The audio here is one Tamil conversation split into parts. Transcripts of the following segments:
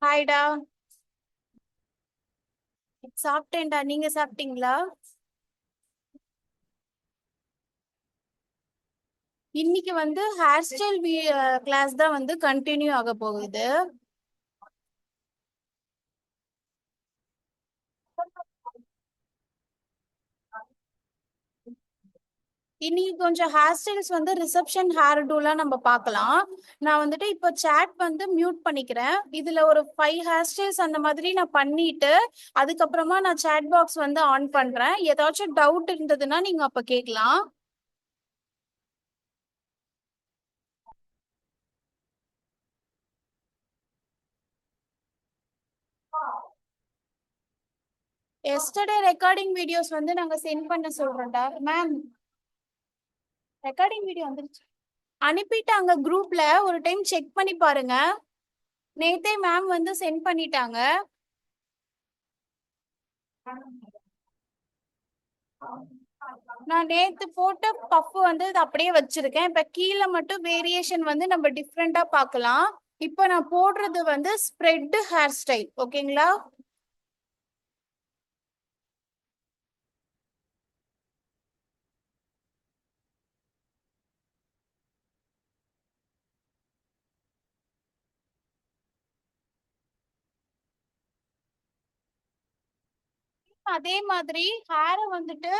ஹாய்டா. சாப்பிட்டேன்டா, நீங்க சாப்பிட்டீங்களா? இன்னைக்கு வந்து ஹேர் ஸ்டைல் கிளாஸ் தான் வந்து கண்டினியூ ஆக போகுது. இன்னைக்கு கொஞ்சம் ஹேர் ஸ்டைல்ஸ் வந்து ரிசப்ஷன் ஹேர் டூலாம் நம்ம பார்க்கலாம். நான் வந்துட்டு இப்போ சேட் வந்து மியூட் பண்ணிக்கிறேன். இதுல ஒரு 5 ஹேர் ஸ்டைல்ஸ் அந்த மாதிரி நான் பண்ணிட்டு அதுக்கப்புறமா நான் சேட் பாக்ஸ் வந்து ஆன் பண்றேன். ஏதாச்சும் டவுட் இருந்ததுன்னா நீங்க அப்ப கேட்கலாம். எஸ்டர்டே ரெக்கார்டிங் வீடியோஸ் வந்து நாங்க சென்ட் பண்ண சொல்றோம்டா மேம். ரெக்கார்டிங் வீடியோ வந்துருச்சு, அனுப்பிட்டாங்க குரூப்ல. ஒரு டைம் செக் பண்ணி பாருங்க. நேத்தே மேம் வந்து சென்ட் பண்ணிட்டாங்க. நான் நேத்து போட்ட பஃப் வந்து இது அப்படியே வச்சிருக்கேன். இப்ப கீழே மட்டும் வேரியேஷன் வந்து நம்ம டிஃப்ரெண்டா பார்க்கலாம். இப்ப நான் போடுறது வந்து ஸ்ப்ரெட் ஹேர் ஸ்டைல், ஓகேங்களா? அதே மாதிரி ஹேரை வந்துட்டு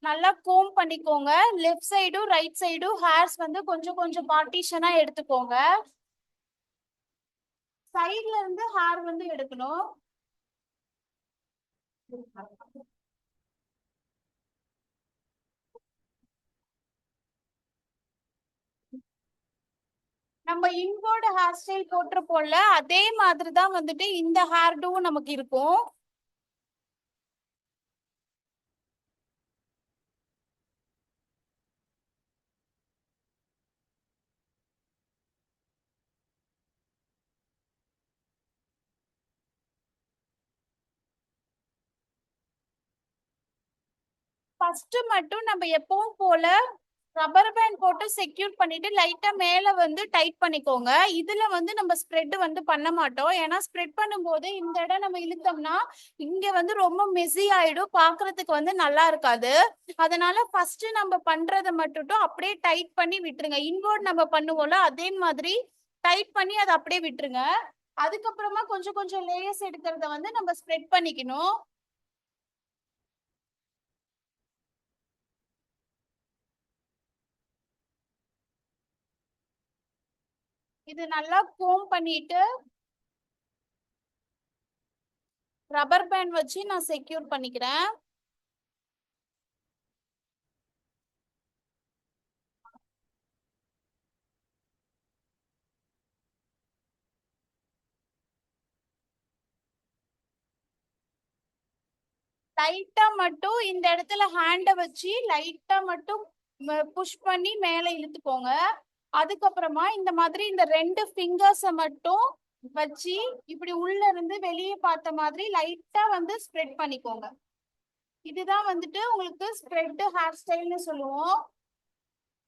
நல்லா கோம் பண்ணிக்கோங்க. லெஃப்ட் சைடும் ரைட் சைடும் ஹேர்ஸ் வந்து கொஞ்சம் கொஞ்சம் பார்ட்டிஷனா எடுத்துக்கோங்க. சைட்ல இருந்து ஹேர் வந்து எடுக்கணும். நம்ம இன்வோர்டு ஹேர் ஸ்டைல் போட்டிருப்போம்ல, அதே மாதிரி தான் வந்துட்டு இந்த ஹேர் டூவும் நமக்கு இருக்கும். ஃபர்ஸ்ட் மட்டும் நம்ம எப்பவும் போல ரப்பர் பேண்ட் போட்டு செக்யூர் பண்ணிட்டு லைட்டா மேல வந்து டைட் பண்ணிக்கோங்க. இதுல வந்து நம்ம ஸ்ப்ரெட் வந்து பண்ண மாட்டோம். ஏன்னா ஸ்ப்ரெட் பண்ணும்போது இந்த இடம் நம்ம இழுத்தோம்னா இங்க வந்து ரொம்ப மெஸி ஆயிடும், பாக்குறதுக்கு வந்து நல்லா இருக்காது. அதனால ஃபர்ஸ்ட் நம்ம பண்றதை மட்டும் அப்படியே டைட் பண்ணி விட்டுருங்க. இன்வர்ட் நம்ம பண்ணுவோம்ல, அதே மாதிரி டைட் பண்ணி அதை அப்படியே விட்டுருங்க. அதுக்கப்புறமா கொஞ்சம் கொஞ்சம் லேயர்ஸ் எடுக்கிறத வந்து நம்ம ஸ்ப்ரெட் பண்ணிக்கணும். இது நல்லா கோம் பண்ணிட்டு ரப்பர் பேண்ட் வச்சு நான் செக்யூர் பண்ணிக்கிறேன். லைட்டா மட்டும் இந்த இடத்துல ஹேண்ட வச்சு லைட்டா மட்டும் புஷ் பண்ணி மேல இழுத்துக்கோங்க. அதுக்கப்புறமா இந்த மாதிரி இந்த 2 ஃபிங்கர்ஸ மட்டும் வச்சு இப்படி உள்ள இருந்து வெளியே பார்த்த மாதிரி லைட்டா வந்து ஸ்ப்ரெட் பண்ணிக்கோங்க. இதுதான் வந்துட்டு உங்களுக்கு ஸ்ப்ரெட் ஹேர் ஸ்டைல்னு சொல்லுவோம்.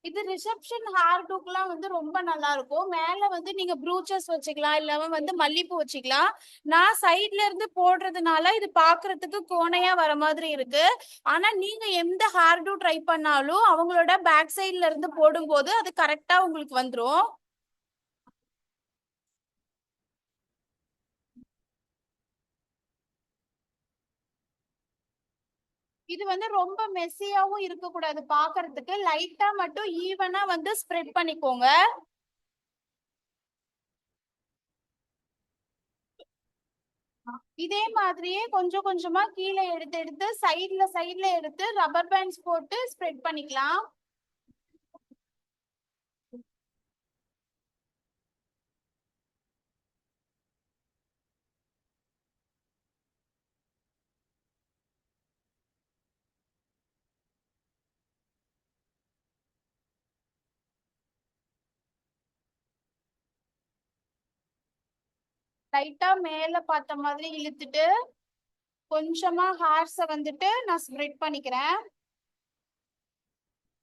இது ரிசப்ஷன் ஹேர் டுக்குலாம் வந்து ரொம்ப நல்லா இருக்கும். மேல வந்து நீங்க ப்ரூச்சஸ் வச்சுக்கலாம், இல்ல வந்து மல்லிப்பூ வச்சுக்கலாம். நான் சைட்ல இருந்து போடுறதுனால இது பாக்குறதுக்கு கோணையா வர மாதிரி இருக்கு. ஆனா நீங்க எந்த ஹேர் டூ ட்ரை பண்ணாலும் அவங்களோட பேக் சைட்ல இருந்து போடும்போது அது கரெக்டா உங்களுக்கு வந்துரும். இது வந்து ரொம்ப மெஸ்ஸியாவும் இருக்க கூடாது, பாக்குறதுக்கு லைட்டா மட்டும் ஈவனா வந்து ஸ்ப்ரெட் பண்ணிக்கோங்க. இதே மாதிரியே கொஞ்சம் கொஞ்சமா கீழே எடுத்து எடுத்து சைட்ல சைட்ல எடுத்து ரப்பர் பேண்ட்ஸ் போட்டு ஸ்ப்ரெட் பண்ணிக்கலாம். லைட்டா மேல பார்த்த மாதிரி இழுத்துட்டு கொஞ்சமா ஹேர்ஸ வந்துட்டு நான் ஸ்ப்ரெட் பண்ணிக்கிறேன்.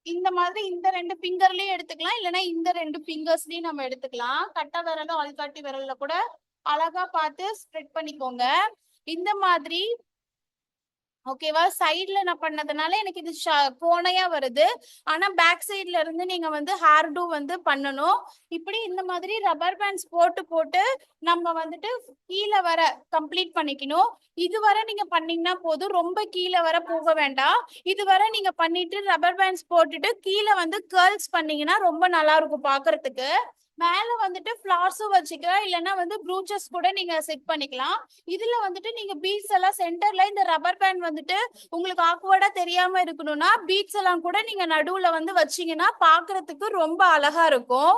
இந்த மாதிரி இந்த 2 ஃபிங்கர்லயும் எடுத்துக்கலாம், இல்லைன்னா இந்த 2 ஃபிங்கர்ஸ்லயும் நம்ம எடுத்துக்கலாம். கட்டை விரலும் ஆள்காட்டி விரல்ல கூட அழகா பார்த்து ஸ்ப்ரெட் பண்ணிக்கோங்க இந்த மாதிரி. ஓகேவா? சைடுல நான் பண்ணதுனால எனக்கு இது கோணையா வருது. ஆனா பேக் சைடுல இருந்து நீங்க வந்து ஹேர் டூ வந்து பண்ணணும். இப்படி இந்த மாதிரி ரப்பர் பேண்ட்ஸ் போட்டு போட்டு நம்ம வந்துட்டு கீழே வர கம்ப்ளீட் பண்ணிக்கணும். இதுவரை நீங்க பண்ணீங்கன்னா போதும், ரொம்ப கீழே வர போக வேண்டாம். இதுவரை நீங்க பண்ணிட்டு ரப்பர் பேண்ட்ஸ் போட்டுட்டு கீழே வந்து கேர்ள்ஸ் பண்ணீங்கன்னா ரொம்ப நல்லா இருக்கும் பாக்குறதுக்கு. மேல வந்துட்டு ஃபிளார்ஸும் வச்சுக்கலாம், இல்லைன்னா வந்து ப்ரூச்சஸ் கூட நீங்க செட் பண்ணிக்கலாம். இதுல வந்துட்டு நீங்க பீட்ஸ் எல்லாம் சென்டர்ல இந்த ரப்பர் பேண்ட் வந்துட்டு உங்களுக்கு ஆக்வர்டா தெரியாம இருக்கணும்னா பீட்ஸ் எல்லாம் கூட நீங்க நடுவுல வந்து வச்சீங்கன்னா பாக்குறதுக்கு ரொம்ப அழகா இருக்கும்.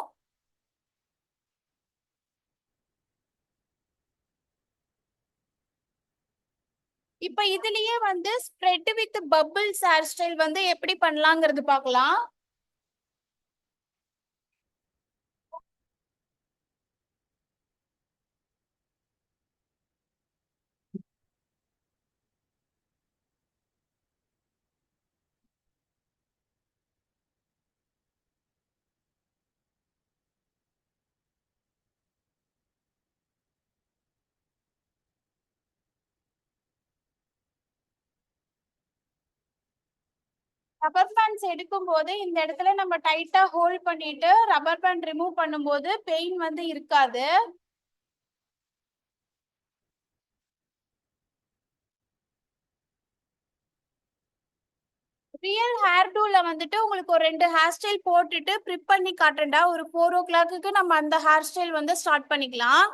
இப்ப இதுலயே வந்து spread with bubbles hair style வந்து எப்படி பண்ணலாங்கிறது பார்க்கலாம். ரப்பர் பேண்ட்ஸ் எடுக்கும் போது இந்த இடத்துல நம்ம டைட்டா ஹோல்ட் பண்ணிட்டு ரப்பர் பேண்ட் ரிமூவ் பண்ணும்போது பெயின் வந்து இருக்காது. ரியல் ஹேர் டூல வந்துட்டு உங்களுக்கு ஒரு 2 ஹேர் ஸ்டைல் போட்டுட்டு ப்ரிப் பண்ணி காட்டுறேன்டா. ஒரு 4 o'clock நம்ம அந்த ஹேர் ஸ்டைல் வந்து ஸ்டார்ட் பண்ணிக்கலாம்.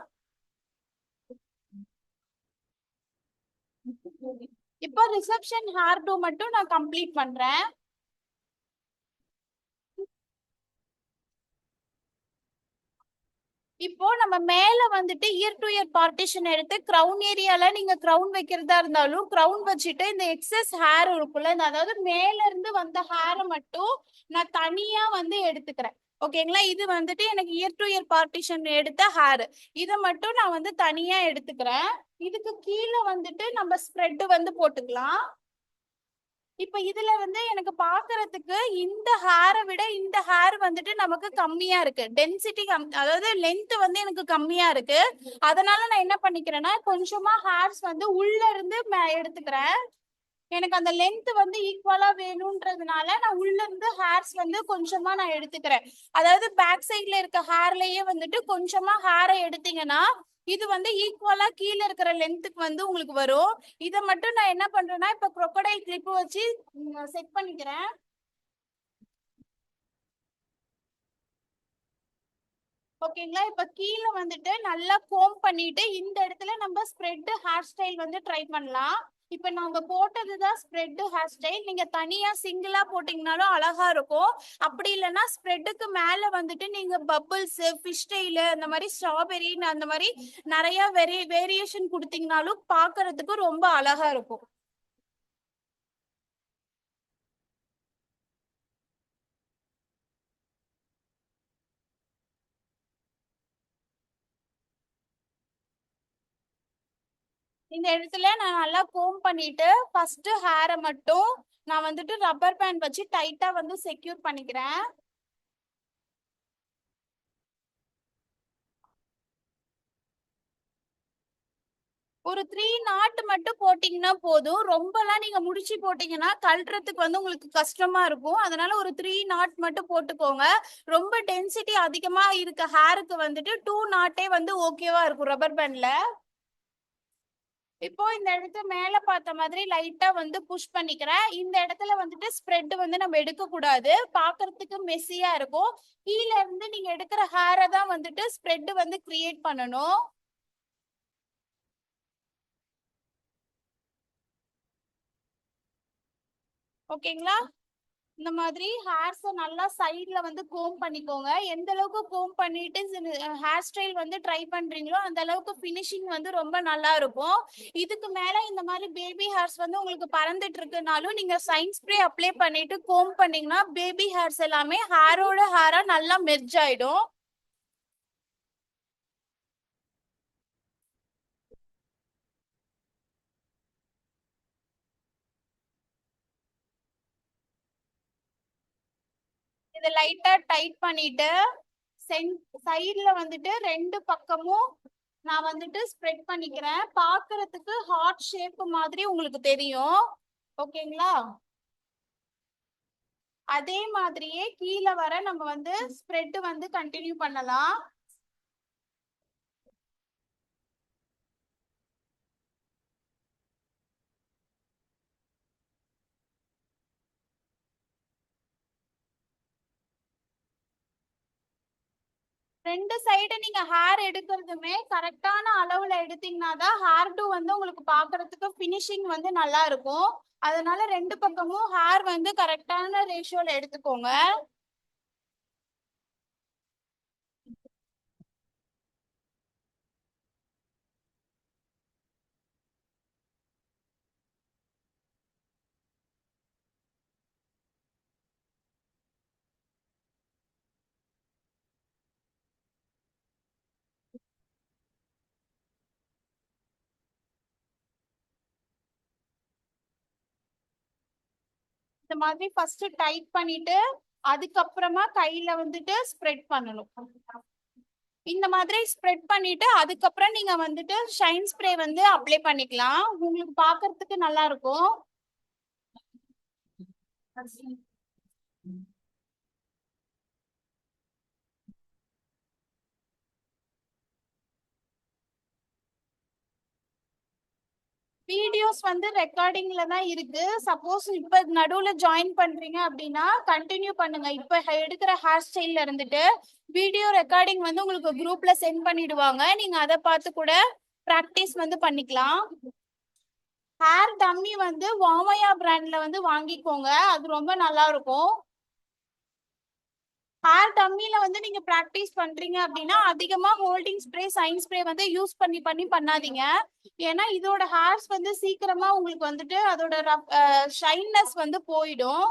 இப்போ ரிசப்ஷன் ஹேர் டூ மட்டும் நான் கம்ப்ளீட் பண்றேன். இப்போ நம்ம மேல வந்துட்டு இயர் டு இயர் பார்ட்டிஷன் எடுத்து கிரவுன் ஏரியால நீங்க கிரவுன் வைக்கிறதா இருந்தாலும் கிரவுன் வச்சுட்டு இந்த எக்ஸஸ் ஹேர் இருக்குல்ல, அதாவது மேல இருந்து வந்த ஹேரை மட்டும் நான் தனியா வந்து எடுத்துக்கிறேன். ஓகேங்களா? இது வந்துட்டு எனக்கு இயர் டு இயர் பார்ட்டிஷன் எடுத்த ஹேர். இதை மட்டும் நான் வந்து தனியா எடுத்துக்கிறேன். இதுக்கு கீழே வந்துட்டு நம்ம ஸ்ப்ரெட் வந்து போட்டுக்கலாம். இப்ப இதுல வந்து எனக்கு பாக்குறதுக்கு இந்த ஹேரை விட இந்த ஹேர் வந்துட்டு நமக்கு கம்மியா இருக்கு. டென்சிட்டி அதாவது லென்த் வந்து எனக்கு கம்மியா இருக்கு. அதனால நான் என்ன பண்ணிக்கிறேன்னா கொஞ்சமா ஹேர்ஸ் வந்து உள்ள இருந்து எடுத்துக்கிறேன். எனக்கு அந்த லென்த் வந்து ஈக்குவலா வேணும்ன்றதுனால நான் உள்ள இருந்து ஹேர்ஸ் வந்து கொஞ்சமா நான் எடுத்துக்கிறேன். அதாவது பேக் சைட்ல இருக்க ஹேர்லயே வந்துட்டு கொஞ்சமா ஹேரை எடுத்தீங்கன்னா இது வந்து ஈக்குவலா கீழே இருக்கிற லென்த்துக்கு வந்து உங்களுக்கு வரும். இதை மட்டும் நான் என்ன பண்றேன்னா இப்ப crocodile clip வச்சு செட் பண்ணிக்கிறேன். ஓகேங்களா? இப்ப கீழே வந்துட்டு நல்லா கோம் பண்ணிட்டு இந்த இடத்துல நம்ம ஸ்ப்ரெட் ஹேர் ஸ்டைல் வந்து ட்ரை பண்ணலாம். இப்ப நாங்க போட்டதுதான் ஸ்ப்ரெட் ஹேர் ஸ்டைல். நீங்க தனியா சிங்கிளா போட்டீங்கனாலும் அழகா இருக்கும். அப்படி இல்லைன்னா ஸ்ப்ரெட்டுக்கு மேல வந்துட்டு நீங்க பபிள்ஸ், ஃபிஷ் ஸ்டைல், அந்த மாதிரி ஸ்ட்ராபெரி, அந்த மாதிரி நிறைய வேரியேஷன் கொடுத்தீங்கனாலும் பாக்குறதுக்கு ரொம்ப அழகா இருக்கும். இந்த இடத்துல நான் நல்லா கோம் பண்ணிட்டு ஃபர்ஸ்ட் ஹேரை மட்டும் நான் வந்துட்டு ரப்பர் பேண்ட் வச்சு டைட்டா வந்து செக்யூர் பண்ணிக்கிறேன். ஒரு 3 நாட் மட்டும் போட்டீங்கன்னா போதும். ரொம்பலாம் நீங்க முடிச்சு போட்டீங்கன்னா கழட்டுறதுக்கு வந்து உங்களுக்கு கஷ்டமா இருக்கும். அதனால ஒரு 3 நாட் மட்டும் போட்டுக்கோங்க. ரொம்ப டென்சிட்டி அதிகமா இருக்க ஹேருக்கு வந்துட்டு 2 நாட்டே வந்து ஓகேவா இருக்கும் ரப்பர் பேண்ட்ல. இப்போ இந்த இடத்த மேல பார்த்த மாதிரி லைட்டா வந்து புஷ் பண்ணிக்கிறேன். இந்த இடத்துல வந்துட்டு ஸ்ப்ரெட் வந்து நம்ம எடுக்க கூடாது, பாக்குறதுக்கு மெஸ்ஸியா இருக்கும். கீழ இருந்து நீங்க எடுக்கிற ஹேரை தான் வந்துட்டு ஸ்ப்ரெட் வந்து கிரியேட் பண்ணணும். ஓகேங்களா? இந்த மாதிரி ஹேர்ஸை நல்லா சைட்ல வந்து கோம் பண்ணிக்கோங்க. எந்த அளவுக்கு கோம் பண்ணிட்டு ஹேர் ஸ்டைல் வந்து ட்ரை பண்றீங்களோ அந்த அளவுக்கு ஃபினிஷிங் வந்து ரொம்ப நல்லா இருக்கும். இதுக்கு மேல இந்த மாதிரி பேபி ஹேர்ஸ் வந்து உங்களுக்கு பறந்துட்டு இருக்குனாலும் நீங்க சைன் ஸ்ப்ரே அப்ளை பண்ணிட்டு கோம் பண்ணீங்கன்னா பேபி ஹேர்ஸ் எல்லாமே ஹேரோட ஹேரா நல்லா மெர்ஜ் ஆயிடும். இதை லைட்டா டைட் பண்ணிட்டு சைட்ல வந்துட்டு 2 பக்கமும் நான் வந்துட்டு ஸ்ப்ரெட் பண்ணிக்கிறேன். பாக்குறதுக்கு ஹார்ட் ஷேப் மாதிரி உங்களுக்கு தெரியும். ஓகேங்களா? அதே மாதிரியே கீழே வர நம்ம வந்து ஸ்ப்ரெட் வந்து கண்டினியூ பண்ணலாம். ரெண்டு சைடு நீங்க ஹேர் எடுக்கிறதுமே கரெக்டான அளவுல எடுத்தீங்கன்னா தான் ஹேர் டூ வந்து உங்களுக்கு பாக்குறதுக்கு ஃபினிஷிங் வந்து நல்லா இருக்கும். அதனால ரெண்டு பக்கமும் ஹேர் வந்து கரெக்டான ரேஷியோல எடுத்துக்கோங்க. இந்த மாதிரி ஃபர்ஸ்ட் டைட் பண்ணிட்டு அதுக்கப்புறமா கையில வந்துட்டு ஸ்ப்ரெட் பண்ணணும். இந்த மாதிரி ஸ்ப்ரெட் பண்ணிட்டு அதுக்கப்புறம் நீங்க வந்துட்டு ஷைன் ஸ்ப்ரே வந்து அப்ளை பண்ணிக்கலாம். உங்களுக்கு பாக்குறதுக்கு நல்லா இருக்கும். வீடியோஸ் வந்து ரெக்கார்டிங்ல தான் இருக்கு. சப்போஸ் இப்ப நடுவுல ஜாயின் பண்றீங்க அப்படின்னா கண்டினியூ பண்ணுங்க. இப்ப எடுக்கிற ஹேர் ஸ்டைல்ல இருந்துட்டு வீடியோ ரெக்கார்டிங் வந்து உங்களுக்கு குரூப்ல சென்ட் பண்ணிடுவாங்க. நீங்க அதை பார்த்து கூட பிராக்டிஸ் வந்து பண்ணிக்கலாம். ஹேர் டம்மி வந்து வாமையா பிராண்ட்ல வந்து வாங்கிக்கோங்க. அது ரொம்ப நல்லா இருக்கும். ஹேர் டம்மில வந்து நீங்க பிராக்டிஸ் பண்றீங்க அப்படின்னா அதிகமா ஹோல்டிங் ஸ்ப்ரே சைன் ஸ்ப்ரே வந்து யூஸ் பண்ணி பண்ணாதீங்க. ஏன்னா இதோட ஹேர்ஸ் வந்து சீக்கிரமா உங்களுக்கு வந்துட்டு அதோட ஷைன்னஸ் வந்து போயிடும்.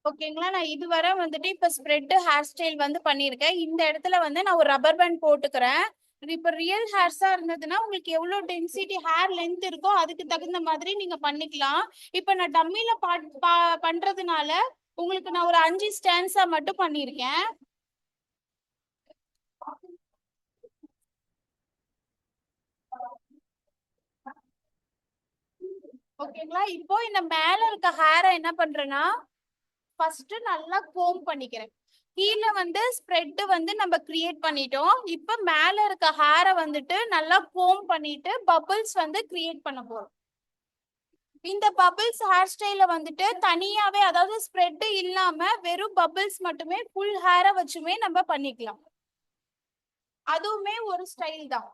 ஓகேங்களா? நான் இதுவரை வந்துட்டு இப்ப ஸ்ப்ரெட் ஹேர் ஸ்டைல் வந்து பண்ணிருக்கேன். இந்த இடத்துல வந்து நான் ஒரு ரப்பர் பேண்ட் போட்டுக்கிறேன். இது இப்ப ரியல் ஹேர்ஸா இருந்ததுன்னா உங்களுக்கு எவ்வளவு டென்சிட்டி ஹேர் லென்த் இருக்கோ அதுக்கு தகுந்த மாதிரி நீங்க பண்ணிக்கலாம். இப்ப நான் டம்மில பண்றதுனால உங்களுக்கு நான் ஒரு 5 ஸ்டான்ஸா மட்டும் பண்ணிருக்கேன். ஓகேங்களா? இப்போ இந்த மேல இருக்க ஹேரை என்ன பண்றேன்னா ஃபர்ஸ்ட் நல்லா கோம் பண்ணிக்கிறேன். கீழே வந்து ஸ்ப்ரெட் வந்து நம்ம கிரியேட் பண்ணிட்டோம். இப்ப மேல இருக்க ஹேரை வந்துட்டு நல்லா கோம் பண்ணிட்டு பபிள்ஸ் வந்து கிரியேட் பண்ண போறோம். இந்த பபிள்ஸ் ஹேர் ஸ்டைல வந்துட்டு தனியாவே அதாவது ஸ்ப்ரெட் இல்லாம வெறும் பபிள்ஸ் மட்டுமே ஃபுல் ஹேரை வச்சுமே நம்ம பண்ணிக்கலாம். அதுவுமே ஒரு ஸ்டைல் தான்.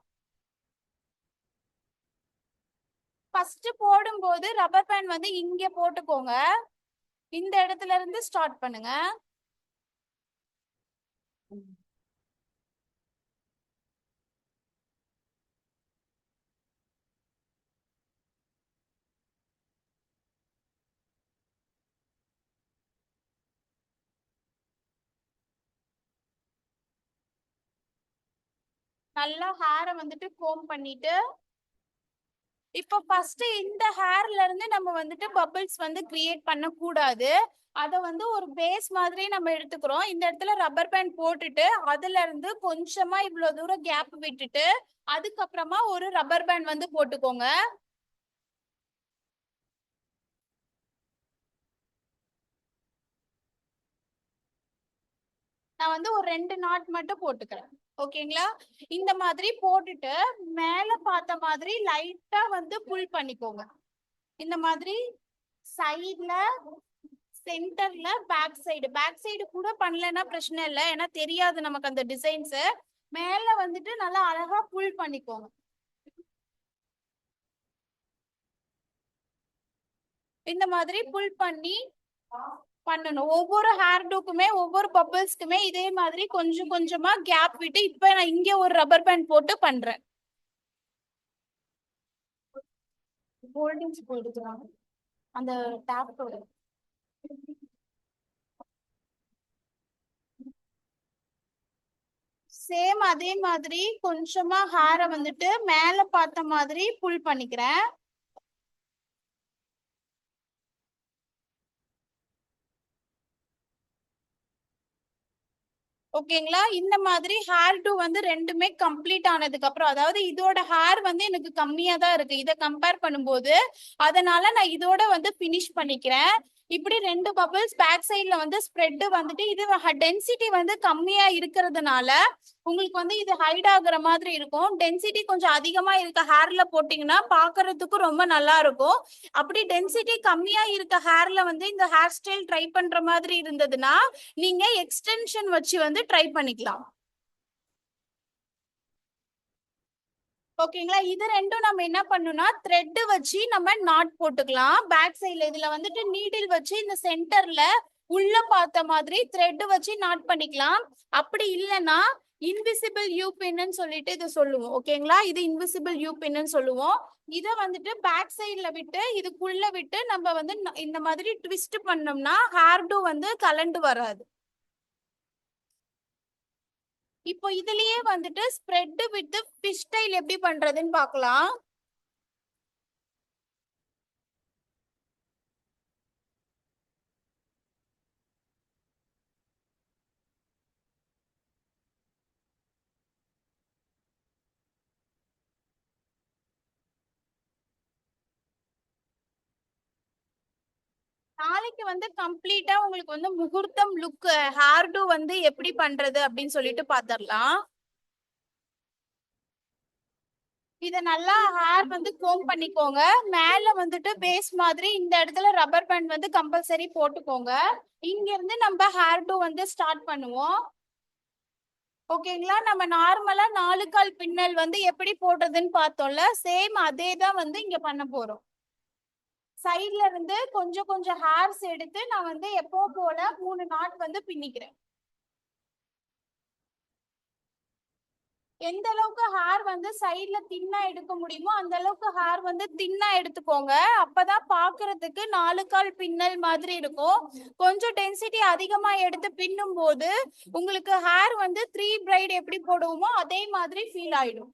ஃபர்ஸ்ட் போடும்போது ரப்பர் பேண்ட் வந்து இங்க போட்டுக்கோங்க. இந்த இடத்துல இருந்து ஸ்டார்ட் பண்ணுங்க. நல்லா ஹேரை வந்துட்டு கோம் பண்ணிட்டு இப்போ ஃபர்ஸ்ட் இந்த ஹேர்ல இருந்து நம்ம வந்துட்டு பபிள்ஸ் வந்து கிரியேட் பண்ண கூடாது. அத வந்து ஒரு பேஸ் மாதிரி நம்ம எடுத்துக்கிறோம். இந்த இடத்துல ரப்பர் பேண்ட் போட்டுட்டு அதுல இருந்து கொஞ்சமா இவ்வளவு தூரம் கேப் விட்டுட்டு அதுக்கப்புறமா ஒரு ரப்பர் பேண்ட் வந்து போட்டுக்கோங்க. நான் வந்து ஒரு 2 நாட் மட்டும் போட்டுக்கிறேன். ஓகேங்களா? இந்த மாதிரி போட்டுட்டு மேல பார்த்த மாதிரி லைட்டா வந்து புல் பண்ணிக்கோங்க. இந்த மாதிரி சைடுல, சென்டர்ல, பேக் சைடு கூட பண்ணலன்னா பிரச்சனை இல்லை, ஏன்னா தெரியாது நமக்கு அந்த டிசைன்ஸ். மேல வந்துட்டு நல்லா அழகா புல் பண்ணிக்கோங்க. இந்த மாதிரி புல் பண்ணி பண்ணணும். ஒவ்வொரு ஹேர் டூக்குமே ஒவ்வொரு பப்பிள்ஸ்க்குமே இதே மாதிரி கொஞ்சம் கொஞ்சமா கேப் விட்டு, இப்ப நான் இங்க ஒரு ரப்பர் பேண்ட் போட்டு பண்றேன். ஹோல்டிங்ஸ் போயிடுச்சுனா அந்த டேப்போட சேம் அதே மாதிரி கொஞ்சமா ஹேரை வந்துட்டு மேல பார்த்த மாதிரி புல் பண்ணிக்கிறேன். ஓகேங்களா? இந்த மாதிரி ஹேர் டூ வந்து ரெண்டுமே கம்ப்ளீட் ஆனதுக்கு அப்புறம், அதாவது இதோட ஹேர் வந்து எனக்கு கம்மியா தான் இருக்கு இதை கம்பேர் பண்ணும்போது, அதனால நான் இதோட வந்து பினிஷ் பண்ணிக்கிறேன். இப்படி 2 பபிள்ஸ் பேக் சைட்ல வந்து ஸ்ப்ரெட் வந்துட்டு, இது டென்சிட்டி வந்து கம்மியா இருக்கிறதுனால உங்களுக்கு வந்து இது ஹைட் ஆகுற மாதிரி இருக்கும். டென்சிட்டி கொஞ்சம் அதிகமா இருக்க ஹேர்ல போட்டீங்கன்னா பாக்குறதுக்கு ரொம்ப நல்லா இருக்கும். அப்படி டென்சிட்டி கம்மியா இருக்க ஹேர்ல வந்து இந்த ஹேர் ஸ்டைல் ட்ரை பண்ற மாதிரி இருந்ததுன்னா நீங்க எக்ஸ்டென்ஷன் வச்சு வந்து ட்ரை பண்ணிக்கலாம். ஓகேங்களா? இது ரெண்டும் நம்ம என்ன பண்ணணும்னா த்ரெட் வச்சு நம்ம நாட் போட்டுக்கலாம். பேக் சைடுல இதுல வந்துட்டு நீடில் வச்சு இந்த சென்டர்ல உள்ள பார்த்த மாதிரி த்ரெட் வச்சு நாட் பண்ணிக்கலாம். அப்படி இல்லைன்னா இன்விசிபிள் யூ பின்னு சொல்லிட்டு இது சொல்லுவோம். ஓகேங்களா? இது இன்விசிபிள் யூ பின்னு சொல்லுவோம். இதை வந்துட்டு பேக் சைட்ல விட்டு இதுக்குள்ள விட்டு நம்ம வந்து இந்த மாதிரி ட்விஸ்ட் பண்ணோம்னா ஹேர் டூ வந்து கலண்டு வராது. இப்போ இதுலயே வந்துட்டு ஸ்ப்ரெட் வித் ஃபிஷ் ஸ்டைல் எப்படி பண்றதுன்னு பார்க்கலாம். நாளைக்கு வந்து கம்ப்ளீட்டா உங்களுக்கு வந்து முகூர்த்தம் லுக் ஹேர் டூ வந்து எப்படி பண்றது அப்படின்னு சொல்லிட்டு பாத்திரலாம். இத நல்லா ஹேர் வந்து கோம் பண்ணிக்கோங்க. மேல வந்துட்டு பேஸ் மாதிரி இந்த இடத்துல ரப்பர் பேண்ட் வந்து கம்பல்சரி போட்டுக்கோங்க. இங்க இருந்து நம்ம ஹேர் டூ வந்து ஸ்டார்ட் பண்ணுவோம். ஓகேங்களா? நம்ம நார்மலா 4 கால் பின்னல் வந்து எப்படி போடுறதுன்னு பார்த்தோம்ல, சேம் அதே தான் வந்து இங்க பண்ண போறோம். சைட்ல இருந்து கொஞ்சம் கொஞ்சம் ஹேர்ஸ் எடுத்து நான் வந்து எப்போ போல 3 நாட் வந்து பின்னிக்கிறேன். எந்த அளவுக்கு ஹேர் வந்து சைட்ல தின்னா எடுக்க முடியுமோ அந்த அளவுக்கு ஹேர் வந்து தின்னா எடுத்துக்கோங்க. அப்பதான் பாக்குறதுக்கு 4 கால் பின்னல் மாதிரி இருக்கும். கொஞ்சம் டென்சிட்டி அதிகமா எடுத்து பின்னும் போது உங்களுக்கு ஹேர் வந்து 3 பிரைட் எப்படி போடுவோமோ அதே மாதிரி ஃபீல் ஆயிடும்.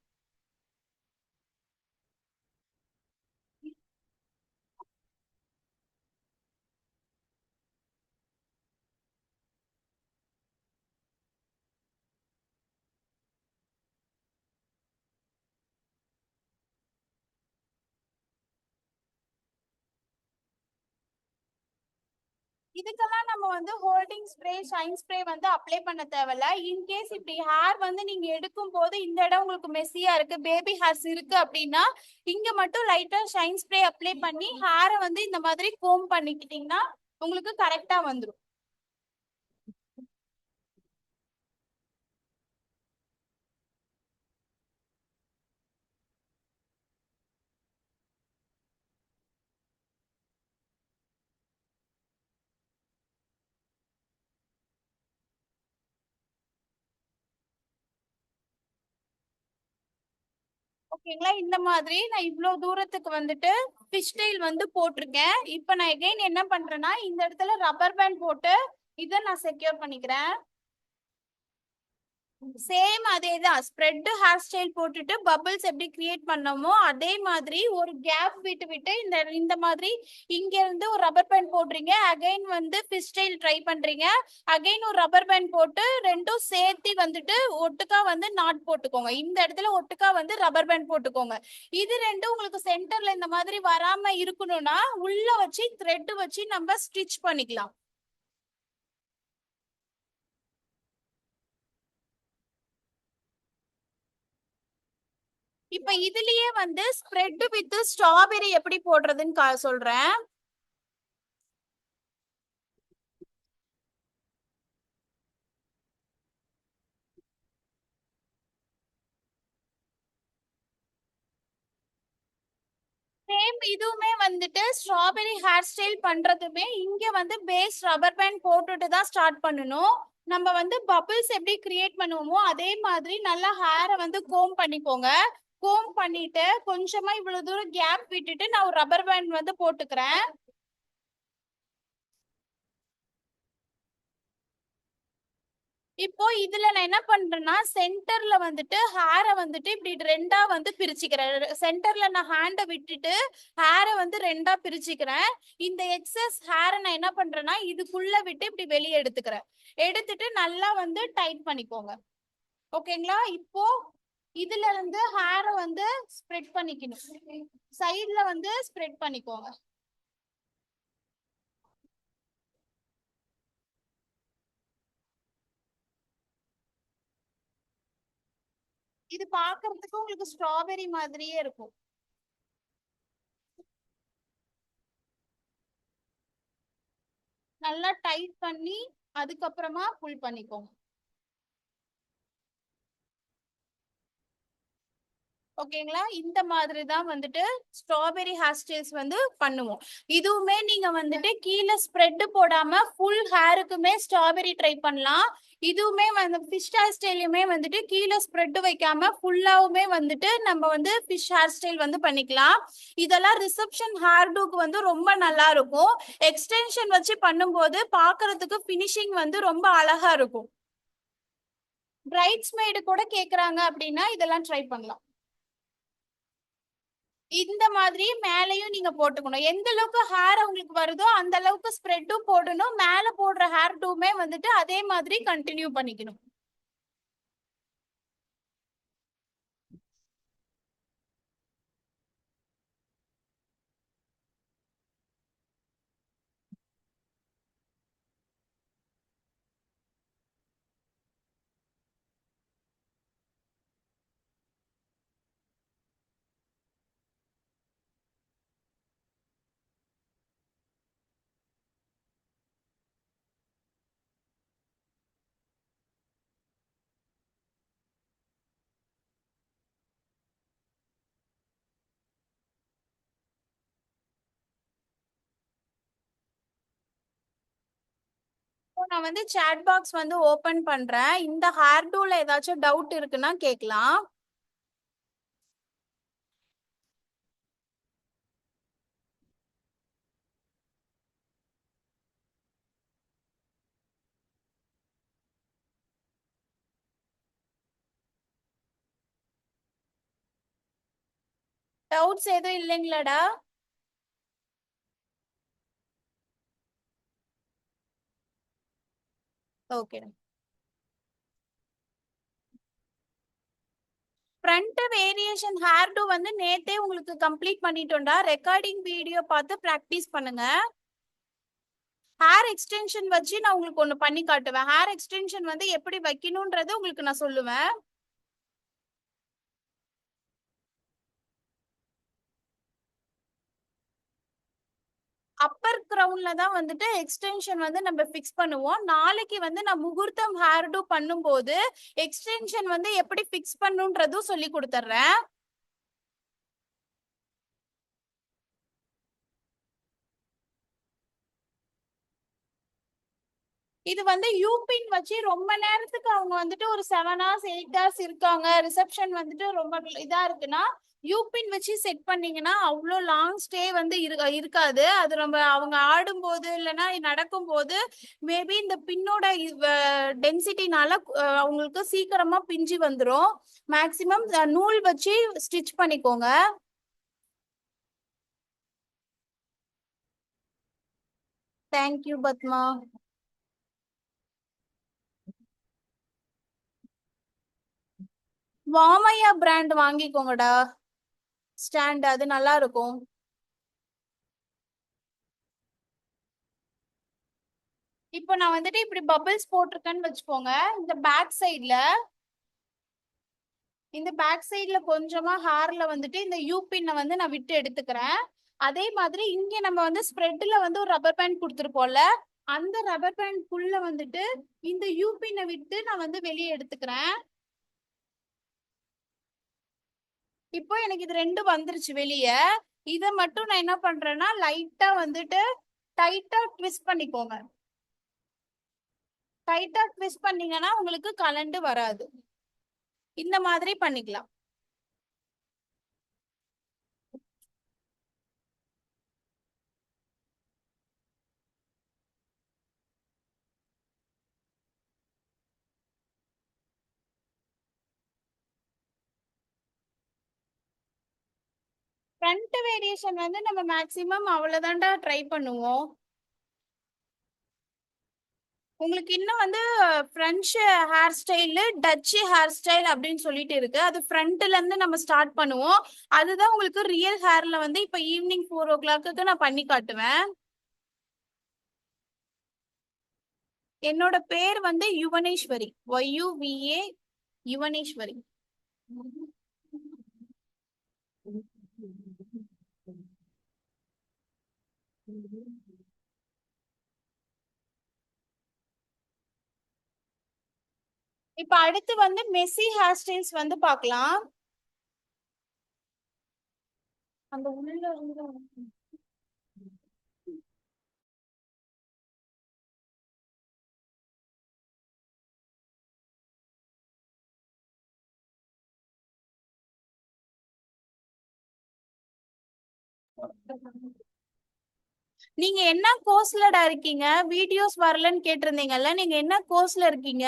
இதுக்கெல்லாம் நம்ம வந்து ஹோல்டிங் ஸ்ப்ரே, ஷைன் ஸ்ப்ரே வந்து அப்ளை பண்ண தேவையில்ல. இன்கேஸ் இப்படி ஹேர் வந்து நீங்க எடுக்கும் போது இந்த இடம் உங்களுக்கு மெஸ்ஸியா இருக்கு, பேபி ஹேர்ஸ் இருக்கு அப்படின்னா இங்க மட்டும் லைட்டா ஷைன் ஸ்ப்ரே அப்ளை பண்ணி ஹேரை வந்து இந்த மாதிரி கோம் பண்ணிக்கிட்டீங்கன்னா உங்களுக்கு கரெக்டா வந்துடும். ஓகேங்களா? இந்த மாதிரி நான் இவ்வளவு தூரத்துக்கு வந்துட்டு ஃபிஷ் டெயில் வந்து போட்டிருக்கேன். இப்ப நான் எகைன் என்ன பண்றேன்னா இந்த இடத்துல ரப்பர் பேண்ட் போட்டு இதை நான் செக்யூர் பண்ணிக்கிறேன். சேம் அதே தான் ஸ்ப்ரெட் ஹேர் ஸ்டைல் போட்டுட்டு பபிள்ஸ் எப்படி கிரியேட் பண்ணோமோ அதே மாதிரி ஒரு கேப் விட்டு விட்டு இந்த இந்த மாதிரி இங்க இருந்து ஒரு ரப்பர் பேண்ட் போடுறீங்க, அகைன் வந்து ஃபிஷ் ஸ்டைல் ட்ரை பண்றீங்க, அகைன் ஒரு ரப்பர் பேண்ட் போட்டு ரெண்டும் சேர்த்து வந்துட்டு ஒட்டுக்கா வந்து நாட் போட்டுக்கோங்க. இந்த இடத்துல ஒட்டுக்கா வந்து ரப்பர் பேண்ட் போட்டுக்கோங்க. இது ரெண்டும் உங்களுக்கு சென்டர்ல இந்த மாதிரி வராம இருக்கணும்னா உள்ள வச்சு த்ரெட் வச்சு நம்ம ஸ்டிச் பண்ணிக்கலாம். இப்ப இதுலயே வந்து ஸ்ப்ரெட் வித் ஸ்ட்ராபெரி எப்படி போடுறதுன்னு சொல்றேன். சேம் இதுவுமே வந்துட்டு ஸ்ட்ராபெரி ஹேர் ஸ்டைல் பண்றதுமே இங்க வந்து பேஸ் ரப்பர் பேண்ட் போட்டுட்டு தான் ஸ்டார்ட் பண்ணணும். நம்ம வந்து பபிள்ஸ் எப்படி கிரியேட் பண்ணுவோமோ அதே மாதிரி நல்லா ஹேரை வந்து கோம் பண்ணிக்கோங்க. கோம் பண்ணிட்டு கொஞ்சமா இவ்வளவு தூரம் கேப் விட்டுட்டு நான் ஒரு ரப்பர் பேண்ட் வந்து போட்டுக்கிறேன். இப்போ இதுல நான் என்ன பண்றேன்னா சென்டர்ல வந்துட்டு ஹேரை வந்துட்டு இப்படி ரெண்டா வந்து பிரிச்சுக்கிறேன். சென்டர்ல நான் ஹேண்டை விட்டுட்டு ஹேரை வந்து ரெண்டா பிரிச்சுக்கிறேன். இந்த எக்ஸஸ் ஹேரை நான் என்ன பண்றேன்னா இதுக்குள்ள விட்டு இப்படி வெளியே எடுத்துக்கிறேன். எடுத்துட்டு நல்லா வந்து டைட் பண்ணிக்கோங்க. ஓகேங்களா? இப்போ இதுல இருந்து ஹேரை வந்து ஸ்ப்ரெட் பண்ணிக்கணும். சைட்ல வந்து ஸ்ப்ரெட் பண்ணிக்கோங்க. இது பாக்குறதுக்கு உங்களுக்கு ஸ்ட்ராபெரி மாதிரியே இருக்கும். நல்லா டைட் பண்ணி அதுக்கப்புறமா புல் பண்ணிக்கோங்க. ஓகேங்களா? இந்த மாதிரி தான் வந்துட்டு ஸ்ட்ராபெரி ஹேர் ஸ்டைல்ஸ் வந்து பண்ணுவோம். இதுவுமே நீங்க வந்துட்டு கீழே ஸ்ப்ரெட் போடாம ஃபுல் ஹேருக்குமே ஸ்ட்ராபெரி ட்ரை பண்ணலாம். இதுவுமே வந்து ஃபிஷ் ஹேர் ஸ்டைலுமே வந்துட்டு கீழே ஸ்ப்ரெட் வைக்காம ஃபுல்லாவுமே வந்துட்டு நம்ம வந்து ஃபிஷ் ஹேர் ஸ்டைல் வந்து பண்ணிக்கலாம். இதெல்லாம் ரிசப்ஷன் ஹேர் டூக்கு வந்து ரொம்ப நல்லா இருக்கும். எக்ஸ்டென்ஷன் வச்சு பண்ணும்போது பார்க்கிறதுக்கு ஃபினிஷிங் வந்து ரொம்ப அழகா இருக்கும். பிரைட்ஸ்மெய்டு கூட கேக்குறாங்க அப்படின்னா இதெல்லாம் ட்ரை பண்ணலாம். இந்த மாதிரி மேலையும் நீங்க போட்டுக்கணும். எந்த அளவுக்கு ஹேர் உங்களுக்கு வருதோ அந்த அளவுக்கு ஸ்ப்ரெட்டும் போடணும். மேல போடுற ஹேர் டூமே வந்துட்டு அதே மாதிரி கண்டினியூ பண்ணிக்கணும். இப்போ நான் வந்து சாட் பாக்ஸ் வந்து ஓபன் பண்றேன். இந்த ஹேர் டூல ஏதாச்சும் டவுட் இருக்குன்னா கேட்கலாம். டவுட்ஸ் எதுவும் இல்லைங்களாடா? Okay. Front variation hairdo வந்து நேத்தே உங்களுக்கு கம்ப்ளீட் பண்ணிட்டோம்டா. ரெக்கார்டிங் வீடியோ பார்த்து ப்ராக்டிஸ் பண்ணுங்க. ஹேர் எக்ஸ்டென்ஷன் வச்சு நான் உங்களுக்கு ஒண்ணு பண்ணி காட்டுவேன். ஹேர் எக்ஸ்டென்ஷன் வந்து எப்படி வைக்கணும்ன்றது உங்களுக்கு நான் சொல்லுவேன். அப்பர் கிரவுன்ல தான் வந்துட்டு எக்ஸ்டென்ஷன் வந்து நம்ம ஃபிக்ஸ் பண்ணுவோம். நாளைக்கு வந்து நான் முகூர்த்தம் ஹேர் டூ பண்ணும்போது எக்ஸ்டென்ஷன் வந்து எப்படி ஃபிக்ஸ் பண்ணுன்றதும் சொல்லி கொடுத்துட்றேன். இது வந்து யூபின் வச்சு ரொம்ப நேரத்துக்கு அவங்க வந்துட்டு ஒரு 7 hours 8 hours இருக்காங்க. ரிசப்ஷன் வந்துட்டு ரொம்ப இதா இருக்குன்னா யூபின் வச்சு செட் பண்ணீங்கன்னா அவ்வளோ லாங் ஸ்டே வந்து இருக்காது. அது நம்ம அவங்க ஆடும்போது இல்லைன்னா நடக்கும் போது மேபி இந்த பின்னோட டென்சிட்டினால அவங்களுக்கு சீக்கிரமா பிஞ்சு வந்துடும். மேக்சிமம் நூல் வச்சு ஸ்டிச் பண்ணிக்கோங்க. தேங்க்யூ பத்மா. வாமையா பிராண்ட் வாங்கிக்கோங்கடா. ஸ்டாண்ட் அது நல்லா இருக்கும். இப்போ நான் வந்துட்டு இப்படி பபிள்ஸ் போட்டிருக்கேன்னு வச்சுக்கோங்க. இந்த பேக் சைட்ல இந்த பேக் சைட்ல கொஞ்சமா ஹேர்ல வந்துட்டு இந்த யூ பின்ன வந்து நான் விட்டு எடுத்துக்கிறேன். அதே மாதிரி இங்க நம்ம வந்து ஸ்ப்ரெட்ல வந்து ஒரு ரப்பர் பேண்ட் கொடுத்துருப்போம்ல, அந்த ரப்பர் பேண்ட்குள்ள வந்துட்டு இந்த யூ பின்ன விட்டு நான் வந்து வெளியே எடுத்துக்கிறேன். இப்போ எனக்கு இது ரெண்டு வந்துருச்சு வெளியே. இதை மட்டும் நான் என்ன பண்றேன்னா லைட்டா வந்துட்டு டைட்டா ட்விஸ்ட் பண்ணிக்கோங்க. டைட்டா ட்விஸ்ட் பண்ணீங்கன்னா உங்களுக்கு கலண்டு வராது. இந்த மாதிரி பண்ணிக்கலாம். ஃப்ரண்ட் வேரியேஷன் வந்து நம்ம மேக்ஸிமம் அவ்வளவுதான்டா ட்ரை பண்ணுவோம். உங்களுக்கு இன்னும் வந்து French hair style Dutch hair style அப்படின்னு சொல்லிட்டு இருக்கு. அது ஃப்ரண்ட்ல இருந்து நம்ம ஸ்டார்ட் பண்ணுவோம். அதுதான் உங்களுக்கு ரியல் ஹேர்ல வந்து இப்ப ஈவினிங் 4 o'clock நான் பண்ணி காட்டுவேன். என்னோட பேர் வந்து யுவனேஸ்வரி, YUVA, யுவனேஸ்வரி. இப்ப அடுத்து வந்து மெஸ்ஸி ஹேர் ஸ்டைல்ஸ் வந்து பார்க்கலாம். அந்த உள்ள இருந்து நீங்க என்ன கோர்ஸ்லடா இருக்கீங்க? வீடியோஸ் வரலன்னு கேட்டிருந்தீங்கல்ல, நீங்க என்ன கோர்ஸ்ல இருக்கீங்க?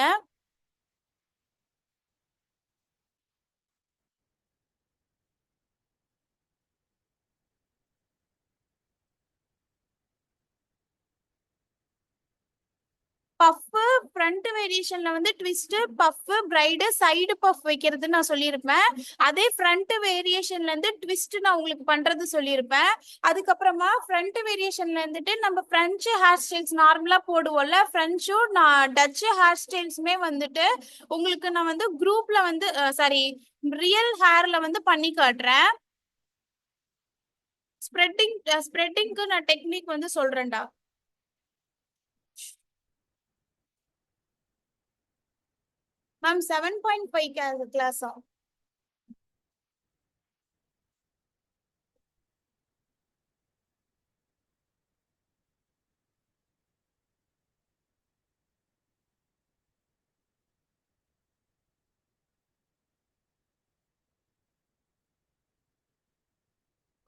பஃப் ஃப்ரண்ட் வேரியேஷன்ல வந்து twist, puff, bride, side puff வைக்கிறது நான் சொல்லியிருப்பேன். அதே ஃப்ரண்ட் வேரியேஷன்ல இருந்து ட்விஸ்ட் நான் உங்களுக்கு பண்றது சொல்லியிருப்பேன். அதுக்கப்புறமா ஃப்ரண்ட் வேரியேஷன்ல இருந்துட்டு நம்ம பிரெஞ்சு ஹேர் ஸ்டைல்ஸ் நார்மலா போடுவோம்ல, பிரெஞ்சும் நான் டச்சு ஹேர் ஸ்டைல்ஸுமே வந்துட்டு உங்களுக்கு நான் வந்து குரூப்ல வந்து சாரி ரியல் ஹேர்ல வந்து பண்ணி காட்டுறேன். ஸ்ப்ரெட்டிங்க்கு நான் டெக்னிக் வந்து சொல்றேன்டா. மேம் 7.5 கிளாஸா?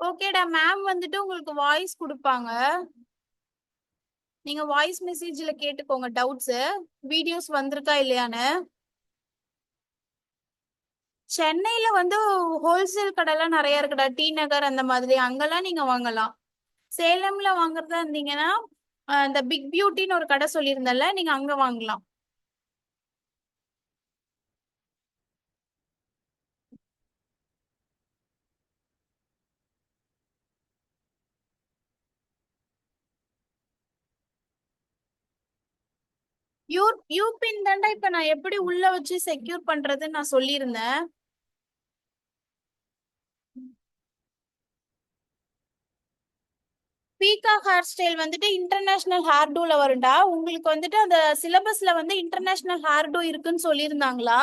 ஓகேடா, மேம் வந்துட்டு உங்களுக்கு வாய்ஸ் கொடுப்பாங்க. நீங்க வாய்ஸ் மெசேஜ்ல கேட்டுக்கோங்க டவுட்ஸ், வீடியோஸ் வந்திருக்கா இல்லையான்னு. சென்னையில வந்து ஹோல்சேல் கடைலாம் நிறைய இருக்குடா, டி நகர் அந்த மாதிரி, அங்கெல்லாம் நீங்க வாங்கலாம். சேலம்ல வாங்குறதா இருந்தீங்கன்னா இந்த பிக் பியூட்டின்னு ஒரு கடை சொல்லியிருந்தல, நீங்க அங்க வாங்கலாம். யூபின் தாண்டா இப்ப நான் எப்படி உள்ள வச்சு செக்யூர் பண்றதுன்னு நான் சொல்லியிருந்தேன். பீகா ஹேர் ஸ்டைல் வந்துட்டு இன்டர்நேஷனல் ஹேர் டூல வரும்டா. உங்களுக்கு வந்துட்டு அந்த சிலபஸ்ல வந்து இன்டர்நேஷனல் ஹேர் டூ இருக்குன்னு சொல்லியிருந்தாங்களா?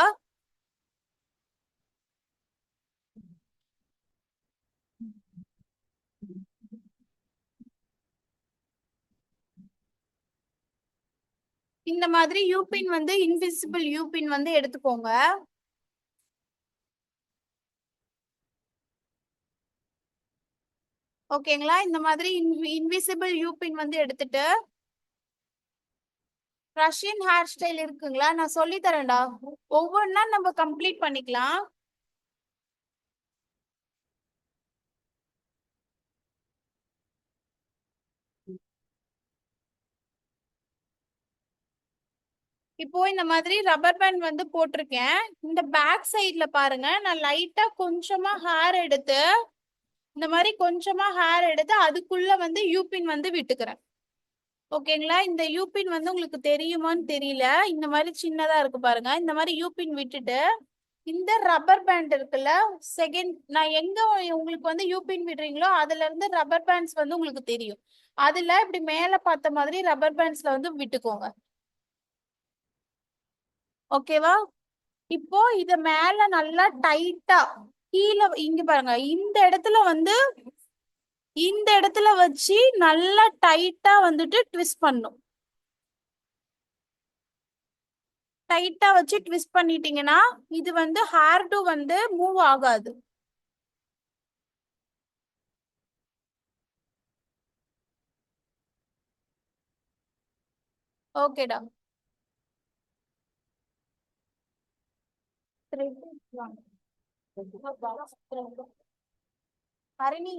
இந்த மாதிரி யூபின் வந்து இன்விசிபிள் யூபின் வந்து எடுத்துக்கோங்க. ஓகேங்களா? இந்த மாதிரி இன்விசிபிள் யூபின் வந்து எடுத்துட்டு ரஷ்யன் ஹேர் ஸ்டைல் இருக்குங்களா, நான் சொல்லி தரேன்டா. ஒவ்வொன்றா நம்ம கம்ப்ளீட் பண்ணிக்கலாம். இப்போ இந்த மாதிரி ரப்பர் பேண்ட் வந்து போட்டிருக்கேன். இந்த பேக் சைட்ல பாருங்க, நான் லைட்டா கொஞ்சமா ஹேர் எடுத்து இந்த மாதிரி கொஞ்சமா ஹேர் எடுத்து அதுக்குள்ள வந்து யூபின் வந்து விட்டுக்கிறேன். ஓகேங்களா? இந்த யூபின் வந்து உங்களுக்கு தெரியுமான்னு தெரியல, இந்த மாதிரி சின்னதா இருக்கு பாருங்க. இந்த மாதிரி யூபின் விட்டுட்டு இந்த ரப்பர் பேண்ட் இருக்குல்ல, செகண்ட் நான் எங்க உங்களுக்கு வந்து யூபின் விடுறீங்களோ அதுல இருந்து ரப்பர் பேண்ட்ஸ் வந்து உங்களுக்கு தெரியும். அதுல இப்படி மேல பார்த்த மாதிரி ரப்பர் பேண்ட்ஸ்ல வந்து விட்டுக்கோங்க. ஓகேவா? இப்போ இத மேல நல்லா டைட்டா கீழே இங்க பாருங்க, இந்த இடத்துல வச்சு நல்லா டைட்டா வந்துட்டு ட்விஸ்ட் பண்ணும். டைட்டா வச்சு ட்விஸ்ட் பண்ணிட்டீங்கன்னா இது வந்து ஹேர் டு வந்து மூவ் ஆகாது. ஓகேடா. ஹரிணி,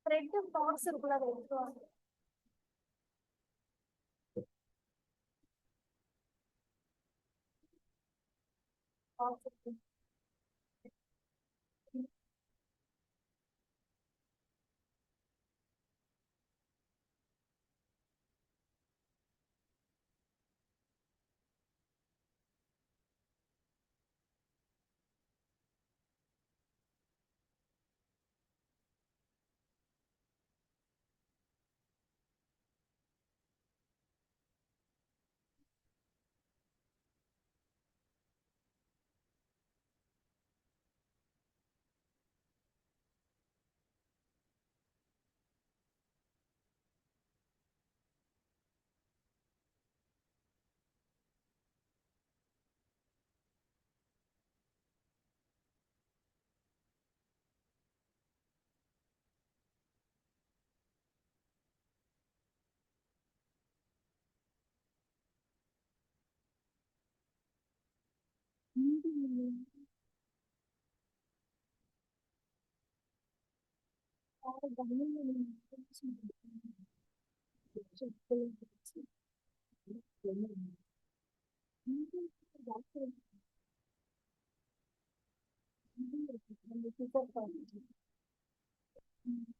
த்ரெட் பாக்ஸ் இருக்குல்ல, அதை எடுத்து வாங்க.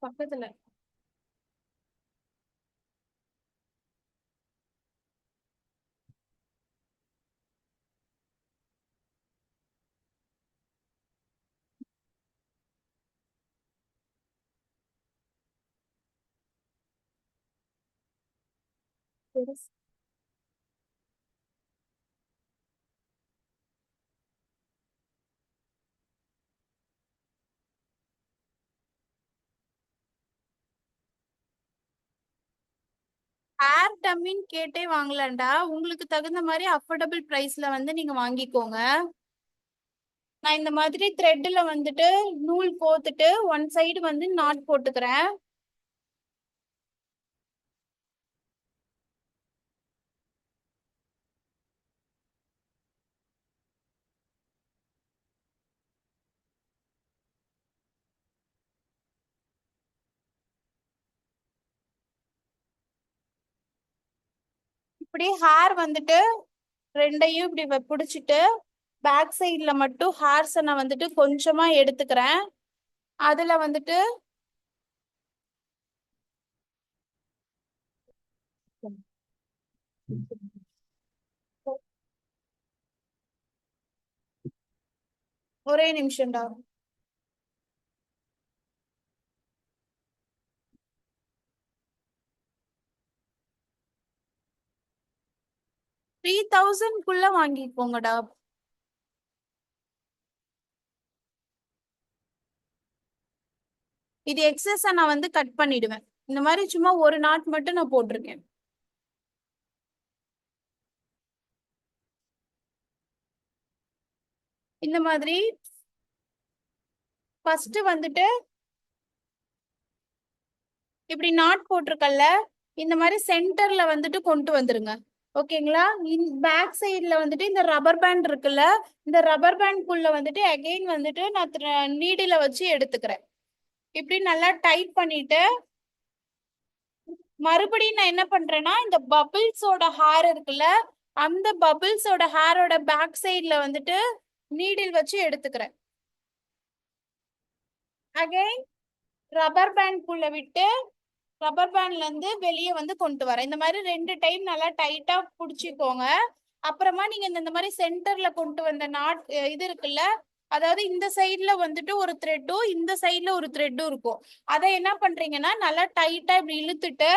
பக்கத்துல ஹேர் டம்மின்னு கேட்டே வாங்கலாம்டா. உங்களுக்கு தகுந்த மாதிரி அஃபோர்டபுள் பிரைஸ்ல வந்து நீங்க வாங்கிக்கோங்க. நான் இந்த மாதிரி த்ரெட்ல வந்துட்டு நூல் கோத்துட்டு ஒன் சைடு வந்து நாட் போட்டுக்கிறேன். இப்படி ஹேர் வந்துட்டு ரெண்டையும் இப்படி பிடிச்சிட்டு பேக் சைட்ல மட்டும் ஹேர்ஸை நான் வந்துட்டு கொஞ்சமா எடுத்துக்கிறேன். அதுல வந்துட்டு ஒரே நிமிஷம்டா. 3000 வாங்கிக்கோங்கடா. இது எக்ஸஸா நான் வந்து கட் பண்ணிடுவேன். இந்த மாதிரி சும்மா ஒரு நாட் மட்டும் நான் போட்டிருக்கேன். இந்த மாதிரி ஃபர்ஸ்ட் வந்துட்டு இப்படி நாட் போட்டிருக்கல்ல, இந்த மாதிரி சென்டர்ல வந்துட்டு கொண்டு வந்துருங்க. ஓகேங்களா? பேக் சைட்ல வந்துட்டு இந்த ரப்பர் பேண்ட் இருக்குல்ல, இந்த ரப்பர் பேண்ட்குள்ள வந்துட்டு அகைன் வந்துட்டு நான் நீடில வச்சு எடுத்துக்கிறேன். இப்படி நல்லா டைட் பண்ணிட்டு மறுபடியும் நான் என்ன பண்றேன்னா இந்த பபிள்ஸோட ஹேர் இருக்குல்ல, அந்த பபிள்ஸோட ஹேரோட பேக் சைட்ல வந்துட்டு நீடில் வச்சு எடுத்துக்கிறேன். அகைன் ரப்பர் பேண்ட்குள்ள விட்டு ரப்பர் பேண்ட்ல இருந்து வெளியே வந்து கொண்டு வரேன். இந்த மாதிரி 2 டைம் நல்லா டைட்டா புடிச்சுக்கோங்க. அப்புறமா நீங்க இந்த மாதிரி சென்டர்ல கொண்டு வந்த இது இருக்குல்ல, அதாவது இந்த சைடுல வந்துட்டு ஒரு த்ரெட்டும் இந்த சைடுல ஒரு த்ரெட்டும் இருக்கும். அதை என்ன பண்றீங்கன்னா நல்லா டைட்டா இப்படி இழுத்துட்டு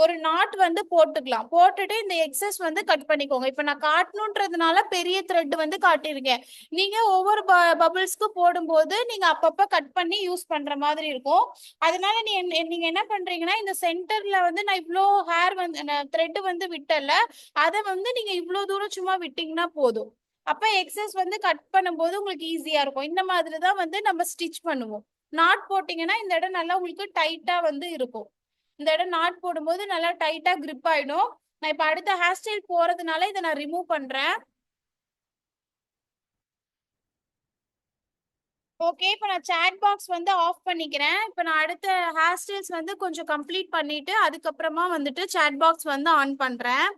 ஒரு நாட் வந்து போட்டுக்கலாம். போட்டுட்டு இந்த எக்ஸஸ் வந்து கட் பண்ணிக்கோங்க. இப்ப நான் காட்டணுன்றதுனால பெரிய த்ரெட் வந்து காட்டியிருக்கேன். நீங்க ஒவ்வொரு பபிள்ஸ்க்கு போடும்போது நீங்க அப்பப்ப கட் பண்ணி யூஸ் பண்ற மாதிரி இருக்கும். அதனால நீங்க என்ன பண்றீங்கன்னா இந்த சென்டர்ல வந்து நான் இவ்வளோ ஹேர் வந்து த்ரெட் வந்து விட்டல, அதை வந்து நீங்க இவ்வளவு தூரம் சும்மா விட்டீங்கன்னா போதும். அப்ப எக்ஸஸ் வந்து கட் பண்ணும்போது உங்களுக்கு ஈஸியா இருக்கும். இந்த மாதிரி தான் வந்து நம்ம ஸ்டிச் பண்ணுவோம். நாட் போட்டீங்கன்னா இந்த இடம் நல்லா உங்களுக்கு டைட்டா வந்து இருக்கும். இந்த இடம் நாட் போடும்போது நல்லா டைட்டா கிரிப் ஆயிடும். நான் இப்ப அடுத்த ஹேர் ஸ்டைல் போறதுனால இதை நான் ரிமூவ் பண்றேன். ஓகே, இப்ப நான் சாட் பாக்ஸ் வந்து ஆஃப் பண்ணிக்கிறேன். இப்ப நான் அடுத்த ஹேர் ஸ்டைல்ஸ் வந்து கொஞ்சம் கம்ப்ளீட் பண்ணிட்டு அதுக்கப்புறமா வந்துட்டு சாட் பாக்ஸ் வந்து ஆன் பண்றேன்.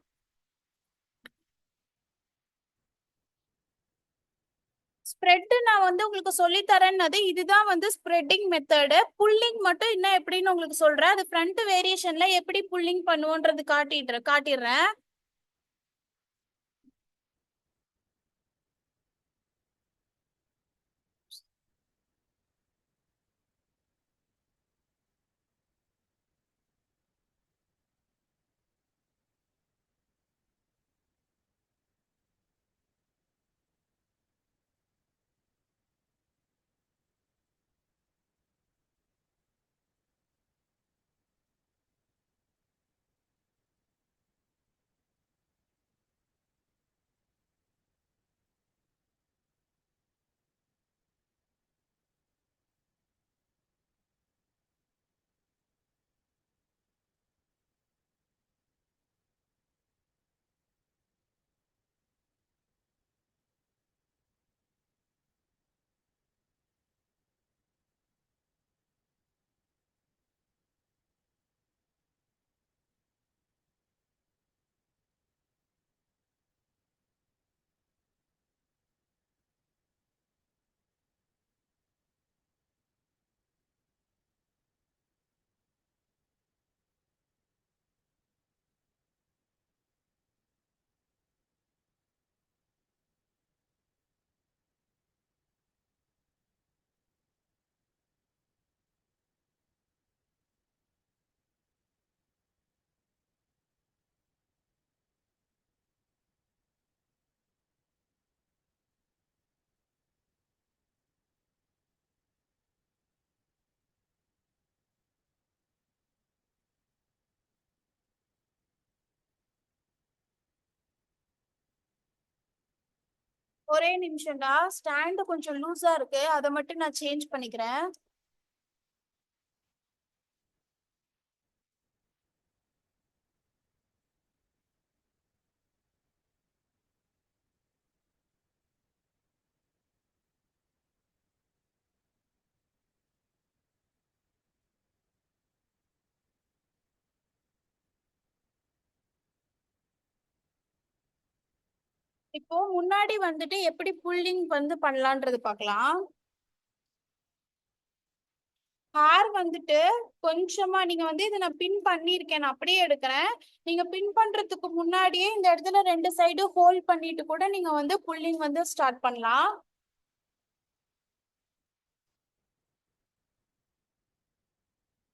ஸ்ப்ரெட் நான் வந்து உங்களுக்கு சொல்லி தரேன்னது இதுதான் வந்து ஸ்ப்ரெட்டிங் மெத்தடு. புல்லிங் மட்டும் இன்னும் எப்படின்னு உங்களுக்கு சொல்றேன். அது ஃப்ரண்ட் வேரியேஷன்ல எப்படி புல்லிங் பண்ணுவோன்றது காட்டிடுறேன். ஒரே நிமிஷம்டா, ஸ்டாண்டு கொஞ்சம் லூஸா இருக்கு, அதை மட்டும் நான் சேஞ்ச் பண்ணிக்கிறேன். இப்போ முன்னாடி வந்துட்டு எப்படி புல்லிங் வந்து பண்ணலான்றது பார்க்கலாம். ஹேர் வந்துட்டு கொஞ்சமா நீங்க வந்து இதை நான் பின் பண்ணிருக்கேன், நான் அப்படியே எடுக்கிறேன். நீங்க பின் பண்றதுக்கு முன்னாடியே இந்த இடத்துல ரெண்டு சைடு ஹோல்ட் பண்ணிட்டு கூட நீங்க வந்து புல்லிங் வந்து ஸ்டார்ட் பண்ணலாம்.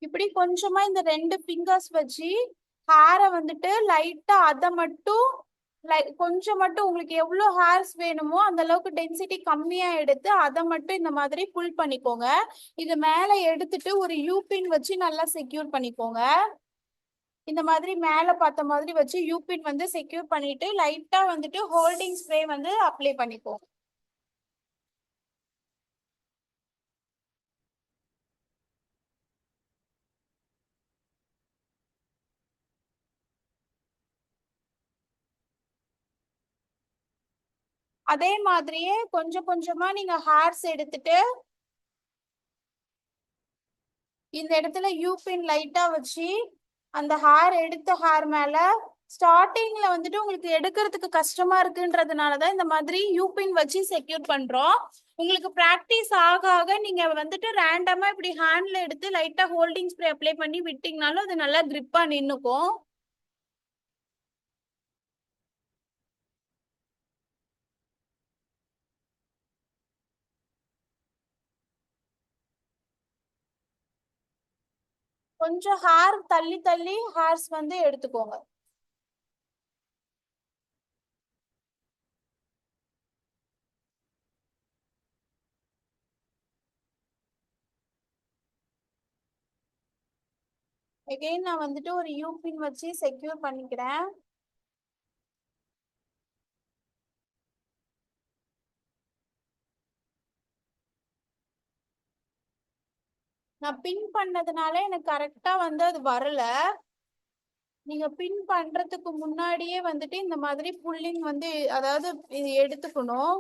இப்படி கொஞ்சமா இந்த ரெண்டு ஃபிங்கர்ஸ் வச்சு ஹேரை வந்துட்டு லைட்டா அதை மட்டும் கொஞ்சம் மட்டும் உங்களுக்கு எவ்வளோ ஹேர்ஸ் வேணுமோ அந்த அளவுக்கு டென்சிட்டி கம்மியா எடுத்து அதை மட்டும் இந்த மாதிரி புல் பண்ணிக்கோங்க. இது மேல எடுத்துட்டு ஒரு யூபின் வச்சு நல்லா செக்யூர் பண்ணிக்கோங்க. இந்த மாதிரி மேல பார்த்த மாதிரி வச்சு யூபின் வந்து செக்யூர் பண்ணிட்டு லைட்டா வந்துட்டு ஹோல்டிங் ஸ்ப்ரே வந்து அப்ளை பண்ணிக்கோங்க. அதே மாதிரியே கொஞ்சம் கொஞ்சமா நீங்க ஹேர்ஸ் எடுத்துட்டு இந்த இடத்துல யூபின் லைட்டா வச்சு அந்த ஹேர் எடுத்த ஹேர் மேல ஸ்டார்டிங்ல வந்துட்டு உங்களுக்கு எடுக்கிறதுக்கு கஷ்டமா இருக்குன்றதுனாலதான் இந்த மாதிரி யூபின் வச்சு செக்யூர் பண்றோம். உங்களுக்கு பிராக்டிஸ் ஆக ஆக நீங்க வந்துட்டு ரேண்டமா இப்படி ஹேண்ட்ல எடுத்து லைட்டா ஹோல்டிங் ஸ்ப்ரே அப்ளை பண்ணி விட்டீங்கனாலும் அது நல்லா கிரிப்பா நின்னுக்கும். கொஞ்சம் ஹேர் தள்ளி தள்ளி ஹேர்ஸ் வந்து எடுத்துக்கோங்க. எகைன் நான் வந்துட்டு ஒரு யூபின் வச்சு செக்யூர் பண்ணிக்கிறேன். நான் பின் பண்ணதுனால எனக்கு கரெக்டா வந்து அது வரல. நீங்க பின் பண்றதுக்கு முன்னாடியே வந்துட்டு இந்த மாதிரி புல்லிங் வந்து அதாவது இது எடுத்துக்கணும்.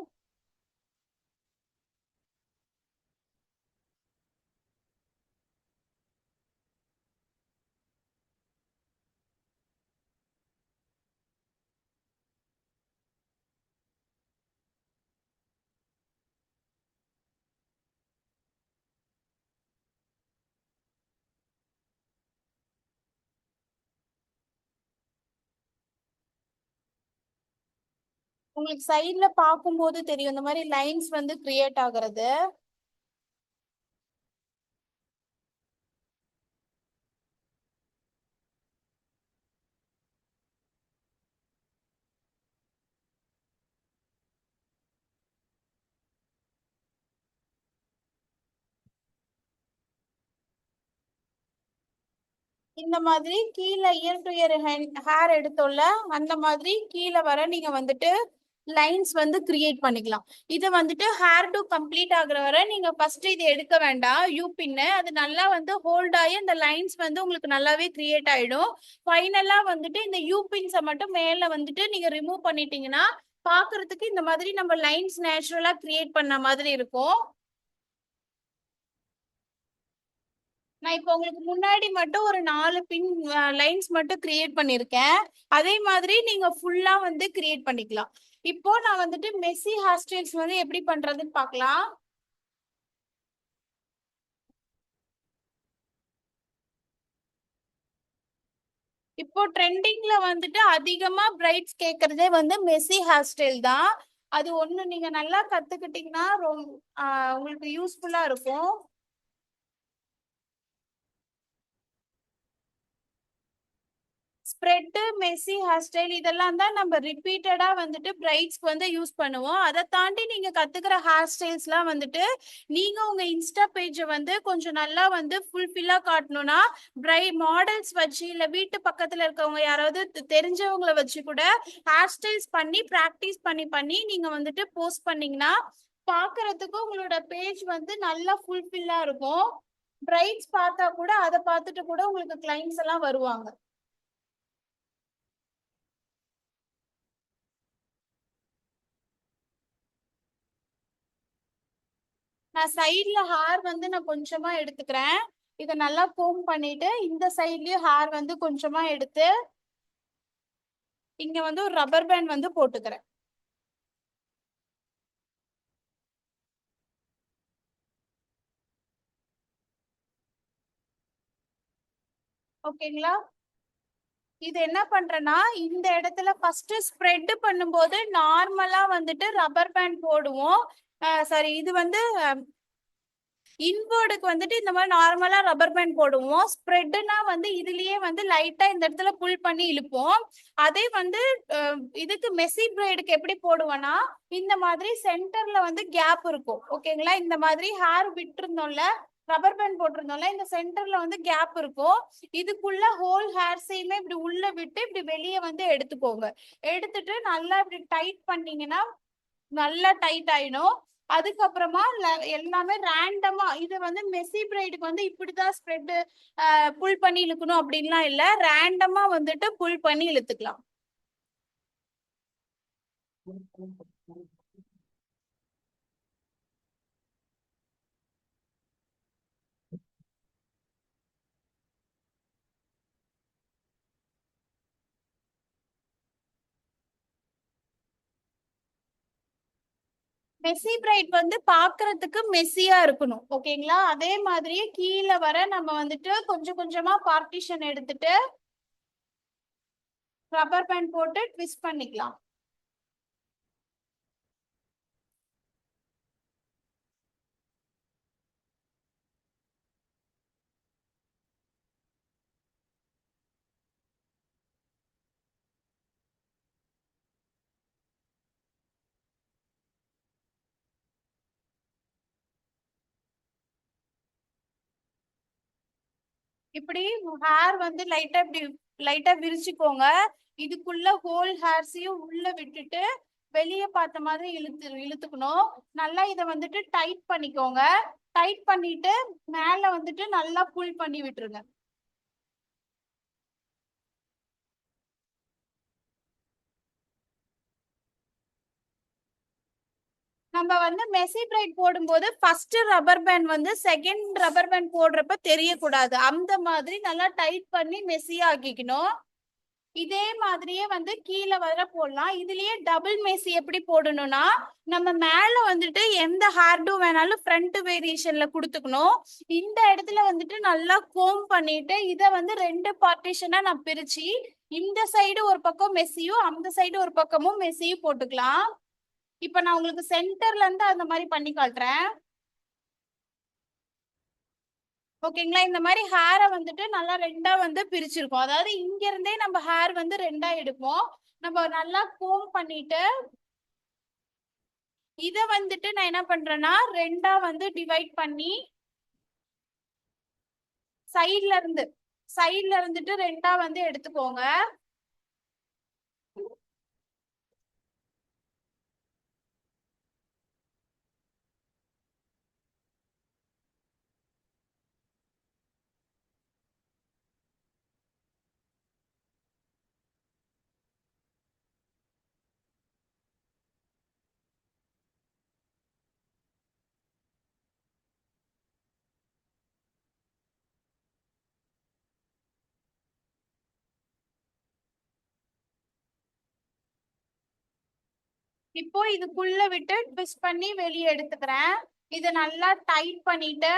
உங்களுக்கு சைட்ல பார்க்கும்போது தெரியும் இந்த மாதிரி லைன்ஸ் வந்து கிரியேட் ஆகுறது. இந்த மாதிரி கீழே இயர் டு இயர் ஹேர் எடுத்தோம்ல அந்த மாதிரி கீழே வர நீங்க வந்துட்டு லைன்ஸ் வந்து கிரியேட் பண்ணிக்கலாம். இது வந்துட்டு ஹேர் டு கம்ப்ளீட் ஆகுற வரை நீங்க ஃபர்ஸ்ட் இது எடுக்க வேண்டாம் யூ பின்னு. அது நல்லா வந்து ஹோல்ட் ஆகி அந்த லைன்ஸ் வந்து உங்களுக்கு நல்லாவே கிரியேட் ஆயிடும். ஃபைனலா வந்துட்டு இந்த யூ பின்ஸை மட்டும் மேல வந்துட்டு நீங்க ரிமூவ் பண்ணிட்டீங்கன்னா பாக்குறதுக்கு இந்த மாதிரி நம்ம லைன்ஸ் நேச்சுரலா கிரியேட் பண்ண மாதிரி இருக்கும். நான் இப்போ உங்களுக்கு முன்னாடி மட்டும் ஒரு 4 பின் லைன்ஸ் மட்டும் கிரியேட் பண்ணிருக்கேன். அதே மாதிரி நீங்க ஃபுல்லா வந்து கிரியேட் பண்ணிக்கலாம். இப்போ நான் வந்துட்டு மெஸ்ஸி ஹேர் ஸ்டைல்ஸ் வந்து எப்படி பண்றதுன்னு பார்க்கலாம். இப்போ ட்ரெண்டிங்ல வந்துட்டு அதிகமா பிரைட்ஸ் கேக்குறதே வந்து மெஸ்ஸி ஹேர் ஸ்டைல் தான். அது ஒண்ணு நீங்க நல்லா கத்துக்கிட்டீங்கன்னா உங்களுக்கு யூஸ்ஃபுல்லா இருக்கும். ஸ்ப்ரெட்டு மெஸ்ஸி ஹேர் ஸ்டைல் இதெல்லாம் தான் நம்ம ரிப்பீட்டடா வந்துட்டு பிரைட்ஸ்க்கு வந்து யூஸ் பண்ணுவோம். அதை தாண்டி நீங்க கத்துக்கிற ஹேர் ஸ்டைல்ஸ்லாம் வந்துட்டு நீங்க உங்க இன்ஸ்டா பேஜை வந்து கொஞ்சம் நல்லா வந்து ஃபுல்ஃபில்லா காட்டணும்னா மாடல்ஸ் வச்சு இல்ல வீட்டு பக்கத்துல இருக்கவங்க யாராவது தெரிஞ்சவங்கள வச்சு கூட ஹேர் ஸ்டைல்ஸ் பண்ணி ப்ராக்டிஸ் பண்ணி பண்ணி நீங்க வந்துட்டு போஸ்ட் பண்ணீங்கன்னா பாக்குறதுக்கு உங்களோட பேஜ் வந்து நல்லா ஃபுல்ஃபில்லா இருக்கும். பிரைட்ஸ் பார்த்தா கூட அதை பார்த்துட்டு கூட உங்களுக்கு கிளைண்ட்ஸ் எல்லாம் வருவாங்க. நான் சைட்ல ஹேர் வந்து நான் கொஞ்சமா எடுத்துக்கிறேன். இதை நல்லா கோம் பண்ணிட்டு இந்த சைட்லயும் ஹேர் வந்து கொஞ்சமா எடுத்து இங்க வந்து ஒரு ரப்பர் பேண்ட் வந்து போட்டுக்கிறேன். ஓகேங்களா? இது என்ன பண்றேன்னா இந்த இடத்துல ஃபர்ஸ்ட் ஸ்ப்ரெட் பண்ணும்போது நார்மலா வந்துட்டு ரப்பர் பேண்ட் போடுவோம். சாரி, இது வந்து இன்வேர்டுக்கு வந்துட்டு இந்த மாதிரி நார்மலா ரப்பர் பேண்ட் போடுவோம். ஸ்ப்ரெட்னா வந்து இதுலயே வந்து லைட்டா இந்த இடத்துல புல் பண்ணி இழுப்போம். அதே வந்து இதுக்கு மெஸ்ஸி பிரைடுக்கு எப்படி போடுவோம்னா இந்த மாதிரி சென்டர்ல வந்து கேப் இருக்கும். ஓகேங்களா? இந்த மாதிரி ஹேர் விட்டுருந்தோம்ல ரப்பர் பேண்ட் போட்டிருந்தோம்ல இந்த சென்டர்ல வந்து கேப் இருக்கும். இதுக்குள்ள ஹோல் ஹேர்ஸையுமே இப்படி உள்ள விட்டு இப்படி வெளியே வந்து எடுத்துக்கோங்க. எடுத்துட்டு நல்லா இப்படி டைட் பண்ணீங்கன்னா நல்லா டைட் ஆயிடும். அதுக்கப்புறமா எல்லாமே ரேண்டமா இது வந்து மெஸ்ஸி பிரைடுக்கு வந்து இப்படிதான் ஸ்ப்ரெட் புல் பண்ணி இழுக்கணும் அப்படின்லாம் இல்ல, ரேண்டமா வந்துட்டு புல் பண்ணி இழுத்துக்கலாம். மெஸ்ஸி பிரைட் வந்து பாக்குறதுக்கு மெஸ்ஸியா இருக்கணும். ஓகேங்களா? அதே மாதிரியே கீழே வர நம்ம வந்துட்டு கொஞ்சம் கொஞ்சமா பார்ட்டிஷன் எடுத்துட்டு ரப்பர் பேண்ட் போட்டு ட்விஸ்ட் பண்ணிக்கலாம். இப்படி ஹேர் வந்து லைட்டா இப்படி லைட்டா விரிச்சுக்கோங்க. இதுக்குள்ள ஹோல் ஹேர்ஸையும் உள்ள விட்டுட்டு வெளியே பார்த்த மாதிரி இழுத்துக்கணும். நல்லா இதை வந்துட்டு டைட் பண்ணிக்கோங்க. டைட் பண்ணிட்டு மேல வந்துட்டு நல்லா புல் பண்ணி விட்டுருங்க. நம்ம வந்து மெஷி பிரைட் போடும்போது ஃபர்ஸ்ட் ரப்பர் பேண்ட் வந்து செகண்ட் ரப்பர் பேண்ட் போடுறப்ப தெரியக்கூடாது. அந்த மாதிரி நல்லா டைட் பண்ணி மெஸ்ஸியா ஆக்கிக்கணும். இதே மாதிரியே வந்து கீழே வர போடலாம். இதுலயே டபுள் மெஷி எப்படி போடணும்னா, நம்ம மேல வந்துட்டு எந்த ஹேர்டும் வேணாலும் ஃப்ரண்ட் வேரியேஷன்ல கொடுத்துக்கணும். இந்த இடத்துல வந்துட்டு நல்லா கோம் பண்ணிட்டு இதை வந்து ரெண்டு பார்ட்டிஷனா நான் பிரிச்சு இந்த சைடு ஒரு பக்கம் மெஸ்ஸியும் அந்த சைடு ஒரு பக்கமும் மெஸ்ஸியும் போட்டுக்கலாம். இப்ப நான் உங்களுக்கு சென்டர்ல இருந்து அந்த மாதிரி பண்ணி காட்டுறேன். ஓகேங்களா? இந்த மாதிரி ஹேரை வந்துட்டு நல்லா ரெண்டா வந்து பிரிச்சிருக்கோம். அதாவது இங்க இருந்தே நம்ம ஹேர் வந்து ரெண்டா எடுப்போம். நம்ம நல்லா கோம் பண்ணிட்டு இத வந்துட்டு நான் என்ன பண்றேன்னா ரெண்டா வந்து டிவைட் பண்ணி சைட்ல இருந்து சைட்ல இருந்துட்டு ரெண்டா வந்து எடுத்துக்கோங்க. இப்போ இதுக்குள்ள விட்டு ட்விஸ்ட் பண்ணி வெளியே எடுத்துக்கிறேன். இதை நல்லா டைட் பண்ணிட்டு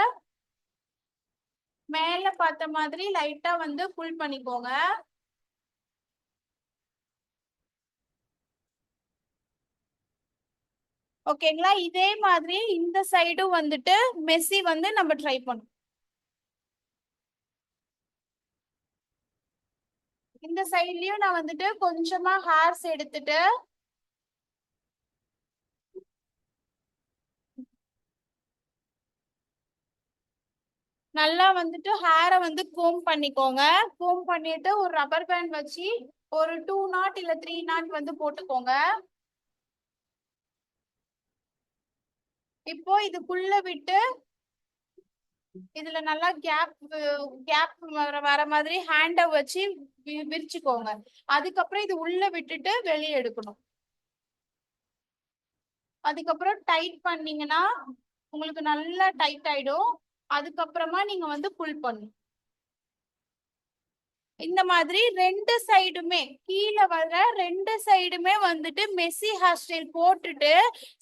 மேல பார்த்த மாதிரி லைட்டா வந்து புல் பண்ணிக்கோங்க. ஓகேங்களா? இதே மாதிரி இந்த சைடும் வந்துட்டு மெஸ்ஸி வந்து நம்ம ட்ரை பண்ணோம். இந்த சைட்லயும் நான் வந்துட்டு கொஞ்சமா ஹேர்ஸ் எடுத்துட்டு நல்லா வந்துட்டு ஹேரை வந்து கோம் பண்ணிக்கோங்க. கோம் பண்ணிட்டு ஒரு ரப்பர் பேண்ட் வச்சு ஒரு 2 நாட் இல்ல 3 நாட் வந்து போட்டுக்கோங்க. இப்போ இதுக்குள்ள விட்டு இதுல நல்லா கேப் கேப் வர மாதிரி ஹேண்ட வச்சு விரிச்சுக்கோங்க. அதுக்கப்புறம் இது உள்ள விட்டுட்டு வெளியே எடுக்கணும். அதுக்கப்புறம் டைட் பண்ணீங்கன்னா உங்களுக்கு நல்லா டைட் ஆயிடும். அதுக்கப்புறமா நீங்க வந்து புல் பண்ணணும். இந்த மாதிரி ரெண்டு சைடுமே கீழே வர ரெண்டு சைடுமே வந்துட்டு மெஸ்ஸி ஹேர் ஸ்டைல் போட்டுட்டு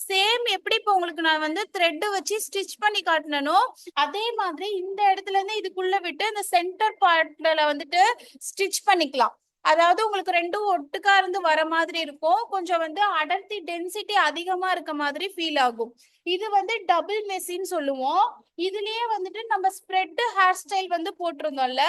சேம் எப்படி இப்போ உங்களுக்கு நான் வந்து த்ரெட் வச்சு ஸ்டிச் பண்ணி காட்டினனோ அதே மாதிரி இந்த இடத்துல இருந்து இதுக்குள்ள விட்டு இந்த சென்டர் பார்ட்ல வந்துட்டு ஸ்டிச் பண்ணிக்கலாம். அதாவது உங்களுக்கு ரெண்டும் ஒட்டுக்கா இருந்து வர மாதிரி இருக்கும். கொஞ்சம் வந்து அடர்த்தி டென்சிட்டி அதிகமா இருக்க மாதிரி ஃபீல் ஆகும். இது வந்து டபுள் மெஸ்ஸின்னு சொல்லுவோம். இதுலயே வந்துட்டு நம்ம ஸ்ப்ரெட் ஹேர் ஸ்டைல் வந்து போட்டிருந்தோம்ல.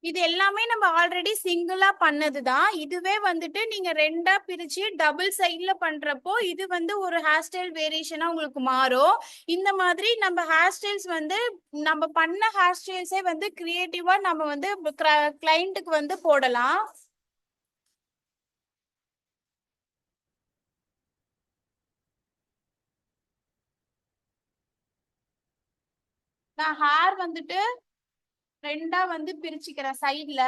இது எல்லாமே நம்ம ஆல்ரெடி சிங்கிளா பண்ணதுதான். இதுவே வந்துட்டு நீங்க ரெண்டா பிரிச்சு டபுள் சைட்ல பண்றப்போ இது வந்து ஒரு ஹேர் ஸ்டைல் வேரியேஷனா உங்களுக்கு மாறும். இந்த மாதிரி நம்ம ஹேர் ஸ்டைல்ஸ் வந்து நம்ம பண்ண ஹேர் ஸ்டைல்ஸே வந்து கிரியேட்டிவா நம்ம வந்து கிளைண்ட்டுக்கு வந்து போடலாம். நான் ஹேர் வந்துட்டு ரெண்டா வந்து பிரிச்சுக்கிறேன் சைட்ல.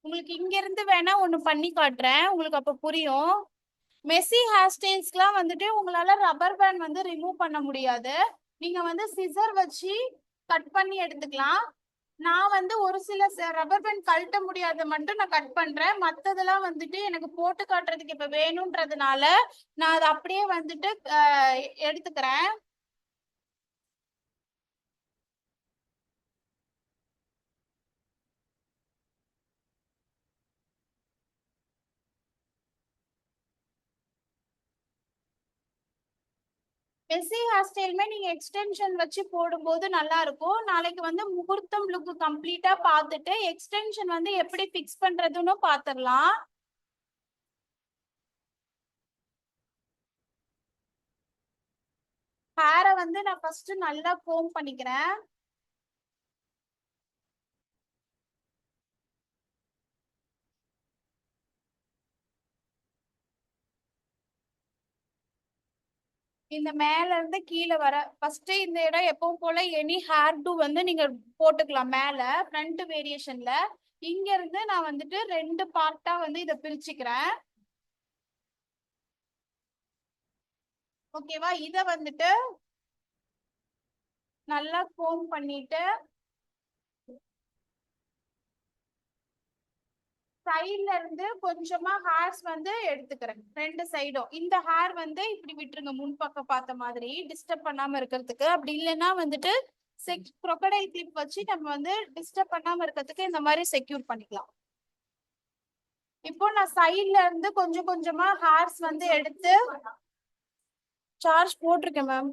உங்களுக்கு இங்க இருந்து வேணா ஒண்ணு பண்ணி காட்டுறேன், உங்களுக்கு அப்ப புரியும். மெஸ்ஸி ஹேர் ஸ்டைல்ஸ்க்குலாம் வந்துட்டு உங்களால ரப்பர் பேண்ட் வந்து ரிமூவ் பண்ண முடியாது. நீங்க வந்து சிசர் வச்சு கட் பண்ணி எடுத்துக்கலாம். நான் வந்து ஒரு சில ரப்பர் பேண்ட் கழட்ட முடியாத மட்டும் நான் கட் பண்றேன். மத்ததெல்லாம் வந்துட்டு எனக்கு போட்டு காட்டுறதுக்கு இப்ப வேணும்ன்றதுனால நான் அதை அப்படியே வந்துட்டு எடுத்துக்கிறேன். மெஸ்ஸி ஹேர் ஸ்டைலுமே நீங்க எக்ஸ்டென்ஷன் வச்சு போடும்போது நல்லா இருக்கும். நாளைக்கு வந்து முகூர்த்தம் லுக் கம்ப்ளீட்டா பார்த்துட்டு எக்ஸ்டென்ஷன் வந்து எப்படி ஃபிக்ஸ் பண்றதுன்னு பாத்துடலாம். ஹேரை வந்து நான் ஃபர்ஸ்ட் நல்லா கோம் பண்ணிக்கிறேன். இந்த மேல இருந்து கீழே வர ஃபர்ஸ்ட் இந்த இடம் எப்பவும் போல எனி ஹேர் டூ வந்து நீங்க போட்டுக்கலாம். மேல ஃப்ரண்ட் வேரியேஷன்ல இங்க இருந்து நான் வந்துட்டு ரெண்டு பார்ட்டா வந்து இதை பிரிச்சுக்கிறேன். ஓகேவா? இத வந்துட்டு நல்லா கோம் பண்ணிட்டு சைட்ல இருந்து கொஞ்சமா ஹேர்ஸ் வந்து எடுத்துக்கிறேன். ரெண்டு சைடும் இந்த ஹேர் வந்து இப்படி விட்டுருங்க, முன்பக்கம் பார்த்த மாதிரி டிஸ்டர்ப் பண்ணாம இருக்கிறதுக்கு. அப்படி இல்லைன்னா வந்துட்டு crocodile clip வச்சு நம்ம வந்து டிஸ்டர்ப் பண்ணாம இருக்கிறதுக்கு இந்த மாதிரி செக்யூர் பண்ணிக்கலாம். இப்போ நான் சைட்ல இருந்து கொஞ்சம் கொஞ்சமா ஹேர்ஸ் வந்து எடுத்து சார்ஜ் போட்டிருக்கேன் மேம்.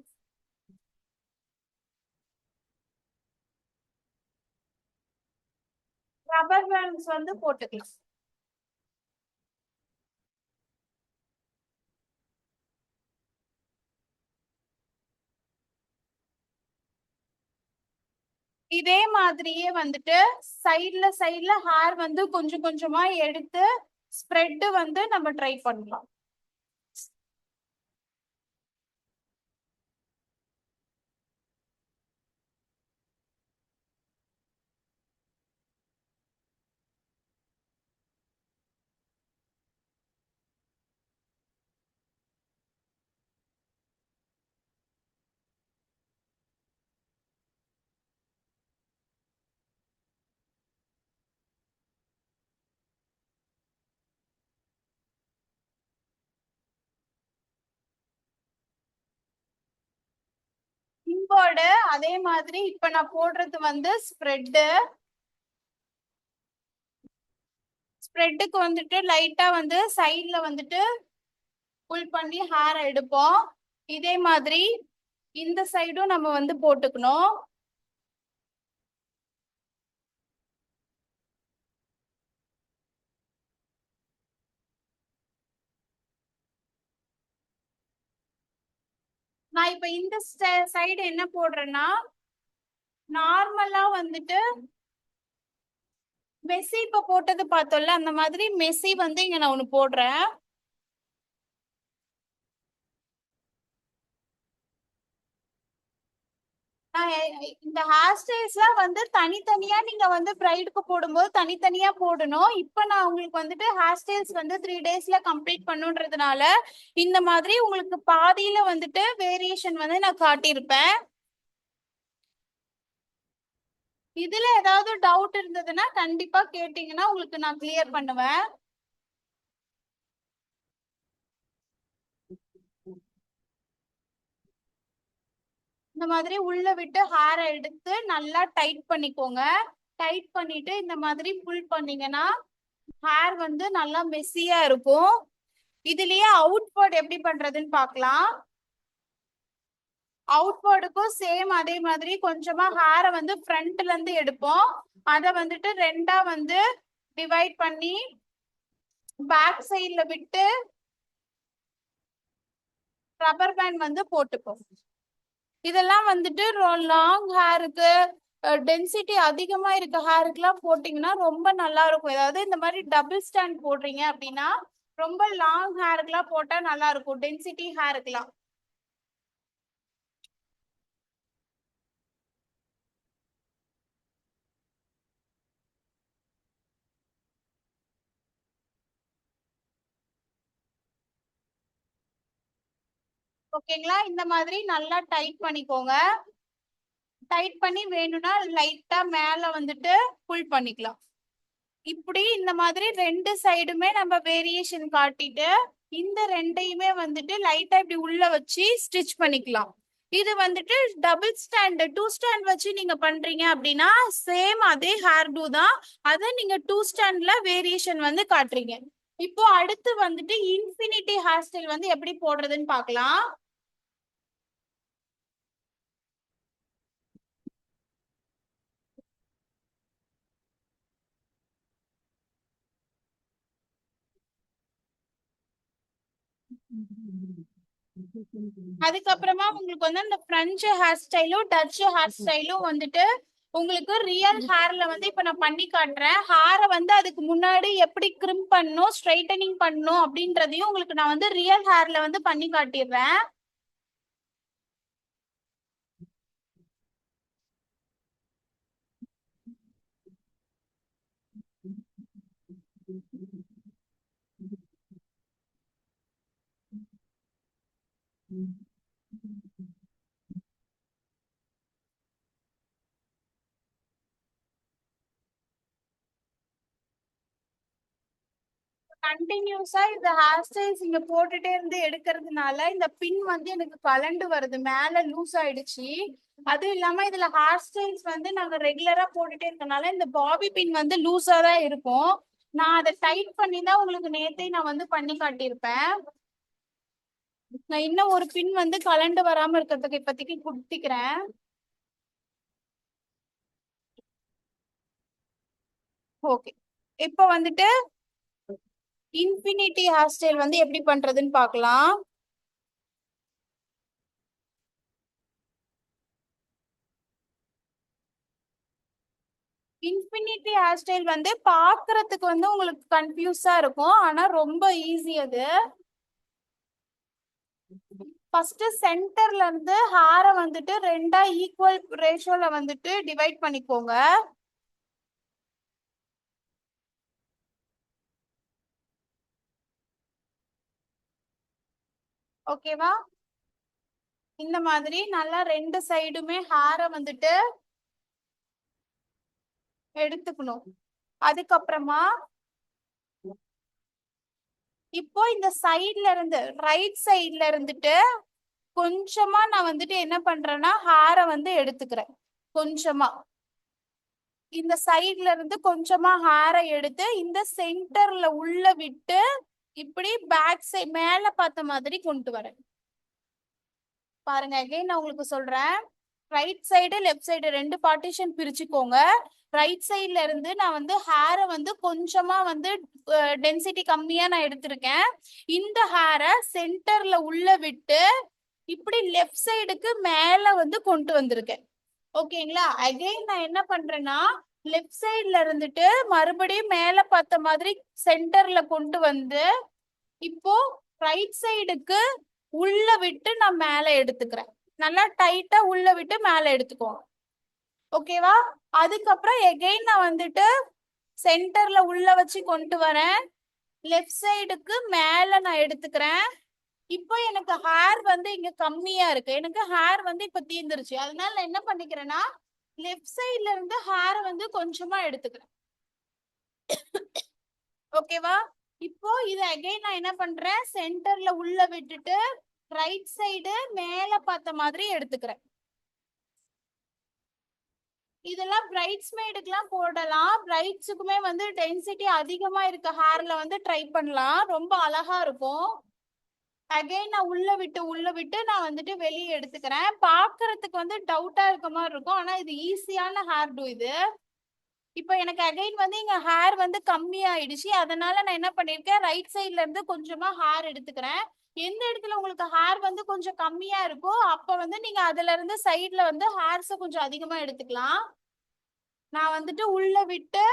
ரப்பர் பேண்ட்ஸ் வந்து போட்டுக்கலாம். இதே மாதிரியே வந்துட்டு சைட்ல ஹேர் வந்து கொஞ்சம் கொஞ்சமா எடுத்து ஸ்ப்ரெட் வந்து நம்ம ட்ரை பண்ணலாம். இம்போர்டு அதே மாதிரி இப்ப நான் போடுறது வந்து ஸ்ப்ரெட்டுக்கு வந்துட்டு லைட்டா வந்து சைட்ல வந்துட்டு புல் பண்ணி ஹேர் எடுப்போம். இதே மாதிரி இந்த சைடும் நம்ம வந்து போட்டுக்கணும். நான் இப்ப இந்த சைடு என்ன போடுறேன்னா நார்மலா வந்துட்டு மெஸ்ஸி இப்ப போட்டது பார்த்தோம்ல அந்த மாதிரி மெஸ்ஸி வந்து இங்க நான் ஒண்ணு போடுறேன். இந்த ஹேர் ஸ்டைல்ஸ்லாம் வந்து தனித்தனியா நீங்க வந்து பிரைடுக்கு போடும்போது தனித்தனியா போடணும். இப்ப நான் உங்களுக்கு வந்துட்டு ஹேர் ஸ்டைல்ஸ் வந்து 3 டேஸ்ல கம்ப்ளீட் பண்ணுன்றதுனால இந்த மாதிரி உங்களுக்கு பாதியில வந்துட்டு வேரியேஷன் வந்து நான் காட்டியிருப்பேன். இதுல ஏதாவது டவுட் இருந்ததுன்னா கண்டிப்பா கேட்டீங்கன்னா உங்களுக்கு நான் கிளியர் பண்ணுவேன். இந்த மாதிரி உள்ள விட்டு ஹேரை எடுத்து நல்லா டைட் பண்ணிக்கோங்க. டைட் பண்ணிட்டு இந்த மாதிரி புல் பண்ணீங்கன்னா ஹேர் வந்து நல்லா மெஸ்ஸியா இருக்கும். இதுலயே அவுட்வர்ட் எப்படி பண்றதுன்னு பார்க்கலாம். அவுட்வர்டுக்கும் சேம் அதே மாதிரி கொஞ்சமா ஹேரை வந்து ஃப்ரண்ட்ல இருந்து எடுப்போம். அதை வந்துட்டு ரெண்டா வந்து டிவைட் பண்ணி பேக் சைட்ல விட்டு ரப்பர் பேண்ட் வந்து போட்டுப்போம். இதெல்லாம் வந்துட்டு லாங் ஹேருக்கு டென்சிட்டி அதிகமா இருக்க ஹேருக்குலாம் போட்டீங்கன்னா ரொம்ப நல்லா இருக்கும். ஏதாவது இந்த மாதிரி டபுள் ஸ்டாண்ட் போடுறீங்க அப்படின்னா ரொம்ப லாங் ஹேருக்குலாம் போட்டா நல்லா இருக்கும், டென்சிட்டி ஹேருக்குலாம். ஓகேங்களா? இந்த மாதிரி நல்லா டைட் பண்ணிக்கோங்க. டைட் பண்ணி வேணும்னா லைட்டா மேல வந்துட்டு புல் பண்ணிக்கலாம். இப்படி இந்த மாதிரி ரெண்டு சைடுமே நம்ம வேரியேஷன் காட்டிட்டு இந்த ரெண்டையுமே வந்துட்டு லைட்டா இப்படி உள்ள வச்சு ஸ்டிச் பண்ணிக்கலாம். இது வந்துட்டு டபுள் ஸ்டாண்ட் 2 ஸ்டாண்ட் வச்சு நீங்க பண்றீங்க அப்படின்னா சேம் அதே ஹேர் டூ தான். அதை நீங்க 2 ஸ்டாண்ட்ல வேரியேஷன் வந்து காட்டுறீங்க. இப்போ அடுத்து வந்துட்டு இன்ஃபினிட்டி ஹேர் ஸ்டைல் வந்து எப்படி போடுறதுன்னு பார்க்கலாம். அதுக்கப்புறமா உங்களுக்கு வந்து அந்த பிரெஞ்சு ஹேர் ஸ்டைலும் டச் ஹேர் ஸ்டைலும் வந்துட்டு உங்களுக்கு ரியல் ஹேர்ல வந்து இப்ப நான் பண்ணி காட்டுறேன். ஹேரை வந்து அதுக்கு முன்னாடி எப்படி கிரிம் பண்ணணும், ஸ்ட்ரைட்டனிங் பண்ணணும் அப்படின்றதையும் உங்களுக்கு நான் வந்து ரியல் ஹேர்ல வந்து பண்ணி காட்டிடுறேன். கண்டினியூஸா இந்த ஹேர் ஸ்டைல்ஸ் இங்க போட்டுட்டே இருந்து எடுக்கிறதுனால இந்த பின் வந்து எனக்கு கலண்டு வருது, மேல லூஸ் ஆயிடுச்சு. அதுவும் இல்லாம இதுல ஹேர் ஸ்டைல்ஸ் வந்து நாங்க ரெகுலரா போட்டுட்டே இருக்கனால இந்த பாபி பின் வந்து லூஸா தான் இருக்கும். நான் அதை டைட் பண்ணி தான் உங்களுக்கு நேத்தே நான் வந்து பண்ணி காட்டியிருப்பேன். நான் இன்னும் ஒரு பின் வந்து கலண்டு வராம இருக்கிறதுக்கு இப்போதைக்கு குடுத்திக்கிறேன். ஓகே, இப்போ வந்துட்டு இன்ஃபினிட்டி ஹேர் ஸ்டைல் வந்து எப்படி பண்றதுன்னு பார்க்கலாம். இன்ஃபினிட்டி ஹேர் ஸ்டைல் வந்து பாக்குறதுக்கு வந்து உங்களுக்கு கன்ஃபியூஸா இருக்கும், ஆனா ரொம்ப ஈஸி அது. ஃபர்ஸ்ட் சென்டர்ல இருந்து ஹேரை வந்துட்டு ரெண்டா ஈக்குவல் ரேஷியோல வந்துட்டு டிவைட் பண்ணிக்கோங்க. ஓகேவா? இந்த மாதிரி நல்லா ரெண்டு சைடுமே ஹேரை வந்துட்டு எடுத்துக்கணும். அதுக்கப்புறமா இப்போ இந்த சைட்ல இருந்து ரைட் சைட்ல இருந்துட்டு கொஞ்சமா நான் வந்துட்டு என்ன பண்றேன்னா ஹேரை வந்து எடுத்துக்கிறேன். கொஞ்சமா இந்த சைட்ல இருந்து கொஞ்சமா ஹேரை எடுத்து இந்த சென்டர்ல உள்ள விட்டு இப்படி பேக் சைட் மேல பார்த்த மாதிரி கொண்டு வரேன். பாருங்க, அகைன் நான் உங்களுக்கு சொல்றேன். ரைட் சைடு லெஃப்ட் சைடு ரெண்டு பார்ட்டிஷன் பிரிச்சுக்கோங்க. ரைட் சைட்ல இருந்து நான் வந்து ஹேரை வந்து கொஞ்சமா வந்து டென்சிட்டி கம்மியா நான் எடுத்திருக்கேன். இந்த ஹேரை சென்டர்ல உள்ள விட்டு இப்படி லெஃப்ட் சைடுக்கு மேல வந்து கொண்டு வந்திருக்கேன். ஓகேங்களா? அகைன் நான் என்ன பண்றேன்னா லெஃப்ட் சைட்ல இருந்துட்டு மறுபடியும் மேல பார்த்த மாதிரி சென்டர்ல கொண்டு வந்து இப்போ ரைட் சைடுக்கு உள்ள விட்டு நான் மேல எடுத்துக்கிறேன். நல்லா டைட்டா உள்ள விட்டு மேல எடுத்துக்கோங்க. ஓகேவா? அதுக்கப்புறம் எகைன் நான் வந்துட்டு சென்டர்ல உள்ள வச்சு கொண்டு வரேன். லெஃப்ட் சைடுக்கு மேல நான் எடுத்துக்கிறேன். இப்போ எனக்கு ஹேர் வந்து இங்க கம்மியா இருக்கு, எனக்கு ஹேர் வந்து இப்ப தீர்ந்துருச்சு. அதனால நான் என்ன பண்ணிக்கிறேன்னா லெஃப்ட் சைட்ல இருந்து ஹேர் வந்து கொஞ்சமா எடுத்துக்கிறேன். ஓகேவா? இப்போ இது அகைன் நான் என்ன பண்றேன், சென்டர்ல உள்ள விட்டுட்டு ரைட் சைடு மேல பார்த்த மாதிரி எடுத்துக்கிறேன். இதெல்லாம் பிரைட்ஸ்மெய்டுக்குலாம் போடலாம். பிரைட்ஸுக்குமே வந்து டென்சிட்டி அதிகமா இருக்க ஹேர்ல வந்து ட்ரை பண்ணலாம், ரொம்ப அழகா இருக்கும். அகைன் நான் உள்ள விட்டு நான் வந்துட்டு வெளியே எடுத்துக்கிறேன். பாக்குறதுக்கு வந்து டவுட்டா இருக்க மாதிரி இருக்கும், ஆனா இது ஈஸியான ஹேர் டூ இது. இப்போ எனக்கு அகைன் வந்து இங்க ஹேர் வந்து கம்மி ஆயிடுச்சு, அதனால நான் என்ன பண்ணிருக்கேன், ரைட் சைட்ல இருந்து கொஞ்சமா ஹேர் எடுத்துக்கிறேன். எந்த இடத்துல உங்களுக்கு ஹேர் வந்து கொஞ்சம் கம்மியா இருக்கோ அப்ப வந்து நீங்க அதுல இருந்து சைட்ல வந்து ஹேர்ஸ கொஞ்சம் அதிகமா எடுத்துக்கலாம். நான் வந்துட்டு உள்ள விட்டு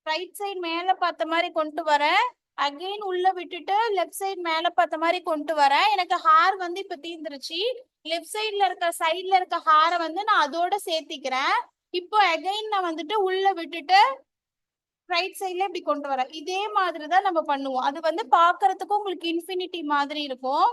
ரைட் சைடு மேல பார்த்த மாதிரி கொண்டு வரேன். அகைன் உள்ள விட்டுட்டு லெஃப்ட் சைடு மேல பார்த்த மாதிரி கொண்டு வரேன். எனக்கு ஹேர் வந்து இப்ப தீந்துருச்சு. லெஃப்ட் சைடுல இருக்க ஹேரை வந்து நான் அதோட சேர்த்திக்கிறேன். இப்போ அகைன் நான் வந்துட்டு உள்ள விட்டுட்டு ரைட் சைட்ல இப்படி கொண்டு வரேன். இதே மாதிரி தான் நம்ம பண்ணுவோம். அது வந்து பாக்குறதுக்கும் உங்களுக்கு இன்ஃபினிட்டி மாதிரி இருக்கும்.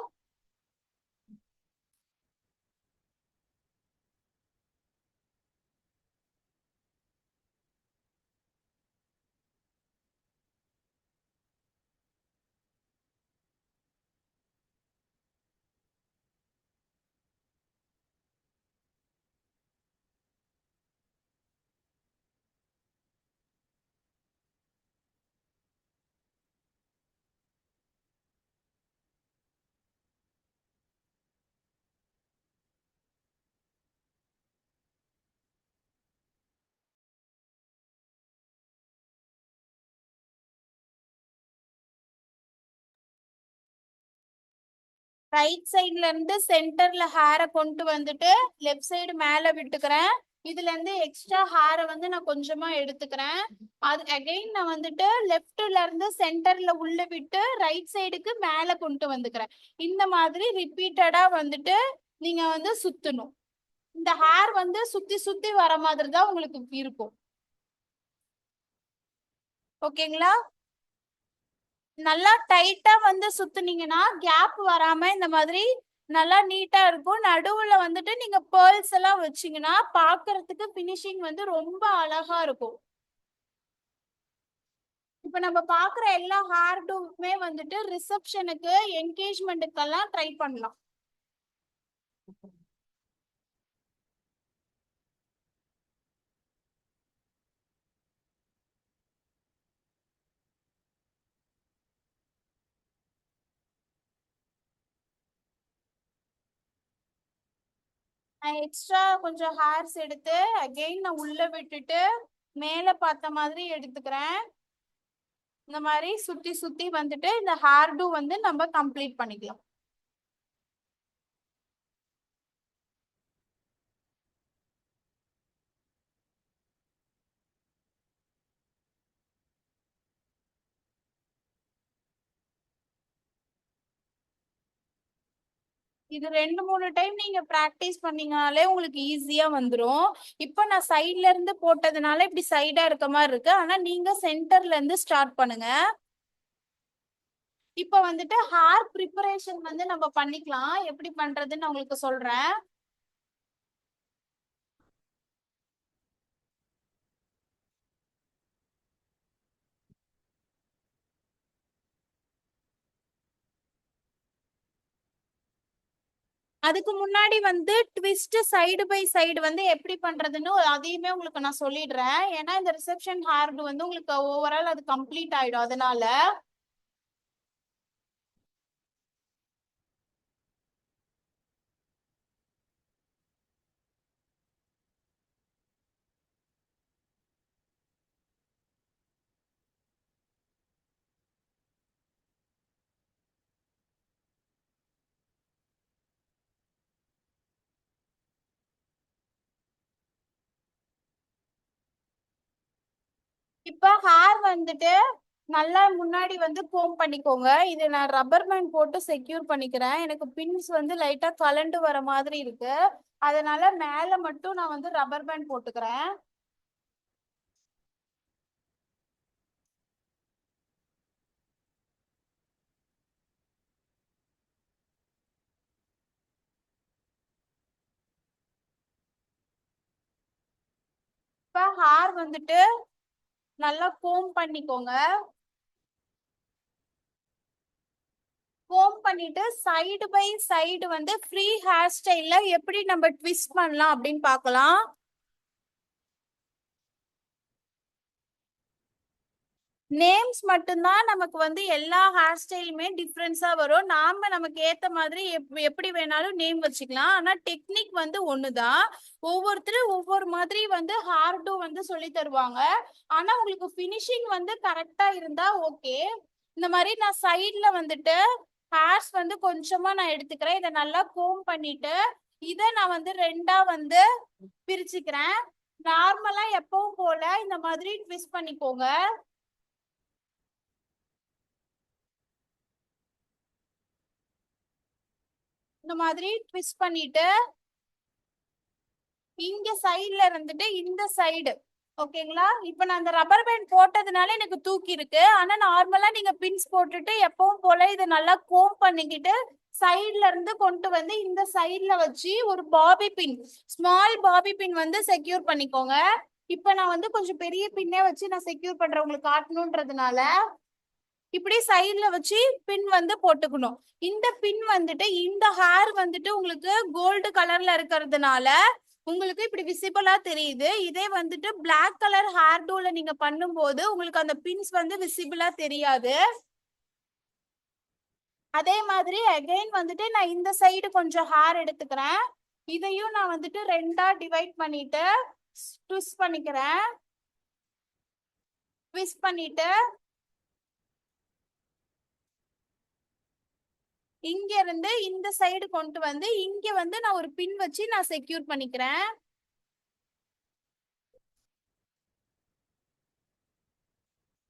ரைட் சைட்ல இருந்து சென்டர்ல ஹேரை கொண்டு வந்துட்டு லெஃப்ட் சைடு மேல விட்டுக்கிறேன். இதுல இருந்து எக்ஸ்ட்ரா ஹேரை வந்து நான் கொஞ்சமா எடுத்துக்கிறேன். அது அகைன் நான் வந்துட்டு லெஃப்ட்ல இருந்து சென்டர்ல உள்ள விட்டு ரைட் சைடுக்கு மேல கொண்டு வந்துக்கிறேன். இந்த மாதிரி ரிப்பீட்டடா வந்துட்டு நீங்க வந்து சுத்தணும். இந்த ஹேர் வந்து சுத்தி சுத்தி வர மாதிரி தான் உங்களுக்கு இருக்கும். ஓகேங்களா? நல்லா டைட்டா வந்து சுத்துனீங்கன்னா கேப் வராம இந்த மாதிரி நல்லா நீட்டா இருக்கும். நடுவுல வந்துட்டு நீங்க பேர்ல்ஸ் எல்லாம் வச்சீங்கன்னா பாக்குறதுக்கு பினிஷிங் வந்து ரொம்ப அழகா இருக்கும். இப்ப நம்ம பாக்குற எல்லா ஹேர் டூமே வந்துட்டு ரிசப்ஷனுக்கு என்கேஜ்மெண்ட்டுக்கெல்லாம் ட்ரை பண்ணலாம். நான் எக்ஸ்ட்ரா கொஞ்சம் ஹேர்ஸ் எடுத்து அகெயின் நான் உள்ள விட்டுட்டு மேல பார்த்த மாதிரி எடுத்துக்கிறேன். இந்த மாதிரி சுத்தி சுத்தி வந்துட்டு இந்த ஹேர் டூ வந்து நம்ம கம்ப்ளீட் பண்ணிக்கலாம். இது 2 3 டைம் நீங்க பிராக்டிஸ் பண்ணீங்கனாலே உங்களுக்கு ஈஸியா வந்துரும். இப்ப நான் சைட்ல இருந்து போட்டதுனால இப்படி சைடா இருக்க மாதிரி இருக்கு, ஆனா நீங்க சென்டர்ல இருந்து ஸ்டார்ட் பண்ணுங்க. இப்ப வந்துட்டு ஹேர் ப்ரிப்பரேஷன் வந்து நம்ம பண்ணிக்கலாம். எப்படி பண்றதுன்னு நான் உங்களுக்கு சொல்றேன். அதுக்கு முன்னாடி வந்து ட்விஸ்ட் சைடு பை சைடு வந்து எப்படி பண்றதுன்னு அதையுமே உங்களுக்கு நான் சொல்லிடுறேன். ஏன்னா இந்த ரிசப்ஷன் ஹேர் வந்து உங்களுக்கு ஓவரால் அது கம்ப்ளீட் ஆயிடும். அதனால இப்ப ஹேர் வந்துட்டு நல்லா முன்னாடி வந்து கோம் பண்ணிக்கோங்க. இது நான் ரப்பர் பேண்ட் போட்டு செக்யூர் பண்ணிக்கிறேன். எனக்கு பின்ஸ் வந்து லைட்டா கலண்டு வர மாதிரி இருக்கு, அதனால மேல மட்டும் நான் வந்து ரப்பர் பேண்ட் போட்டுக்கிறேன். இப்ப ஹேர் வந்துட்டு நல்லா கோம் பண்ணிக்கோங்க. கோம் பண்ணிட்டு சைடு பை சைடு வந்து ஃப்ரீ ஹேர் ஸ்டைல்ல எப்படி நம்ம ட்விஸ்ட் பண்ணலாம் அப்படின்னு பார்க்கலாம். நேம்ஸ் மட்டும்தான் நமக்கு வந்து எல்லா ஹேர் ஸ்டைலுமே டிஃப்ரென்ஸா வரும். நாம நமக்கு ஏத்த மாதிரி எப்படி வேணாலும் நேம் வச்சுக்கலாம். ஆனா டெக்னிக் வந்து ஒண்ணுதான். ஒவ்வொருத்தரும் ஒவ்வொரு மாதிரி வந்து ஹேர் வந்து சொல்லி தருவாங்க. ஆனா உங்களுக்கு ஃபினிஷிங் வந்து கரெக்டா இருந்தா ஓகே. இந்த மாதிரி நான் சைட்ல வந்துட்டு ஹேர்ஸ் வந்து கொஞ்சமா நான் எடுத்துக்கிறேன். இதை நல்லா கோம் பண்ணிட்டு இதை நான் வந்து ரெண்டா வந்து பிரிச்சுக்கிறேன். நார்மலா எப்பவும் போல இந்த மாதிரி ட்விஸ்ட் பண்ணிக்கோங்க. இந்த மாதிரி ட்விஸ்ட் பண்ணிட்டு இங்க சைடுல இருந்துட்டு இந்த சைடு ஓகேங்களா. இப்ப நான் அந்த ரப்பர் பேண்ட் போட்டதுனால எனக்கு தூக்கி இருக்கு. ஆனா நார்மலா நீங்க பின்ஸ் போட்டுட்டு எப்பவும் போல இதை நல்லா கோம் பண்ணிக்கிட்டு சைட்ல இருந்து கொண்டு வந்து இந்த சைட்ல வச்சு ஒரு பாபி பின், ஸ்மால் பாபி பின் வந்து செக்யூர் பண்ணிக்கோங்க. இப்ப நான் வந்து கொஞ்சம் பெரிய பின்னே வச்சு நான் செக்யூர் பண்றேன் உங்களுக்கு காட்டணுன்றதுனால. இப்படி சைட்ல வச்சு பின் வந்து போட்டுக்கணும். இந்த பின் வந்துட்டு இந்த ஹேர் வந்துட்டு உங்களுக்கு கோல்டு கலர்ல இருக்கிறதுனால உங்களுக்கு இப்படி விசிபிளா தெரியுது. இதே வந்துட்டு பிளாக் கலர் ஹேர் டூல நீங்க பண்ணும்போது உங்களுக்கு அந்த பின்ஸ் வந்து விசிபிளா தெரியாது. அதே மாதிரி அகைன் வந்துட்டு நான் இந்த சைடு கொஞ்சம் ஹேர் எடுத்துக்கிறேன். இதையும் நான் வந்துட்டு ரெண்டா டிவைட் பண்ணிட்டு ட்விஸ்ட் பண்ணிக்கிறேன். ட்விஸ்ட் பண்ணிட்டு இங்க இருந்து இந்த சைடு கொண்டு வந்து இங்க வந்து நான் ஒரு பின் வச்சு நான் செக்யூர் பண்ணிக்கிறேன்.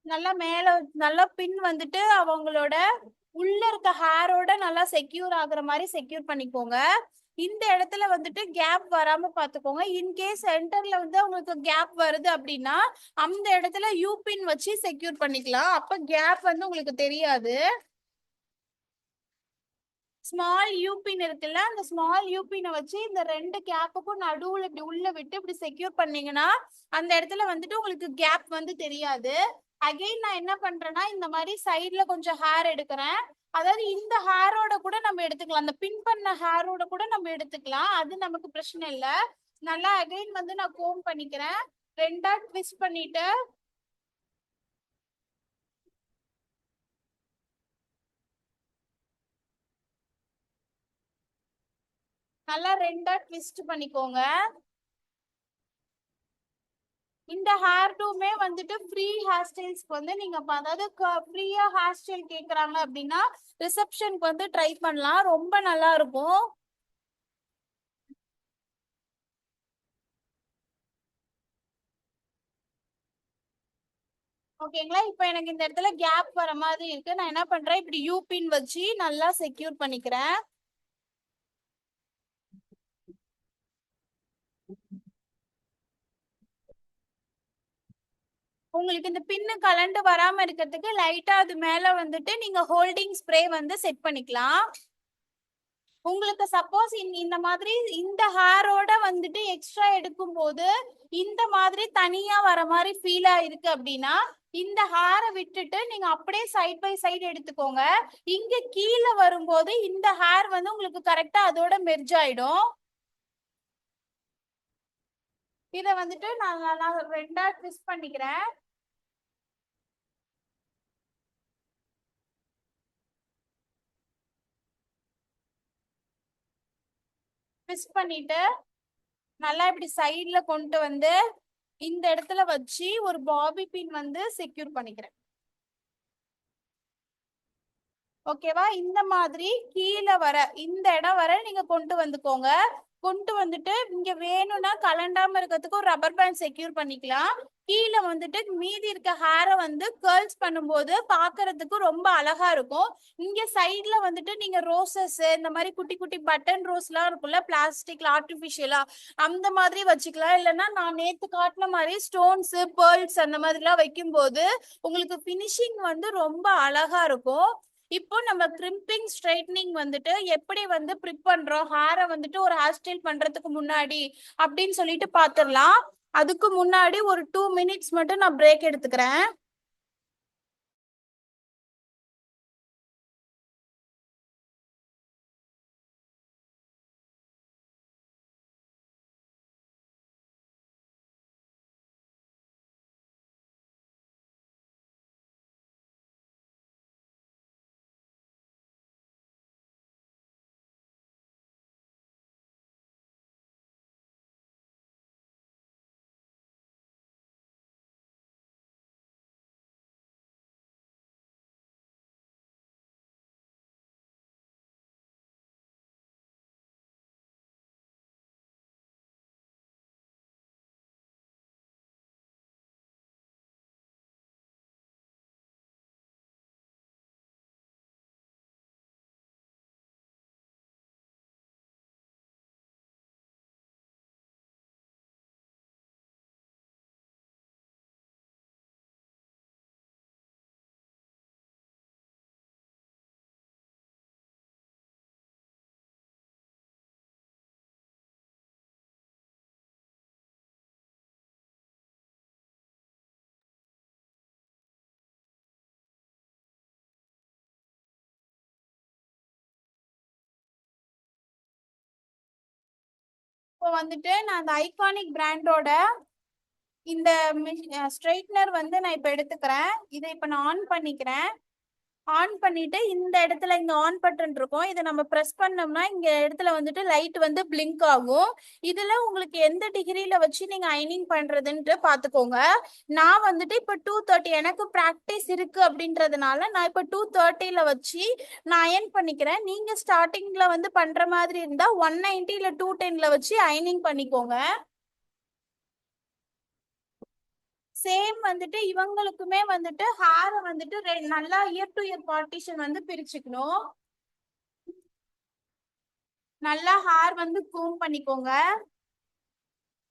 நல்லா மேல நல்லா பின் வந்துட்டு அவங்களோட உள்ள இருக்க ஹேரோட நல்லா செக்யூர் ஆகுற மாதிரி செக்யூர் பண்ணிக்கோங்க. இந்த இடத்துல வந்துட்டு கேப் வராம பாத்துக்கோங்க. இன்கேஸ் சென்டர்ல வந்து உங்களுக்கு கேப் வருது அப்படின்னா அந்த இடத்துல யூ பின் வச்சு செக்யூர் பண்ணிக்கலாம். அப்ப கேப் வந்து உங்களுக்கு தெரியாது. ஸ்மால் யூபின் இருக்குல்ல, அந்த ஸ்மால் யூபினை வச்சு இந்த ரெண்டு கேப்புக்கும் நடுவுல இப்படி உள்ள விட்டு இப்படி செக்யூர் பண்ணீங்கன்னா அந்த இடத்துல வந்துட்டு உங்களுக்கு கேப் வந்து தெரியாது. அகைன் நான் என்ன பண்றேன்னா இந்த மாதிரி சைட்ல கொஞ்சம் ஹேர் எடுக்கிறேன். அதாவது இந்த ஹேரோட கூட நம்ம எடுத்துக்கலாம், அந்த பின் பண்ண ஹேரோட கூட நம்ம எடுத்துக்கலாம், அது நமக்கு பிரச்சனை இல்லை. நல்லா அகைன் வந்து நான் கோம் பண்ணிக்கிறேன். ரெண்டா ட்விஸ்ட் பண்ணிட்டு நல்லா ரெண்டா ட்விஸ்ட் பண்ணிக்கோங்க. இந்த ஹேர் டூமே வந்துட்டு ஃப்ரீ ஹேர் ஸ்டைல்ஸ்க்கு வந்து நீங்க அதாவது ஃப்ரீயா ஹேர் ஸ்டைல் கேக்குறாங்க அப்படின்னா ரிசப்ஷனுக்கு வந்து ட்ரை பண்ணலாம், ரொம்ப நல்லா இருக்கும். ஓகேங்களா. இப்போ எனக்கு இந்த இடத்துல கேப் வர மாதிரி இருக்கு. நான் என்ன பண்றேன், இப்படி யூ பின் வச்சு நல்லா செக்யூர் பண்ணிக்கிறேன். உங்களுக்கு இந்த பின்னு கலண்டு வராம இருக்கிறதுக்கு லைட்டா அது மேல வந்துட்டு நீங்க ஹோல்டிங் ஸ்ப்ரே வந்து செட் பண்ணிக்கலாம். உங்களுக்கு சப்போஸ் இந்த மாதிரி இந்த ஹேரோட வந்துட்டு எக்ஸ்ட்ரா எடுக்கும் போது இந்த மாதிரி தனியா வர மாதிரி ஃபீல் ஆயிருக்கு அப்படின்னா இந்த ஹேரை விட்டுட்டு நீங்க அப்படியே சைட் பை சைடு எடுத்துக்கோங்க. இங்க கீழே வரும்போது இந்த ஹேர் வந்து உங்களுக்கு கரெக்டா அதோட மெர்ஜ் ஆயிடும். இத வந்துட்டு நான் ரெண்டா ட்விஸ்ட் பண்ணிக்கிறேன். ட்விஸ்ட் பண்ணிட்டு நல்லா இப்படி சைட்ல கொண்டு வந்து இந்த இடத்துல வச்சு ஒரு பாபி பின் வந்து செக்யூர் பண்ணிக்கிறேன். ஓகேவா. இந்த மாதிரி கீழே வர இந்த இடம் வர நீங்க கொண்டு வந்துக்கோங்க. கொண்டு வந்துட்டு இங்க வேணும்னா கலண்டாம இருக்கிறதுக்கு ஒரு ரப்பர் பேண்ட் செக்யூர் பண்ணிக்கலாம். கீழே வந்துட்டு மீதி இருக்க ஹேரை வந்து கேர்ள்ஸ் பண்ணும்போது பாக்குறதுக்கு ரொம்ப அழகா இருக்கும். இங்க சைட்ல வந்துட்டு நீங்க ரோசஸ் இந்த மாதிரி குட்டி குட்டி பட்டன் ரோஸ் எல்லாம் இருக்குல்ல, பிளாஸ்டிக்ல ஆர்டிபிஷியலா அந்த மாதிரி வச்சுக்கலாம். இல்லைன்னா நான் நேத்து காட்டின மாதிரி ஸ்டோன்ஸ் பேர்ல்ஸ் அந்த மாதிரி எல்லாம் வைக்கும்போது உங்களுக்கு பினிஷிங் வந்து ரொம்ப அழகா இருக்கும். இப்போ நம்ம கிரிம்பிங் ஸ்ட்ரைட்னிங் வந்துட்டு எப்படி வந்து ப்ரிப் பண்றோம் ஹேரை வந்துட்டு ஒரு ஹேர் ஸ்டைல் பண்றதுக்கு முன்னாடி அப்படின்னு சொல்லிட்டு பாத்துடலாம். அதுக்கு முன்னாடி ஒரு 2 மினிட்ஸ் மட்டும் நான் பிரேக் எடுத்துக்கிறேன். இப்போ வந்துட்டு நான் அந்த ஐகானிக் பிராண்டோட இந்த ஸ்ட்ரைட்னர் வந்து நான் இப்போ எடுத்துக்கிறேன். இதை இப்போ நான் ஆன் பண்ணிக்கிறேன். ஆன் பண்ணிட்டு இந்த இடத்துல இங்க ஆன் பட்டன் இருக்கும். இதை நம்ம பிரஸ் பண்ணோம்னா இங்க இடத்துல வந்துட்டு லைட் வந்து பிளிங்க் ஆகும். இதுல உங்களுக்கு எந்த டிகிரில வச்சு நீங்க அயனிங் பண்றதுன்ட்டு பாத்துக்கோங்க. நான் வந்துட்டு இப்ப 230 எனக்கு பிராக்டிஸ் இருக்கு அப்படின்றதுனால நான் இப்ப 230ல வச்சு நான் அயன் பண்ணிக்கிறேன். நீங்க ஸ்டார்டிங்ல வந்து பண்ற மாதிரி இருந்தா 190 இல்ல 210ல வச்சு அயனிங் பண்ணிக்கோங்க. சேம் வந்துட்டு இவங்களுக்குமே வந்துட்டு ஹேர் வந்துட்டு நல்லா இயர் டு இயர் பார்ட்டிஷன் வந்து பிரிச்சுக்கணும். நல்லா ஹேர் வந்து கூம் பண்ணிக்கோங்க.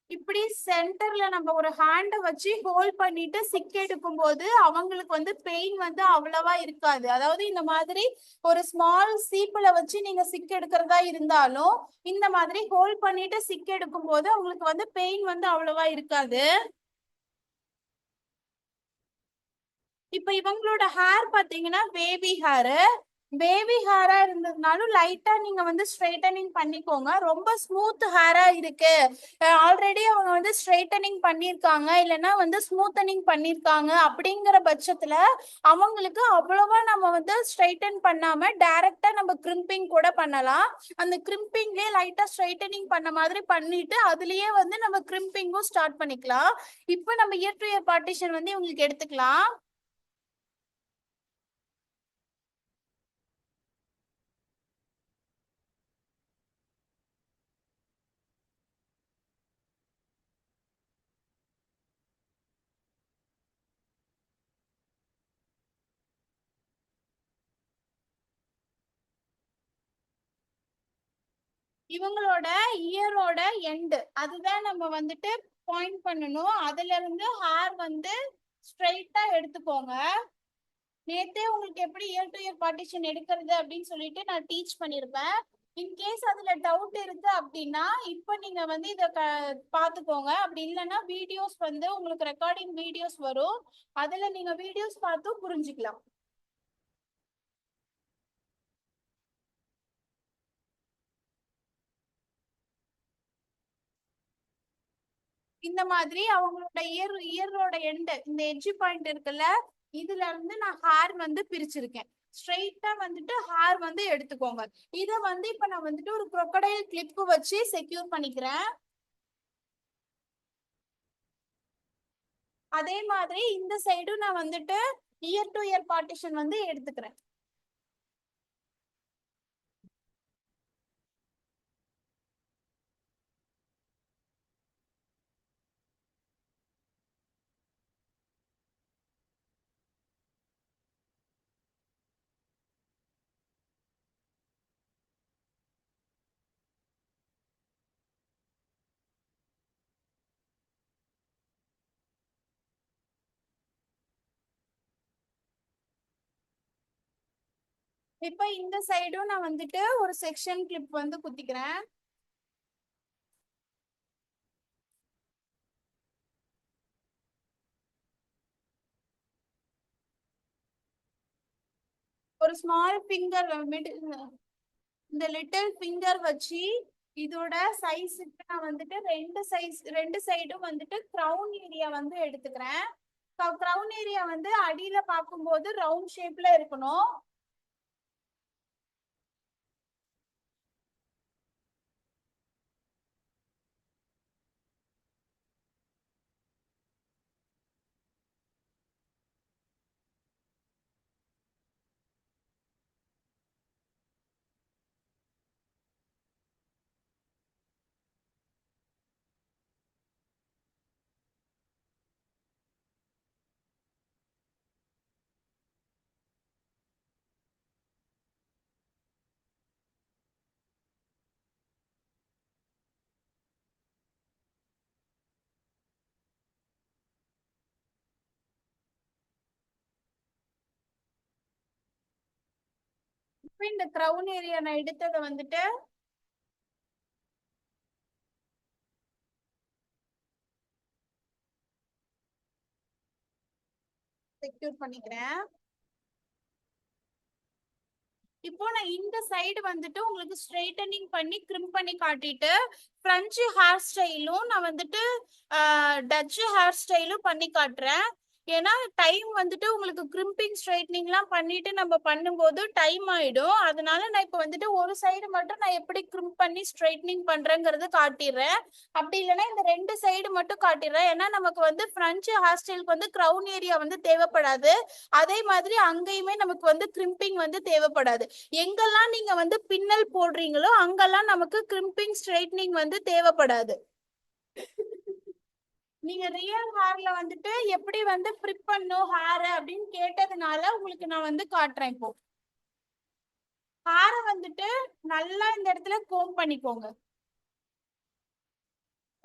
இப்படி சென்டர்ல நம்ம ஒரு ஹேண்ட வச்சு ஹோல்ட் பண்ணிட்டு சிக் எடுக்கும் போது அவங்களுக்கு வந்து பெயின் வந்து அவ்வளவா இருக்காது. அதாவது இந்த மாதிரி ஒரு ஸ்மால் சீப்புல வச்சு நீங்க சிக் எடுக்கிறதா இருந்தாலும் இந்த மாதிரி ஹோல்ட் பண்ணிட்டு சிக் எடுக்கும் போது அவங்களுக்கு வந்து பெயின் வந்து அவ்வளவா இருக்காது. இப்ப இவங்களோட ஹேர் பாத்தீங்கன்னா பேபி ஹேரா இருந்ததுனாலும் லைட்டா நீங்க வந்து ஸ்ட்ரைட்டனிங் பண்ணிக்கோங்க. ரொம்ப ஸ்மூத் ஹேரா இருக்கு, ஆல்ரெடி அவங்க வந்து ஸ்ட்ரைட்டனிங் பண்ணிருக்காங்க இல்லைன்னா வந்து ஸ்மூத்தனிங் பண்ணிருக்காங்க அப்படிங்கிற பட்சத்துல அவங்களுக்கு அவ்வளவா நம்ம வந்து ஸ்ட்ரைட்டன் பண்ணாம டைரக்டா நம்ம கிரிம்பிங் கூட பண்ணலாம். அந்த கிரிம்பிங்லயே லைட்டா ஸ்ட்ரைட்டனிங் பண்ண மாதிரி பண்ணிட்டு அதுலயே வந்து நம்ம கிரிம்பிங்கும் ஸ்டார்ட் பண்ணிக்கலாம். இப்போ நம்ம இயர் டு இயர் பார்ட்டிஷன் வந்து இவங்களுக்கு எடுத்துக்கலாம். இவங்களோட இயரோட எண்டு அதுதான் நம்ம வந்துட்டு பாயிண்ட் பண்ணணும். அதுல இருந்து ஹேர் வந்து ஸ்ட்ரைட்டா எடுத்துக்கோங்க. நேத்தே உங்களுக்கு எப்படி இயர் டு இயர் பார்ட்டிஷன் எடுக்கிறது அப்படின்னு சொல்லிட்டு நான் டீச் பண்ணிருப்பேன். இன்கேஸ் அதுல டவுட் இருக்கு அப்படின்னா இப்ப நீங்க வந்து இத பாத்துக்கோங்க. அப்படி இல்லைன்னா வீடியோஸ் வந்து உங்களுக்கு ரெக்கார்டிங் வீடியோஸ் வரும். அதுல நீங்க வீடியோஸ் பார்த்து புரிஞ்சுக்கலாம். இந்த மாதிரி அவங்களோட இயரோட எண்டு இந்த எட்ஜ் பாயிண்ட் இருக்குல்ல, இதுல இருந்து நான் ஹேர் வந்து பிரிச்சிருக்கேன். ஸ்ட்ரெயிட்டா வந்துட்டு ஹேர் வந்து எடுத்துக்கோங்க. இத வந்து இப்ப நான் வந்துட்டு ஒரு crocodile கிளிப் வச்சு செக்யூர் பண்ணிக்கிறேன். அதே மாதிரி இந்த சைடும் நான் வந்துட்டு இயர் டு இயர் பார்ட்டிஷன் வந்து எடுத்துக்கிறேன். இப்ப இந்த சைடும் நான் வந்துட்டு ஒரு செக்ஷன் கிளிப் வந்து குத்திக்கிறேன். ஒரு ஸ்மால் ஃபிங்கர் இந்த லிட்டில் ஃபிங்கர் வச்சு இதோட சைஸுக்கு நான் வந்துட்டு ரெண்டு சைடும் வந்துட்டு கிரவுன் ஏரியா வந்து எடுத்துக்கிறேன். கிரவுன் ஏரியா வந்து அடியில பார்க்கும்போது ரவுண்ட் ஷேப்ல இருக்கணும். இப்ப இந்த கிரவுன் ஏரியா நான் எடுத்ததை வந்துட்டு செக்யூர் பண்ணிக்கிறேன். இப்போ நான் இந்த சைடு வந்துட்டு உங்களுக்கு ஸ்ட்ரைட்டனிங் பண்ணி கிரிம் பண்ணி காட்டிட்டு ஃப்ரெஞ்சு ஹேர் ஸ்டைலும் நான் வந்துட்டு டச்சு ஹேர் ஸ்டைலும் பண்ணி காட்டுறேன். ஏன்னா டைம் வந்துட்டு உங்களுக்கு கிரிம்பிங் ஸ்ட்ரைட்னிங்லாம் பண்ணிட்டு நம்ம பண்ணும்போது டைம் ஆயிடும். அதனால நான் இப்போ வந்துட்டு ஒரு சைடு மட்டும் நான் எப்படி கிரிம்ப் பண்ணி ஸ்ட்ரைட்னிங் பண்றேங்கிறது காட்டிடுறேன். அப்படி இல்லைன்னா இந்த ரெண்டு சைடு மட்டும் காட்டிடுறேன். ஏன்னா நமக்கு வந்து ஃப்ரெஞ்சு ஹேர் ஸ்டைலுக்கு வந்து கிரவுன் ஏரியா வந்து தேவைப்படாது. அதே மாதிரி அங்கேயுமே நமக்கு வந்து கிரிம்பிங் வந்து தேவைப்படாது. எங்கெல்லாம் நீங்க வந்து பின்னல் போடுறீங்களோ அங்கெல்லாம் நமக்கு கிரிம்பிங் ஸ்ட்ரைட்னிங் வந்து தேவைப்படாது. நீங்க ரியல் ஹேர்ல வந்துட்டு எப்படி வந்து ஃபிரிப் பண்ணும் ஹேர் அப்படின்னு கேட்டதுனால உங்களுக்கு நான் வந்து காட்டுறேன். இப்போ ஹேரை வந்துட்டு நல்லா இந்த இடத்துல கோம் பண்ணிக்கோங்க.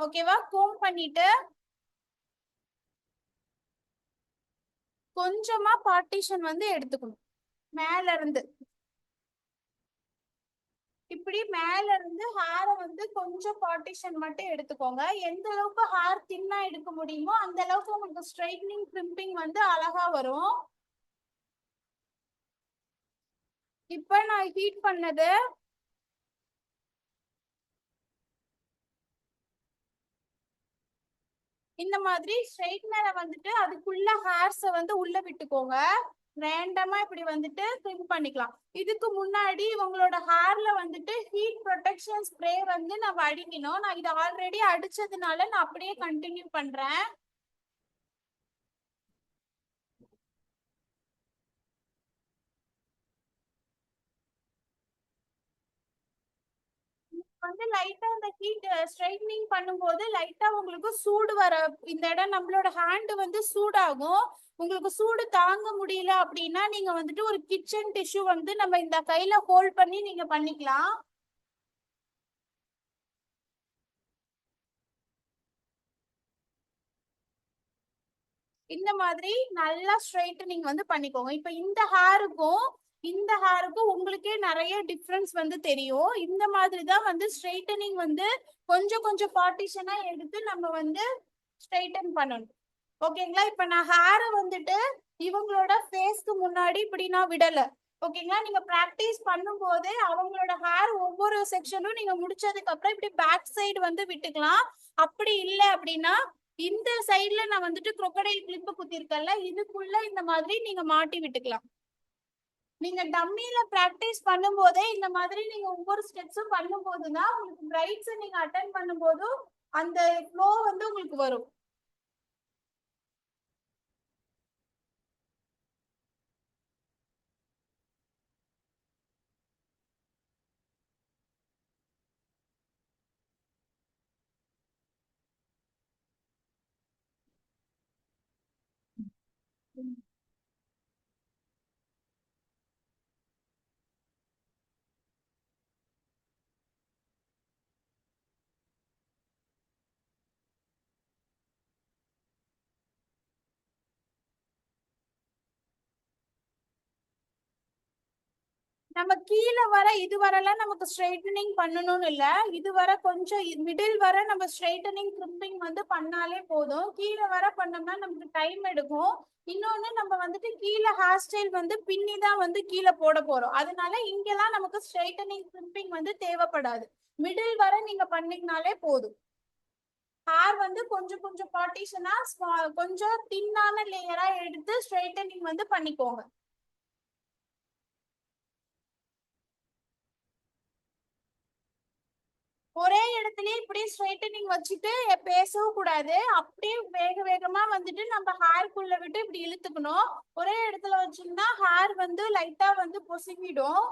ஓகேவா? கோம் பண்ணிட்டு கொஞ்சமா பார்ட்டிஷன் வந்து எடுத்துக்கணும். மேல இருந்து இப்படி மேல இருந்து ஹேரை வந்து கொஞ்சம் பார்ட்டிஷன் மட்டும் எடுத்துக்கோங்க. எந்த அளவுக்கு ஹேர் தின்னா எடுக்க முடியுமோ அந்த அளவுக்கு உங்களுக்கு ஸ்ட்ரைட்னிங் கிரிம்பிங் வந்து அழகா வரும். இப்ப நான் ஹீட் பண்ணது இந்த மாதிரி ஸ்ட்ரைட்னரை வந்துட்டு அதுக்குள்ள ஹேர்ஸ வந்து உள்ள விட்டுக்கோங்க. ரேண்டமா இப்படி வந்துட்டு ட்ரிம் பண்ணிக்கலாம். இதுக்கு முன்னாடி உங்களோட ஹேர்ல வந்துட்டு ஹீட் ப்ரொடெக்ஷன் ஸ்ப்ரே வந்து நம்ம அடிக்கணும். நான் இதை ஆல்ரெடி அடிச்சதுனால நான் அப்படியே கண்டினியூ பண்றேன். வந்து லைட்டா இந்த ஹீட் ஸ்ட்ரைட்னிங் பண்ணும்போது லைட்டா உங்களுக்கு சூடு வர இந்த இடம் நம்மளோட ஹேண்ட் வந்து சூடாகும். உங்களுக்கு சூடு தாங்க முடியல அப்படின்னா நீங்க வந்துட்டு ஒரு கிச்சன் டிஷ்யூ வந்து நம்ம இந்த கையில ஹோல்ட் பண்ணி நீங்க பண்ணிக்கலாம். இந்த மாதிரி நல்லா ஸ்ட்ரைட்டனிங் வந்து பண்ணிக்கோங்க. இப்ப இந்த ஹேருக்கும் உங்களுக்கே நிறைய டிஃப்ரென்ஸ் வந்து தெரியும். இந்த மாதிரி தான் வந்து ஸ்ட்ரைட்டனிங் வந்து கொஞ்சம் கொஞ்சம் பார்ட்டிஷனா எடுத்து நம்ம வந்து ஸ்ட்ரைட்டன் பண்ணணும். ஓகேங்களா? இப்ப நான் ஹேரை வந்துட்டு இவங்களோட ஃபேஸ்க்கு முன்னாடி இப்படி நான் விடல. ஓகேங்களா? நீங்க பிராக்டிஸ் பண்ணும் போதே அவங்களோட ஹேர் ஒவ்வொரு செக்ஷனும் நீங்க முடிச்சதுக்கு அப்புறம் இப்படி பேக் சைடு வந்து விட்டுக்கலாம். அப்படி இல்லை அப்படின்னா இந்த சைடுல நான் வந்துட்டு crocodile கிளிப் குத்திருக்கேன்ல இதுக்குள்ள இந்த மாதிரி நீங்க மாட்டி விட்டுக்கலாம். நீங்க டம்மில பிராக்டிஸ் பண்ணும் போதே இந்த மாதிரி நீங்க ஒவ்வொரு ஸ்டெப்ஸும் பண்ணும் போதுதான் உங்களுக்கு பிரைட்ஸ் நீங்க அட்டன் பண்ணும் போதும் அந்த ஃப்ளோ வந்து உங்களுக்கு வரும். நம்ம கீழே வர இது வரலாம் நமக்கு ஸ்ட்ரைட்டனிங் பண்ணணும்னு இல்ல. இது வர கொஞ்சம் மிடில் வர நம்ம ஸ்ட்ரைட்டனிங் கிரிம்பிங் வந்து பண்ணாலே போதும். கீழே வர பண்ணோம்னா நமக்கு டைம் எடுக்கும். இன்னொன்னு நம்ம வந்துட்டு கீழே ஹேர் ஸ்டைல் வந்து பின்னி தான் வந்து கீழே போட போறோம். அதனால இங்கெல்லாம் நமக்கு ஸ்ட்ரைட்டனிங் கிரிம்பிங் வந்து தேவைப்படாது. மிடில் வர நீங்க பண்ணீங்கனாலே போதும். ஹேர் வந்து கொஞ்சம் கொஞ்சம் பார்ட்டிஷனா கொஞ்சம் தின்னான லேயரா எடுத்து ஸ்ட்ரைட்டனிங் வந்து பண்ணிக்கோங்க. ஒரே இடத்துலயே இப்படியே ஸ்ட்ரைட்டனிங் வச்சுட்டு பேசவும் கூடாது. அப்படியே வேக வேகமா வந்துட்டு நம்ம ஹேர்க்குள்ள விட்டு இப்படி இழுத்துக்கணும். ஒரே இடத்துல வச்சோம்னா ஹேர் வந்து லைட்டா வந்து பொசுங்கிடும்.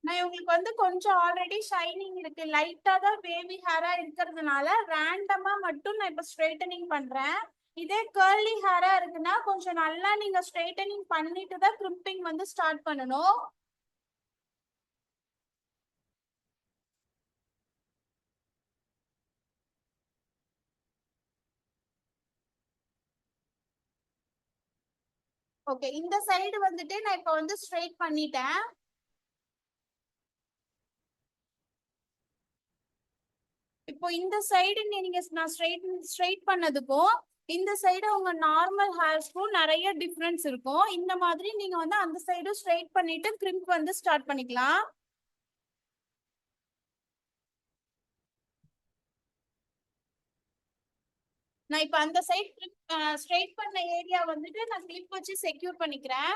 நான் உங்களுக்கு வந்து கொஞ்சம் ஆல்ரெடி ஷைனிங் இருக்கு, லைட்டா தான் பேபி ஹேரா இருக்கிறதுனால ரேண்டமா மட்டும் நான் இப்ப ஸ்ட்ரைட்டனிங் பண்றேன். இதே கேர்லி ஹேரா இருக்குன்னா கொஞ்சம் நல்லா நீங்க ஸ்ட்ரைட்டனிங் பண்ணிட்டு தான் கிரிம்பிங் வந்து ஸ்டார்ட் பண்ணணும். ஓகே, இந்த சைடு வந்துட்டு நான் இப்ப வந்து ஸ்ட்ரைட் பண்ணிட்டேன். இப்போ இந்த சைடு நீங்க நான் ஸ்ட்ரைட் பண்ணதுக்கும் இந்த சைடு உங்க நார்மல் ஹேர்ஸ்க்கும் நிறைய டிஃபரன்ஸ் இருக்கும். இந்த மாதிரி நீங்க வந்து அந்த சைடு ஸ்ட்ரைட் பண்ணிட்டு கிரிம்ப் வந்து ஸ்டார்ட் பண்ணிக்கலாம். நான் இப்ப அந்த சைடு ஸ்ட்ரைட் பண்ண ஏரியா வந்துட்டு நான் கிளிப் வச்சு செக்யூர் பண்ணிக்கிறேன்.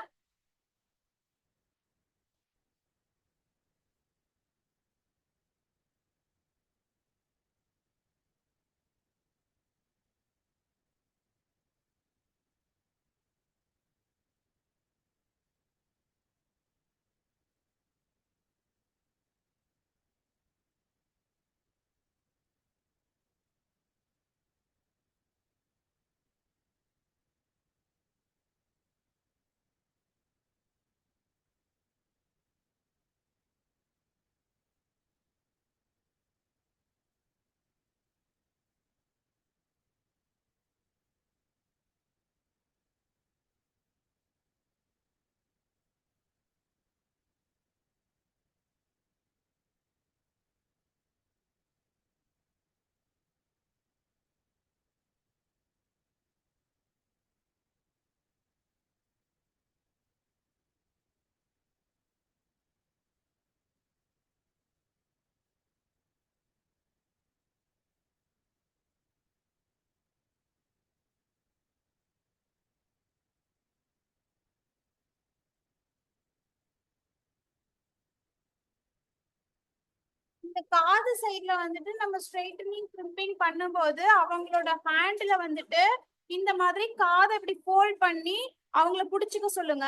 இந்த காது சைடுல வந்துட்டு நம்ம ஸ்ட்ரைட்டனிங் கிரிம்பிங் பண்ணும்போது அவங்களோட ஹேண்ட்ல வந்துட்டு இந்த மாதிரி காதை இப்படி ஃபோல்ட் பண்ணி அவங்கள புடிச்சுக்க சொல்லுங்க.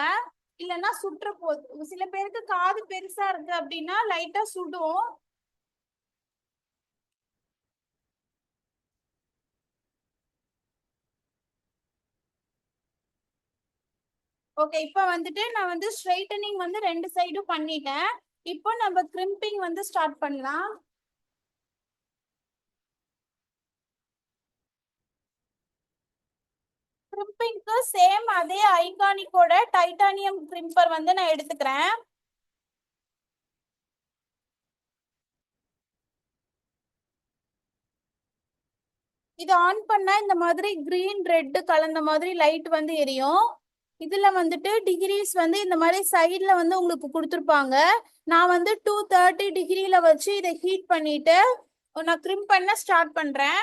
இல்லைன்னா சுற்ற போகுது. சில பேருக்கு காது பெருசா இருக்கு அப்படின்னா லைட்டா சுடும். ஓகே, இப்போ வந்துட்டு நான் வந்து ஸ்ட்ரைட்டனிங் வந்து ரெண்டு சைடும் பண்ணிட்டேன். இப்போ நம்ம கிரிம்பிங் வந்து ஸ்டார்ட் பண்ணலாம். கிரிம்பிங்க்கு சேம் அதே ஐகானிக்கோட டைட்டானியம் கிரிம்பர் வந்து நான் எடுத்துக்கிறேன். இது ஆன் பண்ணா இந்த மாதிரி கிரீன் ரெட் கலந்த மாதிரி லைட் வந்து எரியும். இதுல வந்துட்டு டிகிரிஸ் வந்து இந்த மாதிரி சைட்ல வந்து உங்களுக்கு கொடுத்துருப்பாங்க. நான் வந்து 230 டிகிரில வச்சு இதை ஹீட் பண்ணிட்டு நான் கிரிம் பண்ண ஸ்டார்ட் பண்றேன்.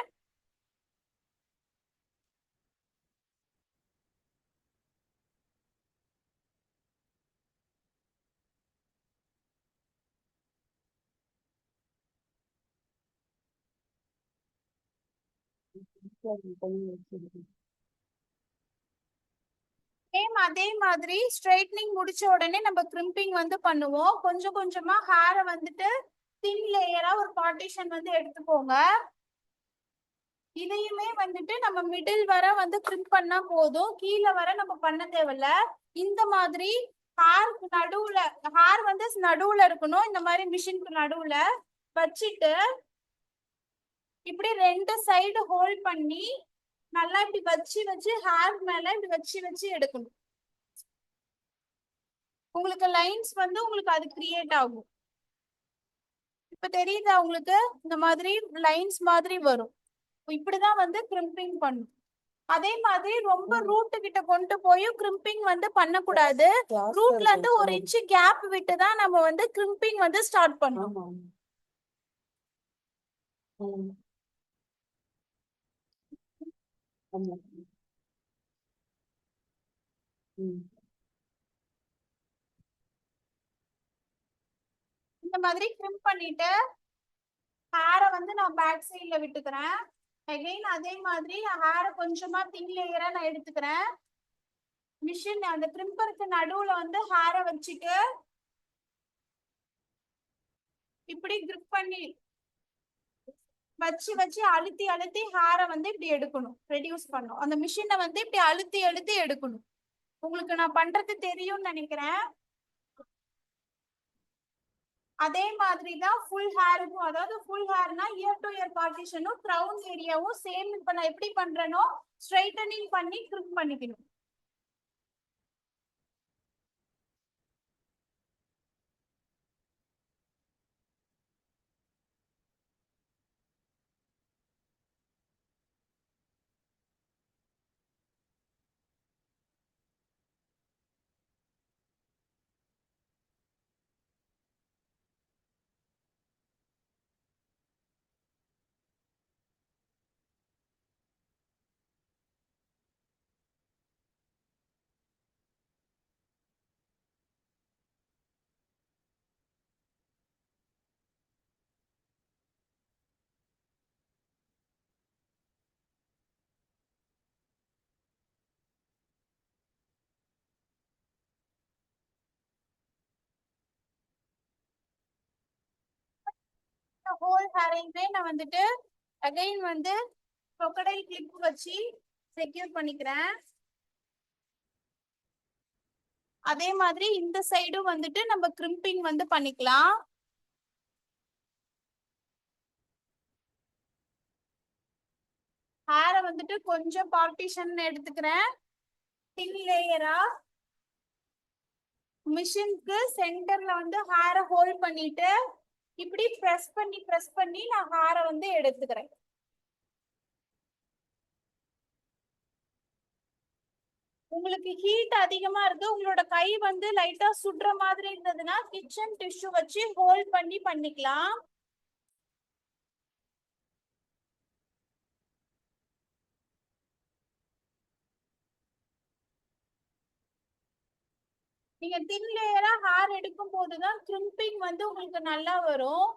சேம் அதே மாதிரி ஸ்ட்ரைட்னிங் முடிச்ச உடனே நம்ம கிரிம்பிங் வந்து பண்ணுவோம். கொஞ்சம் கொஞ்சமா ஹேரை வந்துட்டு தின் லேயரா ஒரு பார்ட்டிஷன் வந்து எடுத்துக்கோங்க. இதையுமே வந்துட்டு நம்ம மிடில் வர வந்து கிரிம் பண்ணா போதும், கீழே வர நம்ம பண்ண தேவையில்ல. இந்த மாதிரி ஹேருக்கு நடுவுல, ஹேர் வந்து நடுவுல இருக்கணும். இந்த மாதிரி மிஷினுக்கு நடுவுல வச்சுட்டு இப்படி ரெண்டு சைடு ஹோல்ட் பண்ணி நல்லா இப்படி வச்சு வச்சு ஹேர் மேல இப்படி வச்சு வச்சு எடுக்கணும். உங்களுக்கு லைன்ஸ் வந்து உங்களுக்கு அது கிரியேட் ஆகும். இப்ப தெரியுதா உங்களுக்கு? இந்த மாதிரி லைன்ஸ் மாதிரி வரும். இப்படிதான் வந்து கிரிம்பிங் பண்ணும். அதே மாதிரி ரொம்ப ரூட் கிட்ட கொண்டு போய் கிரிம்பிங் வந்து பண்ணக்கூடாது. ரூட்ல இருந்து 1 இன்ச் கேப் விட்டு தான் நம்ம வந்து கிரிம்பிங் வந்து ஸ்டார்ட் பண்ணணும். இந்த மாதிரி கிரிம் பண்ணிட்டு ஹேரை வந்து நான் பேக் சைட்ல விட்டுக்கிறேன். அகைன் அதே மாதிரி ஹேரை கொஞ்சமா தின் லேயரா நான் எடுத்துக்கிறேன். மிஷின் அந்த கிரிம்பருக்கு நடுவுல வந்து ஹேரை வச்சுட்டு இப்படி கிரிப் பண்ணி வச்சு வச்சு அழுத்தி அழுத்தி ஹேரை வந்து இப்படி எடுக்கணும், ரெடியூஸ் பண்ணும். அந்த மிஷினை வந்து இப்படி அழுத்தி அழுத்தி எடுக்கணும். உங்களுக்கு நான் பண்றது தெரியும்னு நினைக்கிறேன். அதே மாதிரி தான் ஃபுல் ஹேருக்கும், அதாவது ஃபுல் ஹேர்னா இயர் டு இயர் பார்ட்டிஷனும் கிரவுன் ஏரியாவும் சேம். இப்ப நான் எப்படி பண்றேனோ ஸ்ட்ரைட்டனிங் பண்ணி கிரிப் பண்ணிக்கணும். ஹோல் ஹேரையுமே நான் வந்துட்டு அகைன் வந்து crocodile கிளிப் வச்சு செக்யூர் பண்ணிக்கிறேன். அதே மாதிரி இந்த சைடும் வந்துட்டு நம்ம கிரிம்பிங் வந்து பண்ணிக்கலாம். ஹேரை வந்துட்டு கொஞ்சம் பார்ட்டிஷன் எடுத்துக்கிறேன். தின் லேயரா மிஷினுக்கு சென்டர்ல வந்து ஹேரை ஹோல்ட் பண்ணிட்டு இப்படி பிரஸ் பண்ணி நான் ஹேரை வந்து எடுத்துக்கிறேன். உங்களுக்கு ஹீட் அதிகமா இருக்கு, உங்களோட கை வந்து லைட்டா சுடுற மாதிரி இருந்ததுன்னா கிச்சன் டிஷ்யூ வச்சு ஹோல்ட் பண்ணி பண்ணிக்கலாம். நீங்க தின் லேயரா ஹேர் எடுக்கும் போதுதான் கிரிம்பிங் வந்து உங்களுக்கு நல்லா வரும்.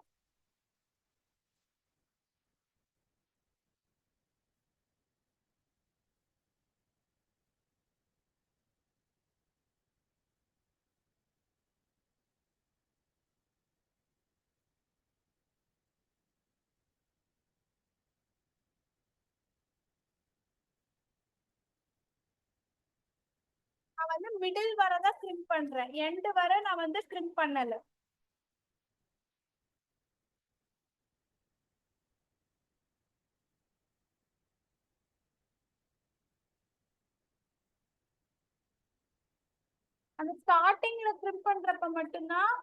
நான் வந்து மிடில் வரதான் கிரிம் பண்றேன், எண்ட் வர நான் வந்து கிரிம் பண்ணல. அந்த ஸ்டார்டிங்ல கிரிம் பண்றப்ப மட்டும்தான்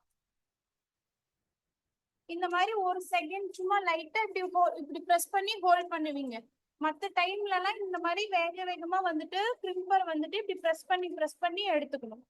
இந்த மாதிரி ஒரு செகண்ட் சும்மா லைட்டா இப்படி இப்படி பிரஸ் பண்ணி ஹோல்ட் பண்ணுவீங்க. மத்த டைம்ல எல்லாம் இந்த மாதிரி வேக வேகமா வந்துட்டு கிரிம்பர் வந்துட்டு இப்படி பிரஸ் பண்ணி எடுத்துக்கணும்.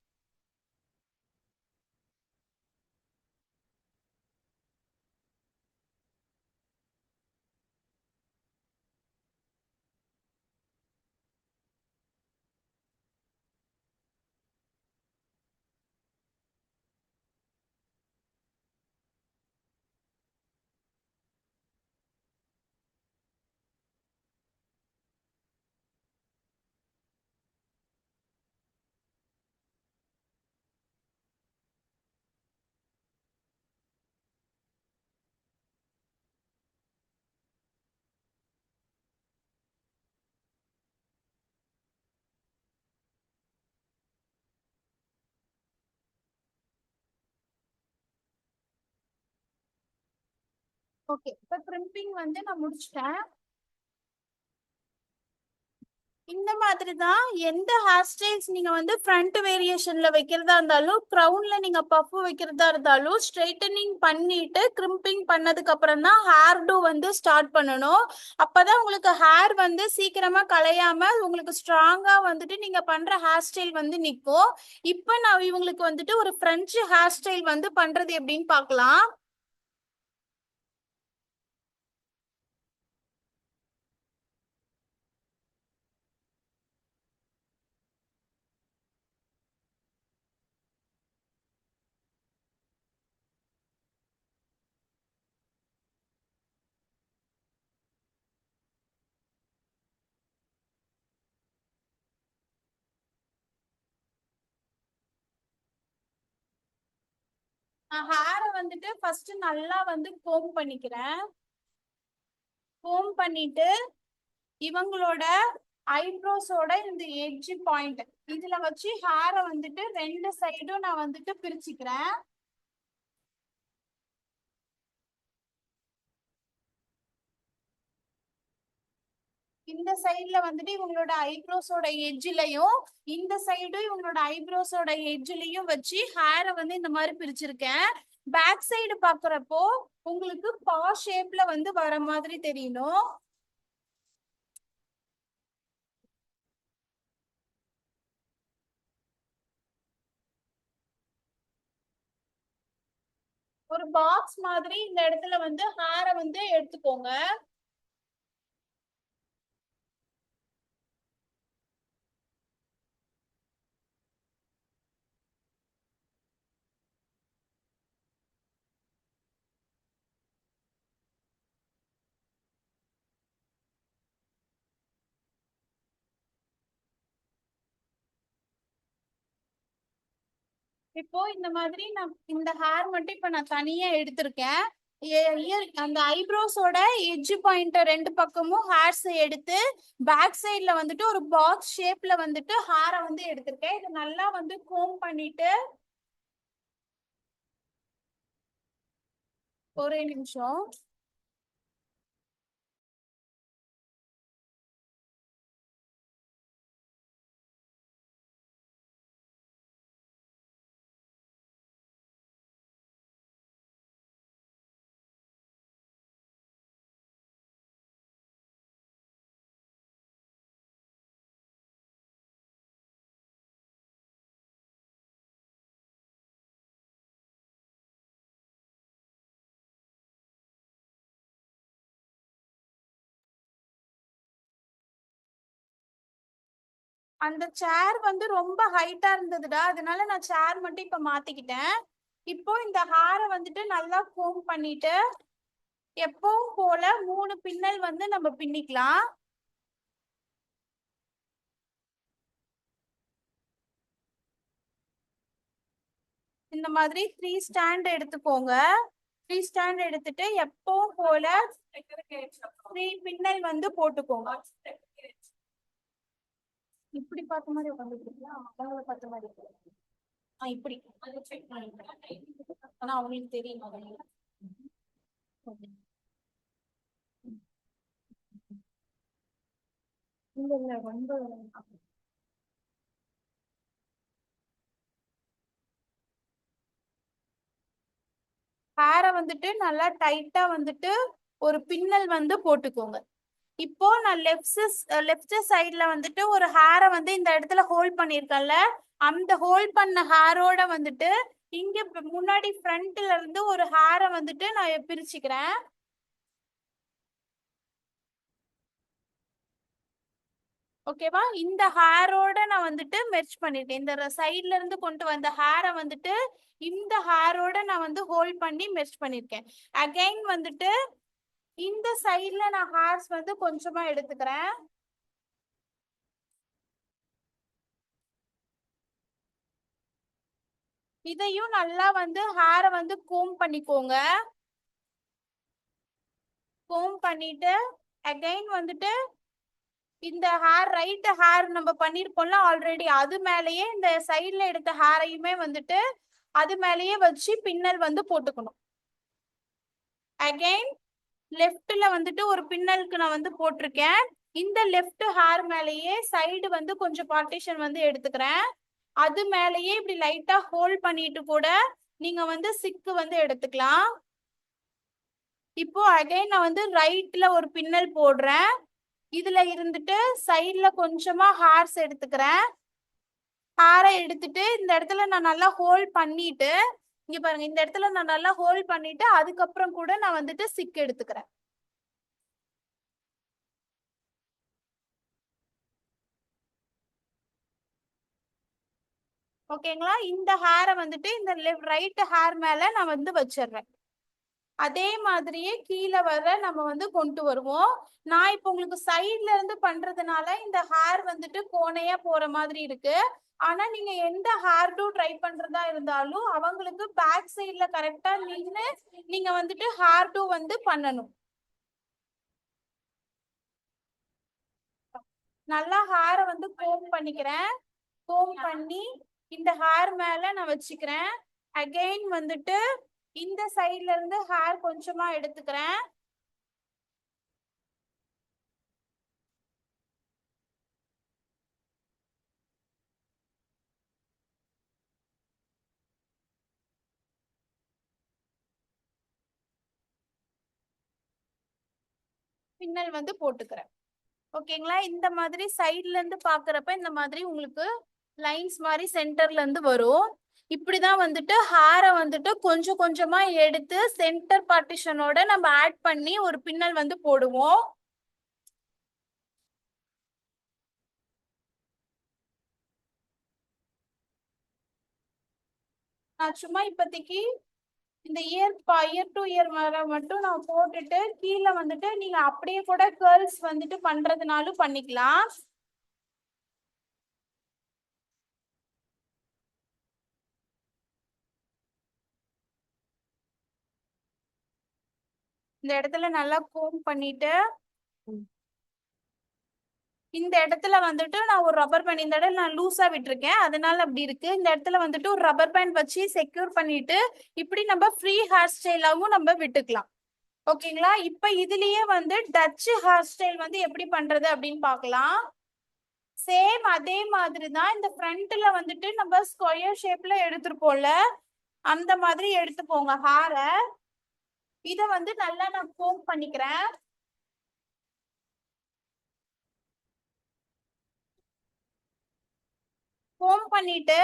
ஓகே, இப்ப கிரிம்பிங் வந்து நான் முடிச்சிட்டேன். இந்த மாதிரி தான் எந்த ஹேர் ஸ்டைல்ஸ் நீங்க வந்து ஃப்ரண்ட் வேரியேஷன்ல வைக்கிறதா இருந்தாலும், க்ரௌன்ல நீங்க பஃப் வைக்கிறதா இருந்தாலும், ஸ்ட்ரைட்டனிங் பண்ணிட்டு கிரிம்பிங் பண்ணதுக்கு அப்புறம் தான் ஹேர் டூ வந்து ஸ்டார்ட் பண்ணணும். அப்பதான் உங்களுக்கு ஹேர் வந்து சீக்கிரமா கலையாம உங்களுக்கு ஸ்ட்ராங்கா வந்துட்டு நீங்க பண்ற ஹேர் ஸ்டைல் வந்து நிற்கும். இப்போ நான் இவங்களுக்கு வந்துட்டு ஒரு ஃப்ரெஞ்சு ஹேர் ஸ்டைல் வந்து பண்றது எப்படின்னு பார்க்கலாம். நான் ஹேரை வந்துட்டு ஃபர்ஸ்ட் நல்லா வந்து கோம் பண்ணிக்கிறேன். கோம் பண்ணிட்டு இவங்களோட ஐப்ரோஸோட இந்த எட்ஜ் பாயிண்ட் இதுல வச்சு ஹேரை வந்துட்டு ரெண்டு சைடும் நான் வந்துட்டு பிரிச்சுக்கிறேன். இந்த சைடுல வந்துட்டு இவங்களோட ஐப்ரோஸோட எட்ஜ்லயும் இந்த சைடும் இவங்களோட ஐப்ரோஸோட எட்ஜ்லயும் வச்சு ஹேரை வந்து இந்த மாதிரி பிரிச்சிருக்கேன். பேக் சைடு பாக்குறப்போ உங்களுக்கு பா ஷேப்ல வந்து வர மாதிரி தெரியணும். ஒரு பாக்ஸ் மாதிரி இந்த இடத்துல வந்து ஹேரை வந்து எடுத்துக்கோங்க. இப்போ இந்த மாதிரி நான் இந்த ஹேர் மட்டும் இப்ப நான் தனியா எடுத்திருக்கேன். அந்த ஐப்ரோஸோட எட்ஜ் பாயிண்ட் ரெண்டு பக்கமும் ஹேர்ஸ் எடுத்து பேக் சைட்ல வந்துட்டு ஒரு பாக்ஸ் ஷேப்ல வந்துட்டு ஹேரை வந்து எடுத்திருக்கேன். இது நல்லா வந்து கோம் பண்ணிட்டு ஒரே நிமிஷம். அந்த சேர் வந்து ரொம்ப ஹைட்டா இருந்ததுடா, அதனால நான் சேர் மட்டும் இப்ப மாத்திக்கிட்டேன். இப்போ இந்த ஹேரை வந்துட்டு நல்லா கோம் பண்ணிட்டு எப்பவும் போல 3 பின்னல் வந்து நம்ம பின்னிக்கலாம். இந்த மாதிரி 3 ஸ்டாண்ட் எடுத்துக்கோங்க. 3 ஸ்டாண்ட் எடுத்துட்டு எப்பவும் போல 3 பின்னல் வந்து போட்டுக்கோங்க. இப்படி பார்த்த மாதிரி உட்காந்துருக்கீங்களா? அவங்கள பார்த்த மாதிரி இப்படி ஆனா அவங்களுக்கு தெரியும். இல்ல இல்ல ரொம்ப ஹேரை வந்துட்டு நல்லா டைட்டா வந்துட்டு ஒரு பின்னல் வந்து போட்டுக்கோங்க. இப்போ நான் லெஃப்ட் சைட்ல வந்துட்டு ஒரு ஹேரை வந்து இந்த இடத்துல ஹோல்ட் பண்ணிருக்கேன்ல, அந்த ஹோல்ட் பண்ண ஹேரோட வந்துட்டு இங்க முன்னாடி ஃப்ரண்ட்ல இருந்து ஒரு ஹேரை வந்துட்டு நான் பிரிச்சுக்கிறேன். ஓகேவா? இந்த ஹேரோட நான் வந்துட்டு மெர்ச் பண்ணிருக்கேன். இந்த சைட்ல இருந்து கொண்டு வந்த ஹேரை வந்துட்டு இந்த ஹேரோட நான் வந்து ஹோல்ட் பண்ணி மெர்ச் பண்ணிருக்கேன். அகைன் வந்துட்டு இந்த சைட்ல நான் ஹேர்ஸ் வந்து கொஞ்சமா எடுத்துக்கிறேன். இதையும் நல்லா வந்து ஹேரை வந்து கோம் பண்ணிக்கோங்க. கோம் பண்ணிட்டு அகைன் வந்துட்டு இந்த ரைட் ஹேர் நம்ம பண்ணிருப்போம்ல ஆல்ரெடி, அது மேலேயே இந்த சைட்ல எடுத்த ஹேரையுமே வந்துட்டு அது மேலேயே வச்சு பின்னல் வந்து போட்டுக்கணும். அகைன் லெஃப்ட்ல வந்துட்டு ஒரு பின்னலுக்கு நான் வந்து போட்டிருக்கேன். இந்த லெஃப்ட் ஹேர் மேலேயே சைடு வந்து கொஞ்சம் பார்ட்டிஷன் வந்து எடுத்துக்கிறேன். அது மேலேயே இப்படி லைட்டா ஹோல்ட் பண்ணிட்டு கூட நீங்க வந்து சிக்கு வந்து எடுத்துக்கலாம். இப்போ அகைன் நான் வந்து ரைட்ல ஒரு பின்னல் போடுறேன். இதுல இருந்துட்டு சைட்ல கொஞ்சமா ஹேர்ஸ் எடுத்துக்கிறேன். ஹேரை எடுத்துட்டு இந்த இடத்துல நான் நல்லா ஹோல்ட் பண்ணிட்டு இங்க பாருங்க, இந்த இடத்துல நான் நல்லா ஹோல்ட் பண்ணிட்டு அதுக்கப்புறம் கூட நான் வந்துட்டு சிக் எடுத்துக்கிறேன். ஓகேங்களா? இந்த ஹேரை வந்துட்டு இந்த ரைட் ஹேர் மேல நான் வந்து வச்சிடுறேன். அதே மாதிரியே கீழே வர நம்ம வந்து கொண்டு வருவோம். நான் இப்போ உங்களுக்கு சைட்ல இருந்து பண்றதுனால இந்த ஹேர் வந்துட்டு கோணையா போற மாதிரி இருக்கு. ஆனா நீங்க எந்த ஹேர் டூ ட்ரை பண்றதா இருந்தாலும் அவங்களுக்கு பேக் சைட்ல கரெக்டா நின்று நீங்க வந்துட்டு ஹேர் டூ வந்து பண்ணணும். நல்லா ஹேரை வந்து கோம் பண்ணிக்கிறேன். கோம் பண்ணி இந்த ஹேர் மேல நான் வச்சுக்கிறேன். அகைன் வந்துட்டு இந்த சைட்ல இருந்து ஹேர் கொஞ்சமா எடுத்துக்கிறேன். பின்னல் வந்து போட்டுக்கிறேன். ஓகேங்களா? இந்த மாதிரி சைட்ல இருந்து பாக்குறப்ப இந்த மாதிரி உங்களுக்கு லைன்ஸ் மாதிரி சென்டர்ல இருந்து வரும். இப்படிதான் வந்துட்டு ஹேரை வந்துட்டு கொஞ்சம் கொஞ்சமா எடுத்து சென்டர் பார்ட்டிஷனோட நம்ம ஆட் பண்ணி ஒரு பின்னல் வந்து போடுவோம். நான் சும்மா இப்போதைக்கு இந்த இயர் டு இயர் வர மட்டும் நான் போட்டுட்டு கீழே வந்துட்டு நீங்க அப்படியே கூட கேர்ள்ஸ் வந்துட்டு பண்றதுனாலும் பண்ணிக்கலாம். இந்த இடத்துல நல்லா கோம் பண்ணிட்டு இந்த இடத்துல வந்துட்டு நான் ஒரு ரப்பர் பேண்ட் இந்த இடத்துல நான் லூஸா விட்டுருக்கேன், அதனால அப்படி இருக்கு. இந்த இடத்துல வந்துட்டு ஒரு ரப்பர் பேண்ட் வச்சு செக்யூர் பண்ணிட்டு இப்படி நம்ம ஃப்ரீ ஹேர் ஸ்டைலாவும் நம்ம விட்டுக்கலாம். ஓகேங்களா? இப்ப இதுலயே வந்து டச் ஹேர் ஸ்டைல் வந்து எப்படி பண்றது அப்படின்னு பார்க்கலாம். சேம் அதே மாதிரி தான் இந்த ஃப்ரண்ட்ல வந்துட்டு நம்ம ஸ்கொயர் ஷேப்ல எடுத்துருப்போம்ல, அந்த மாதிரி எடுத்துப்போங்க ஹேர. இத வந்து நல்லா நான் கோம் பண்ணிக்கிறேன். கோம் பண்ணிட்டு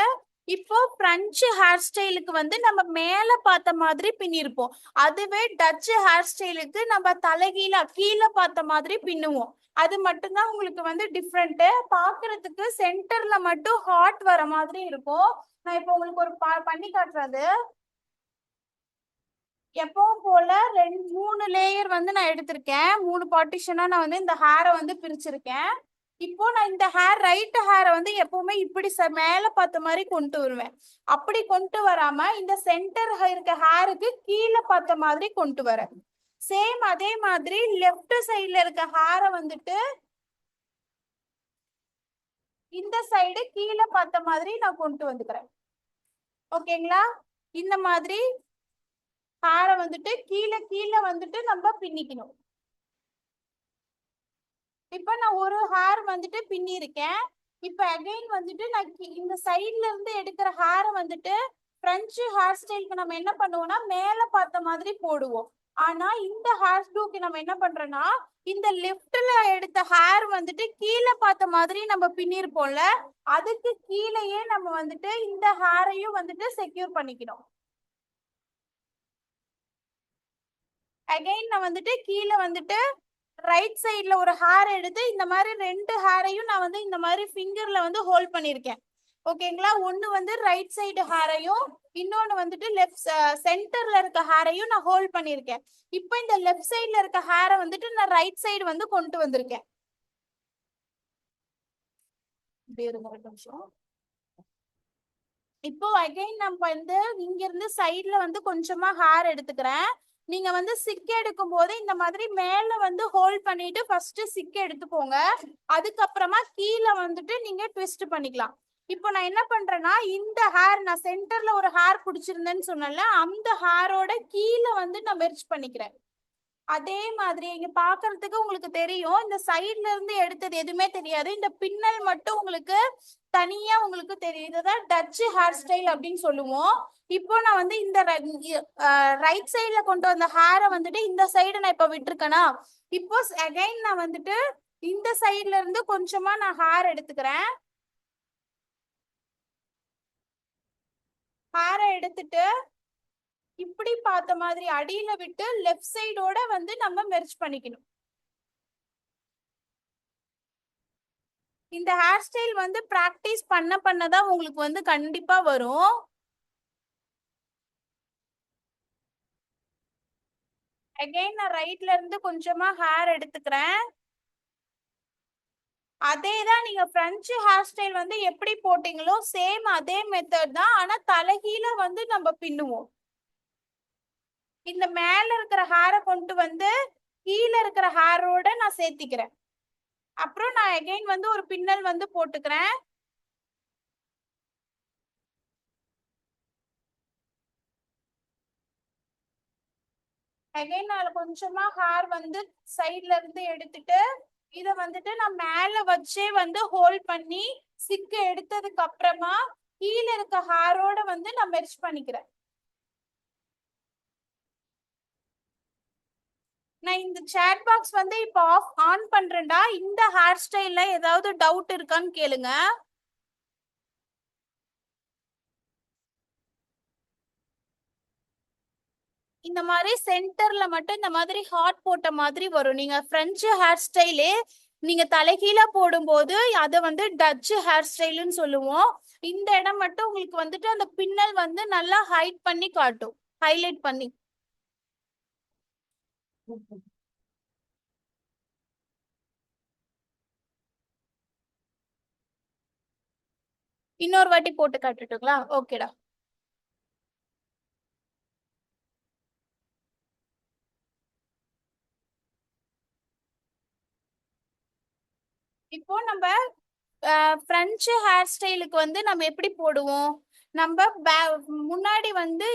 இப்போ பிரெஞ்சு ஹேர் ஸ்டைலுக்கு வந்து நம்ம மேல பார்த்த மாதிரி பின்னிருப்போம். அதுவே டச் ஹேர் ஸ்டைலுக்கு நம்ம தலைகீழ கீழே பார்த்த மாதிரி பின்னுவோம். அது மட்டும்தான் உங்களுக்கு வந்து டிஃப்ரெண்ட். பாக்குறதுக்கு சென்டர்ல மட்டும் ஹாட் வர மாதிரி இருக்கும். நான் இப்போ உங்களுக்கு ஒரு பண்ணி காட்டுறது. எப்பவும் போல 3 லேயர் வந்து நான் எடுத்திருக்கேன். 3 பார்ட்டிஷனா நான் வந்து இந்த ஹேரை வந்து பிரிச்சிருக்கேன். இப்போ நான் இந்த ரைட் ஹேரை வந்து எப்பவுமே இப்படி மேல பார்த்த மாதிரி கொண்டு வருவேன். அப்படி கொண்டு வராம இந்த சென்டர் இருக்க ஹேருக்கு கீழே பார்த்த மாதிரி கொண்டு வரேன். சேம் அதே மாதிரி லெஃப்ட் சைட்ல இருக்க ஹேரை வந்துட்டு இந்த சைடு கீழே பார்த்த மாதிரி நான் கொண்டு வந்துக்கிறேன். ஓகேங்களா? இந்த மாதிரி ஹேரை வந்துட்டு கீழே கீழே வந்துட்டு நம்ம பின்னிக்கணும். இப்ப நான் ஒரு ஹேர் வந்துட்டு பின்னி இருக்கேன். இப்ப அகைன் வந்துட்டு நான் இந்த சைட்ல இருந்து எடுக்கிற ஹேரை வந்துட்டு பிரெஞ்சு ஹேர் ஸ்டைலுக்கு நம்ம என்ன பண்ணுவோம்னா மேல பார்த்த மாதிரி போடுவோம். ஆனா இந்த ஹேர் ஸ்டூக்கு நம்ம என்ன பண்றோம்னா இந்த லெஃப்ட்ல எடுத்த ஹேர் வந்துட்டு கீழே பார்த்த மாதிரி நம்ம பின்னிருப்போம்ல, அதுக்கு கீழேயே நம்ம வந்துட்டு இந்த ஹேரையும் வந்துட்டு செக்யூர் பண்ணிக்கணும். அகைன் நான் வந்துட்டு கீழே வந்துட்டு ரைட் சைட்ல ஒரு ஹேர் எடுத்து இந்த மாதிரி 2 ஹேரையும் நான் வந்து இந்த மாதிரி ஃபிங்கர்ல வந்து ஹோல்ட் பண்ணிருக்கேன். ஓகேங்களா? ஒன்னு வந்து ரைட் சைடு ஹேரையும் இன்னொன்னு வந்துட்டு லெஃப்ட் சென்டர்ல இருக்க ஹேரையும் நான் ஹோல்ட் பண்ணிருக்கேன். இப்போ இந்த லெஃப்ட் சைடுல இருக்க ஹேரை வந்துட்டு நான் ரைட் சைடு வந்து கொண்டு வந்திருக்கேன். இப்போ அகைன் நம்ம வந்து இங்க இருந்து சைட்ல வந்து கொஞ்சமா ஹேர் எடுத்துக்கிறேன். நீங்க வந்து சிக் எடுக்கும் போது இந்த மாதிரி மேல வந்து ஹோல்ட் பண்ணிட்டு ஃபர்ஸ்ட் சிக் எடுத்துக்கோங்க. அதுக்கப்புறமா கீழே வந்துட்டு நீங்க ட்விஸ்ட் பண்ணிக்கலாம். இப்போ நான் என்ன பண்றேன்னா இந்த ஹேர் நான் சென்டர்ல ஒரு ஹேர் பிடிச்சிருந்தேன்னு சொன்னேன்ல, அந்த ஹேரோட கீழே வந்து நான் மெர்ஜ் பண்ணிக்கிறேன். அதே மாதிரி இங்க பாக்குறதுக்கு உங்களுக்கு தெரியும், இந்த சைட்ல இருந்து எடுத்தது எதுவுமே தெரியாது. இந்த பின்னல் மட்டும் உங்களுக்கு தனியா உங்களுக்கு தெரியும். இதுதான் டச் ஹேர் ஸ்டைல் அப்படின்னு சொல்லுவோம். இப்போ நான் வந்து இந்த ரைட் சைட்ல கொண்டு வந்த ஹேரை வந்துட்டு இந்த சைடு நான் இப்ப விட்டுருக்கேனா, இப்போ அகைன் நான் வந்துட்டு இந்த சைட்ல இருந்து கொஞ்சமா நான் ஹேர் எடுத்துக்கிறேன். ஹேரை எடுத்துட்டு இப்படி பார்த்த மாதிரி அடியில விட்டு லெஃப்ட் சைடோட வந்து நம்ம மெர்ஜ் பண்ணிக்கணும். இந்த ஹேர் ஸ்டைல் வந்து பிராக்டிஸ் பண்ணதான் உங்களுக்கு வந்து கண்டிப்பா வரும். அகைன் நான் ரைட்ல இருந்து கொஞ்சமா ஹேர் எடுத்துக்கிறேன். அதே தான் நீங்க பிரெஞ்சு ஹேர் ஸ்டைல் வந்து எப்படி போட்டீங்களோ சேம் அதே மெத்தட் தான். ஆனா தலைகீழ வந்து நம்ம பின்னுவோம். இந்த மேல இருக்கிற ஹேரை கொண்டு வந்து கீழே இருக்கிற ஹேரோட நான் சேர்த்திக்கிறேன். அப்புறம் நான் அகைன் வந்து ஒரு பின்னல் வந்து போட்டுக்கிறேன். அகைன் நான் கொஞ்சமா ஹேர் வந்து சைட்ல இருந்து எடுத்துட்டு இத வந்துட்டு நான் மேல வச்சே வந்து ஹோல்ட் பண்ணி சிக்கு எடுத்ததுக்கு அப்புறமா கீழே இருக்க ஹேரோட வந்து நான் மெர்ஜ் பண்ணிக்கிறேன். நான் இந்த சேட் பாக்ஸ் வந்து இப்போ ஆன் பண்றேன்டா. இந்த ஹேர் ஸ்டைல்ல ஏதாவது டவுட் இருக்கான்னு கேளுங்க. இந்த மாதிரி சென்டர்ல மட்டும் இந்த மாதிரி ஹாட் போட்ட மாதிரி வரும். நீங்க பிரெஞ்சு ஹேர் ஸ்டைலே நீங்க தலைகீழ போடும்போது அதை வந்து டச் ஹேர் ஸ்டைல்னு சொல்லுவோம். இந்த இடம் மட்டும் உங்களுக்கு வந்துட்டு அந்த பின்னல் வந்து நல்லா ஹைட் பண்ணி காட்டும், ஹைலைட் பண்ணி. இன்னொரு வாட்டி போட்டு காட்டுட்டுங்களா? ஓகேடா. இப்போ நம்ம ஃப்ரெஞ்சு ஹேர் ஸ்டைலுக்கு வந்து நம்ம எப்படி போடுவோம்? நம்ம முன்னாடி வந்து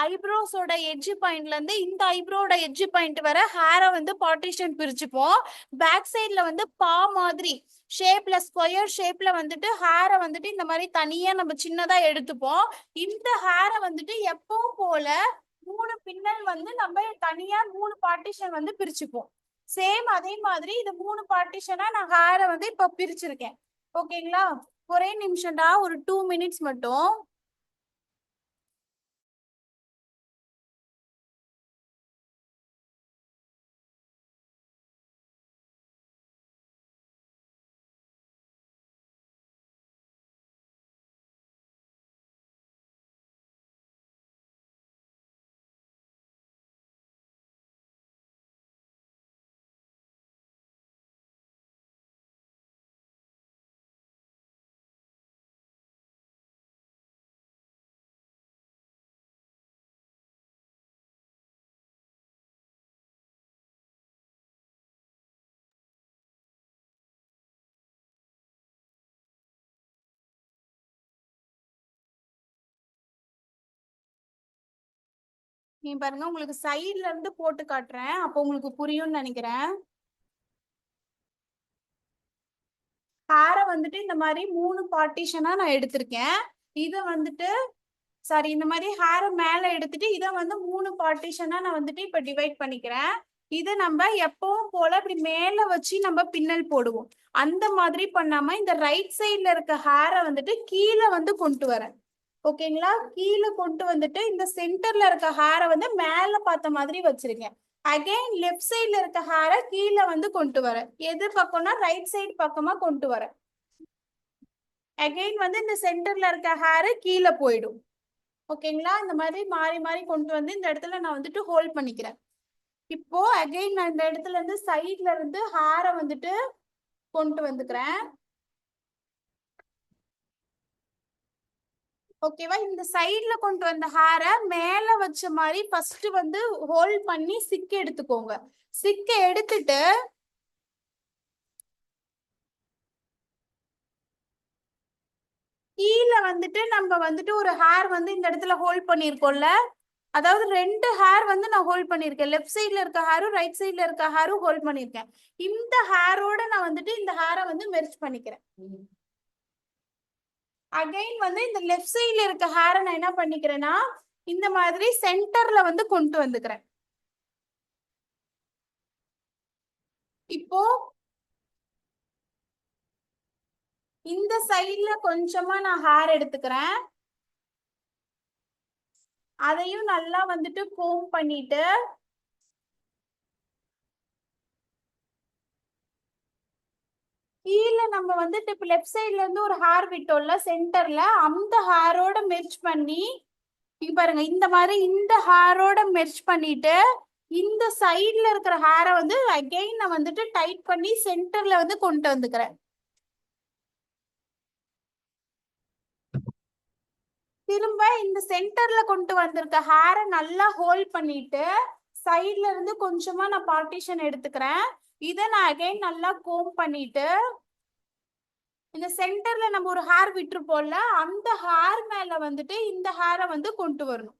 ஐப்ரோஸோட எட்ஜ் பாயிண்ட்ல இருந்து இந்த ஐப்ரோட எட்ஜ் பாயிண்ட் வர ஹேரை வந்து பார்ட்டிஷன் பிரிச்சுப்போம். பேக் சைட்ல வந்து பா மாதிரி ஷேப்ல ஸ்கொயர் ஷேப்ல வந்துட்டு ஹேரை வந்துட்டு இந்த மாதிரி தனியா நம்ம சின்னதா எடுத்துப்போம். இந்த ஹேரை வந்துட்டு எப்பவும் போல 3 பின்னல் வந்து நம்ம தனியா 3 பார்ட்டிஷன் வந்து பிரிச்சுப்போம். சேம் அதே மாதிரி இது 3 பார்ட்டிஷனா நான் ஹேரை வந்து இப்ப பிரிச்சிருக்கேன். ஓகேங்களா? ஒரே நிமிஷம்டா, ஒரு 2 மினிட்ஸ் மட்டும். நீ பாருங்க, உங்களுக்கு சைடுல இருந்து போட்டு காட்டுறேன், அப்போ உங்களுக்கு புரியும்னு நினைக்கிறேன். ஹேரை வந்துட்டு இந்த மாதிரி 3 பார்ட்டிஷனா நான் எடுத்திருக்கேன். இதை வந்துட்டு சாரி, இந்த மாதிரி ஹேரை மேல எடுத்துட்டு இதை வந்து 3 பார்ட்டிஷனா நான் வந்துட்டு இப்ப டிவைட் பண்ணிக்கிறேன். இது நம்ம எப்பவும் போல இப்படி மேல வச்சு நம்ம பின்னல் போடுவோம். அந்த மாதிரி பண்ணாம இந்த ரைட் சைட்ல இருக்க ஹேரை வந்துட்டு கீழே வந்து கொண்டு வரேன். ஓகேங்களா? கீழே கொண்டு வந்துட்டு இந்த சென்டர்ல இருக்க ஹேரை வந்து மேல பார்த்த மாதிரி வச்சிருக்கேன். அகைன் லெஃப்ட் சைட்ல இருக்க ஹேரை கீழே வந்து கொண்டு வரேன். எது பக்கம்னா ரைட் சைடு பக்கமா கொண்டு வரேன். அகைன் வந்து இந்த சென்டர்ல இருக்க ஹேரு கீழே போயிடும். ஓகேங்களா? இந்த மாதிரி மாறி மாறி கொண்டு வந்து இந்த இடத்துல நான் வந்துட்டு ஹோல்ட் பண்ணிக்கிறேன். இப்போ அகைன் நான் இந்த இடத்துல இருந்து சைட்ல இருந்து ஹேரை வந்துட்டு கொண்டு வந்துக்கிறேன். ஓகேவா? இந்த சைட்ல கொண்டு வந்த ஹேரை மேல வச்ச மாதிரி ஃபர்ஸ்ட் வந்து ஹோல்ட் பண்ணி சிக்கு எடுத்துக்கோங்க. சிக்கு எடுத்துட்டு கீழே வந்துட்டு நம்ம வந்துட்டு ஒரு ஹேர் வந்து இந்த இடத்துல ஹோல்ட் பண்ணிருக்கோம்ல, அதாவது 2 ஹேர் வந்து நான் ஹோல்ட் பண்ணிருக்கேன். லெஃப்ட் சைட்ல இருக்க ஹேரும் ரைட் சைட்ல இருக்க ஹேரும் ஹோல்ட் பண்ணிருக்கேன். இந்த ஹேரோட நான் வந்துட்டு இந்த ஹேரை வந்து மெர்ஜ் பண்ணிக்கிறேன். அகைன் வந்து இந்த லெஃப்ட் சைட்ல இருக்க ஹேரை நான் என்ன பண்ணிக்கிறேன்னா இந்த மாதிரி சென்டர்ல வந்து கொண்டு வந்துக்கிறேன். இப்போ இந்த சைட்ல கொஞ்சமா நான் ஹேர் எடுத்துக்கிறேன். அதையும் நல்லா வந்துட்டு கோம் பண்ணிட்டு கீழே நம்ம வந்துட்டு இப்ப லெஃப்ட் சைட்ல இருந்து ஒரு ஹேர் விட்டோம்ல சென்டர்ல, அந்த ஹேரோட மெர்ஜ் பண்ணி இங்க பாருங்க, இந்த மாதிரி இந்த ஹேரோட மெர்ஜ் பண்ணிட்டு இந்த சைட்ல இருக்கிற ஹேரை வந்து அகைன் நான் வந்துட்டு டைட் பண்ணி சென்டர்ல வந்து கொண்டு வந்துக்கிறேன். திரும்ப இந்த சென்டர்ல கொண்டு வந்திருக்க ஹேரை நல்லா ஹோல்ட் பண்ணிட்டு சைட்ல இருந்து கொஞ்சமா நான் பார்ட்டிஷன் எடுத்துக்கிறேன். இதை நான் அகைன் நல்லா கோம் பண்ணிட்டு இந்த சென்டர்ல நம்ம ஒரு ஹேர் விட்டுருப்போம்ல, அந்த ஹேர் மேல வந்துட்டு இந்த ஹேரை வந்து கொண்டு வரணும்.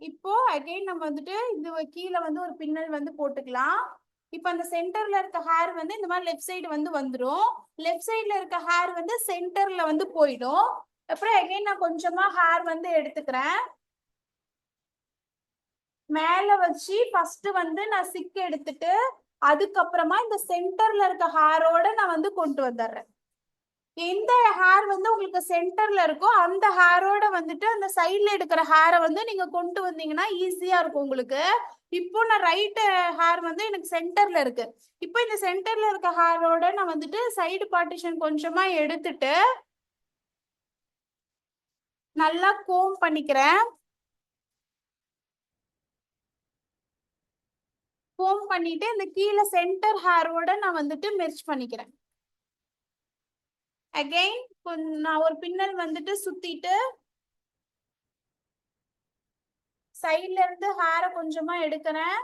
இப்போ அகைன் நம்ம வந்துட்டு இது கீழே வந்து ஒரு பின்னல் வந்து போட்டுக்கலாம். இப்போ அந்த சென்டர்ல இருக்க ஹேர் வந்து இந்த மாதிரி லெஃப்ட் சைடு வந்து வந்துடும். லெஃப்ட் சைட்ல இருக்க ஹேர் வந்து சென்டர்ல வந்து போயிடும். அப்புறம் அகைன் நான் கொஞ்சமா ஹேர் வந்து எடுத்துக்கிறேன். மேல வச்சு ஃபர்ஸ்ட் வந்து நான் சிக்கு எடுத்துட்டு அதுக்கப்புறமா இந்த சென்டர்ல இருக்க ஹேரோட நான் வந்து கொண்டு வந்துடுறேன். எந்த ஹேர் வந்து உங்களுக்கு சென்டர்ல இருக்கோ அந்த ஹேரோட வந்துட்டு அந்த சைட்ல எடுக்கிற ஹேரை வந்து நீங்க கொண்டு வந்தீங்கன்னா ஈஸியா இருக்கும் உங்களுக்கு. இப்போ நான் ரைட் ஹேர் வந்து எனக்கு சென்டர்ல இருக்கு. இப்போ இந்த சென்டர்ல இருக்க ஹேரோட நான் வந்துட்டு சைடு பார்ட்டிஷன் கொஞ்சமா எடுத்துட்டு நல்லா கோம் பண்ணிக்கிறேன். கோம் பண்ணிட்டு இந்த கீழே சென்டர் ஹேரோட நான் வந்துட்டு மெர்ஜ் பண்ணிக்கிறேன். அகைன் நான் ஒரு பின்னல் வந்துட்டு சுத்திட்டு சைட்ல இருந்து ஹேரை கொஞ்சமா எடுக்கிறேன்.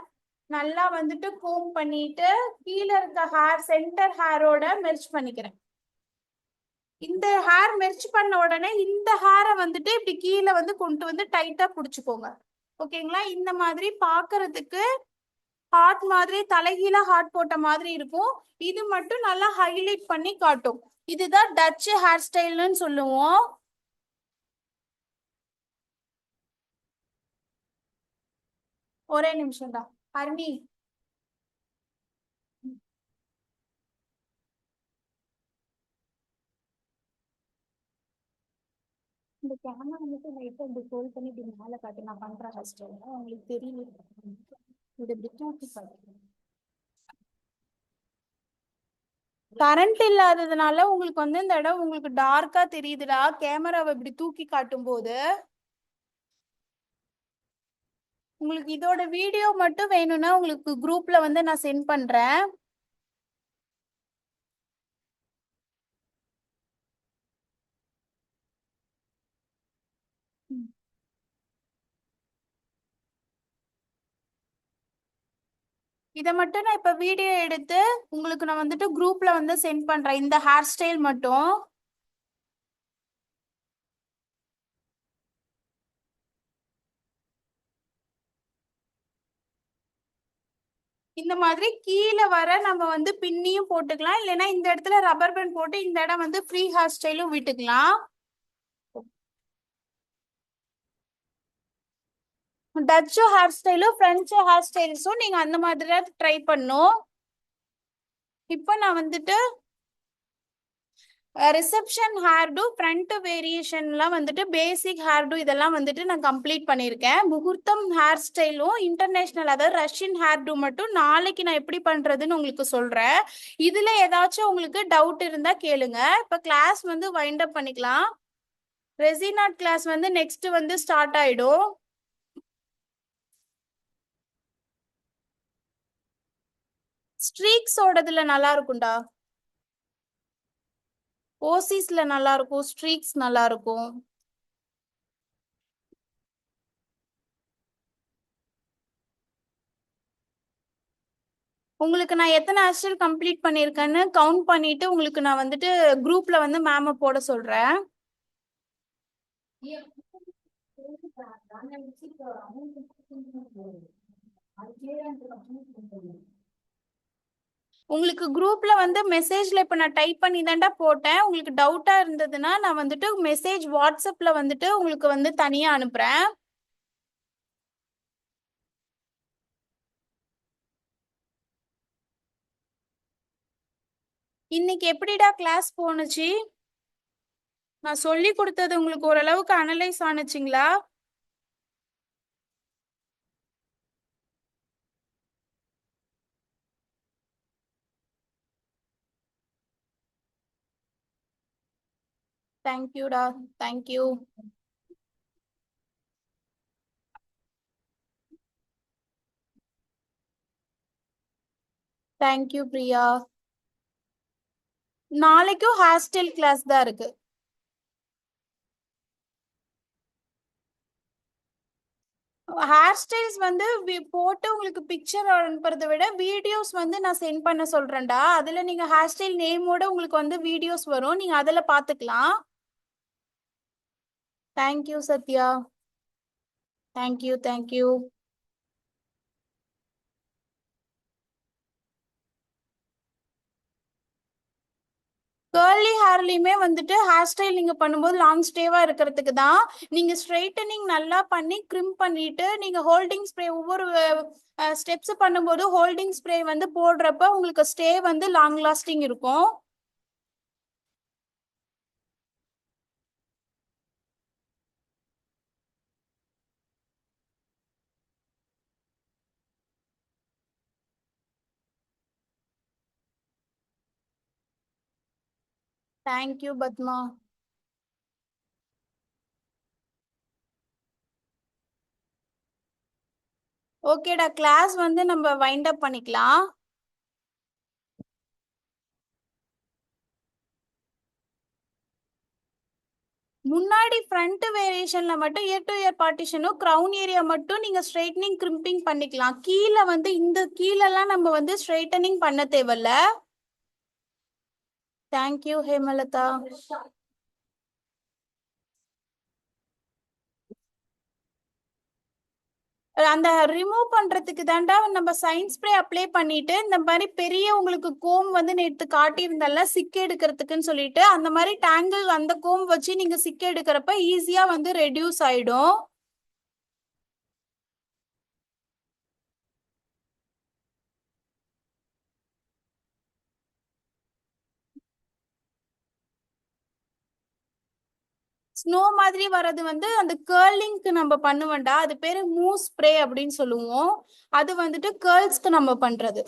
நல்லா வந்துட்டு கோம் பண்ணிட்டு கீழே இருக்க ஹேர் சென்டர் ஹேரோட மெர்ச் பண்ணிக்கிறேன். இந்த ஹேர் மெர்ச் பண்ண உடனே இந்த ஹேரை வந்துட்டு இப்படி கீழே வந்து கொண்டு வந்து டைட்டா புடிச்சுக்கோங்க. ஓகேங்களா? இந்த மாதிரி பாக்குறதுக்கு ஹார்ட் மாதிரி தலைகீழா ஹார்ட் போட்ட மாதிரி இருக்கும். இது மட்டும் நல்லா ஹைலைட் பண்ணி காட்டும். இதுதான் டச் ஹேர் ஸ்டைல்னு சொல்லுவோம். ஒரே நிமிஷம் தான் ஹரிணி. இந்த கேமரா வந்துட்டு லைட்டா இப்படி ஹோல்ட் பண்ணி இப்படி மேல காட்டு. நான் பண்ற ஹேர் ஸ்டைல் உங்களுக்கு தெரியல. இது இப்படி தூக்கி காட்டு. கரண்ட் இல்லாததுனால உங்களுக்கு வந்து இந்த இடம் உங்களுக்கு டார்க்கா தெரியுதுடா. கேமராவை இப்படி தூக்கி காட்டும் போது உங்களுக்கு இதோட வீடியோ மட்டும் வேணும்னா உங்களுக்கு குரூப்ல வந்து நான் சென்ட் பண்றேன். இதை மட்டும் நான் இப்ப வீடியோ எடுத்து உங்களுக்கு நான் வந்துட்டு குரூப்ல வந்து சென்ட் பண்றேன். இந்த ஹேர் ஸ்டைல் மட்டும். இந்த மாதிரி கீழே வர நம்ம வந்து பின்னியும் போட்டுக்கலாம். இல்லைன்னா இந்த இடத்துல ரப்பர் பேண்ட் போட்டு இந்த இடம் வந்து ஃப்ரீ ஹேர் ஸ்டைலும் விட்டுக்கலாம். டச்சு ஹேர் ஸ்டைலும் பிரெஞ்சு ஹேர் ஸ்டைல்ஸும் நீங்க அந்த மாதிரி தான் ட்ரை பண்ணும். இப்போ நான் வந்துட்டு ரிசப்ஷன் ஹேர்டு ஃப்ரண்ட் வேரியேஷன்லாம் வந்துட்டு பேசிக் ஹேர்டு இதெல்லாம் வந்துட்டு நான் கம்ப்ளீட் பண்ணியிருக்கேன். முகூர்த்தம் ஹேர் ஸ்டைலும் இன்டர்நேஷ்னல் அதாவது ரஷ்யன் ஹேர்டு மட்டும் நாளைக்கு நான் எப்படி பண்றதுன்னு உங்களுக்கு சொல்றேன். இதுல ஏதாச்சும் உங்களுக்கு டவுட் இருந்தா கேளுங்க. இப்போ கிளாஸ் வந்து வைண்ட் அப் பண்ணிக்கலாம். ரெசினாட் கிளாஸ் வந்து நெக்ஸ்ட் வந்து ஸ்டார்ட் ஆயிடும். ஸ்ட்ரீக்ஸோடதுல நல்லா இருக்கும்டா. ஓசிஸ்ல நல்லா இருக்கும், ஸ்ட்ரீக்ஸ் நல்லா இருக்கும். உங்களுக்கு நான் எத்தனை ஹாஸ்டல் கம்ப்ளீட் பண்ணியிருக்கேன்னு கவுண்ட் பண்ணிட்டு உங்களுக்கு நான் வந்துட்டு குரூப்ல வந்து மேம போட சொல்றேன். உங்களுக்கு குரூப்ல வந்து மெசேஜ்ல இப்ப நான் டைப் பண்ணி தான்டா போட்டேன். உங்களுக்கு டவுட்டா இருந்ததுன்னா நான் வந்துட்டு மெசேஜ் வாட்ஸ்அப்ல வந்துட்டு உங்களுக்கு வந்து தனியா அனுப்புறேன். இன்னைக்கு எப்படிடா கிளாஸ் போனுச்சு? நான் சொல்லி கொடுத்தது உங்களுக்கு ஓரளவுக்கு அனலைஸ் ஆனுச்சுங்களா? தேங்க்யூடா. தேங்க்யூ. தேங்க்யூ பிரியா. நாளைக்கும் ஹேர் ஸ்டைல் கிளாஸ் தான் இருக்கு. ஹேர் ஸ்டைல்ஸ் வந்து போட்டு உங்களுக்கு பிக்சர் அனுப்புறதை விட வீடியோஸ் வந்து நான் சென்ட் பண்ண சொல்றேன்டா. அதுல நீங்க ஹேர் ஸ்டைல் நேமோட உங்களுக்கு வந்து வீடியோஸ் வரும். நீங்க அதுல பாத்துக்கலாம். Thank you Sathya. Thank you. Thank you. Curly ஹேர்லயுமே வந்துட்டு ஹேர் ஸ்டைல் நீங்க பண்ணும்போது லாங் ஸ்டேவா இருக்கிறதுக்கு தான். நீங்க ஸ்ட்ரைட்டனிங் நல்லா பண்ணி க்ரிம் பண்ணிட்டு நீங்க ஹோல்டிங் ஸ்ப்ரே ஒவ்வொரு ஸ்டெப்ஸ் பண்ணும்போது ஹோல்டிங் ஸ்ப்ரே வந்து போடுறப்ப உங்களுக்கு ஸ்டே வந்து லாங் லாஸ்டிங் இருக்கும். தேங்க்யூ பத்மா. ஓகேடா, கிளாஸ் வந்து நம்ம வைண்ட் அப் பண்ணிக்கலாம். முன்னாடி ஃப்ரண்ட் வேரியேஷன்ல மட்டும் இயர் டு இயர் பார்ட்டிஷனும் கிரவுன் ஏரியா மட்டும் நீங்க ஸ்ட்ரைட்னிங் கிரிம்பிங் பண்ணிக்கலாம். கீழே வந்து இந்த கீழெல்லாம் நம்ம வந்து ஸ்ட்ரைட்டனிங் பண்ண தேவையில்ல. தேங்க்யூ ஹேமலதா. அந்த ரிமூவ் பண்றதுக்கு தாண்டா நம்ம சைன் ஸ்ப்ரே அப்ளை பண்ணிட்டு இந்த மாதிரி பெரிய உங்களுக்கு கோம் வந்து நேற்று காட்டியிருந்தல்ல சிக்கு எடுக்கிறதுக்குன்னு சொல்லிட்டு அந்த மாதிரி டேங்கிள் அந்த கோம் வச்சு நீங்க சிக்கு எடுக்கிறப்ப ஈஸியா வந்து ரெடியூஸ் ஆயிடும். ஸ்னோ மாதிரி வர்றது வந்து அந்த கேர்லிங்க்கு நம்ம பண்ணுவோம்டா, அது பேரு மூஸ் ஸ்ப்ரே அப்படின்னு சொல்லுவோம். அது வந்துட்டு கேர்ள்ஸ்க்கு நம்ம பண்றது.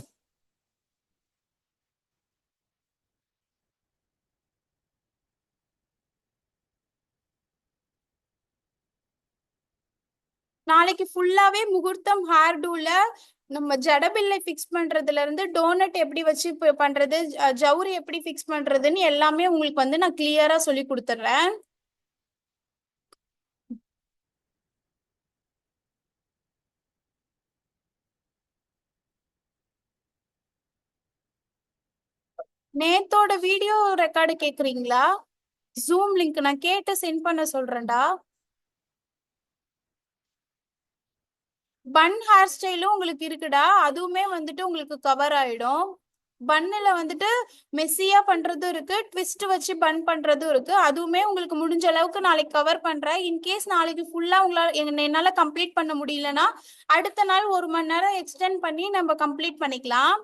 நாளைக்கு ஃபுல்லாவே முகூர்த்தம் ஹேர் டூல நம்ம ஜடபில்லை ஃபிக்ஸ் பண்றதுல இருந்து டோனட் எப்படி வச்சு பண்றது, ஜவுரி எப்படி ஃபிக்ஸ் பண்றதுன்னு எல்லாமே உங்களுக்கு வந்து நான் கிளியரா சொல்லி கொடுத்துட்றேன். நேத்தோட வீடியோ ரெக்கார்டு கேக்குறீங்களா? ஜூம் லிங்க் நான் கேட்டு சென்ட் பண்ண சொல்றேன்டா. பன் ஹேர் ஸ்டைலும் உங்களுக்கு இருக்குடா, அதுவுமே வந்துட்டு உங்களுக்கு கவர் ஆயிடும். பன்னுல வந்துட்டு மெஸ்ஸியா பண்றதும் இருக்கு, ட்விஸ்ட் வச்சு பன் பண்றதும் இருக்கு. அதுவுமே உங்களுக்கு முடிஞ்ச அளவுக்கு நாளைக்கு கவர் பண்றேன். இன்கேஸ் நாளைக்கு ஃபுல்லா உங்களால என்னால கம்ப்ளீட் பண்ண முடியலன்னா அடுத்த நாள் 1 மணி நேரம் எக்ஸ்டெண்ட் பண்ணி நம்ம கம்ப்ளீட் பண்ணிக்கலாம்.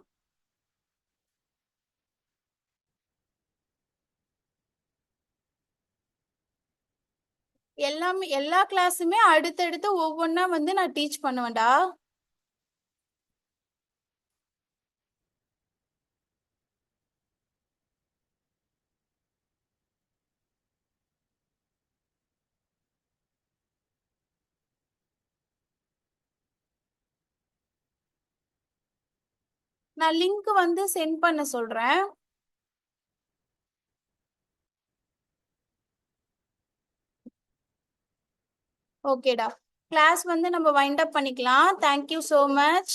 எல்லாமே எல்லா கிளாஸுமே அடுத்தடுத்து ஒவ்வொன்றா வந்து நான் டீச் பண்ணுவேன்டா. நான் லிங்க் வந்து சென்ட் பண்ண சொல்றேன். ஓகேடா, கிளாஸ் வந்து நம்ம வைண்ட் அப் பண்ணிக்கலாம். Thank you so much.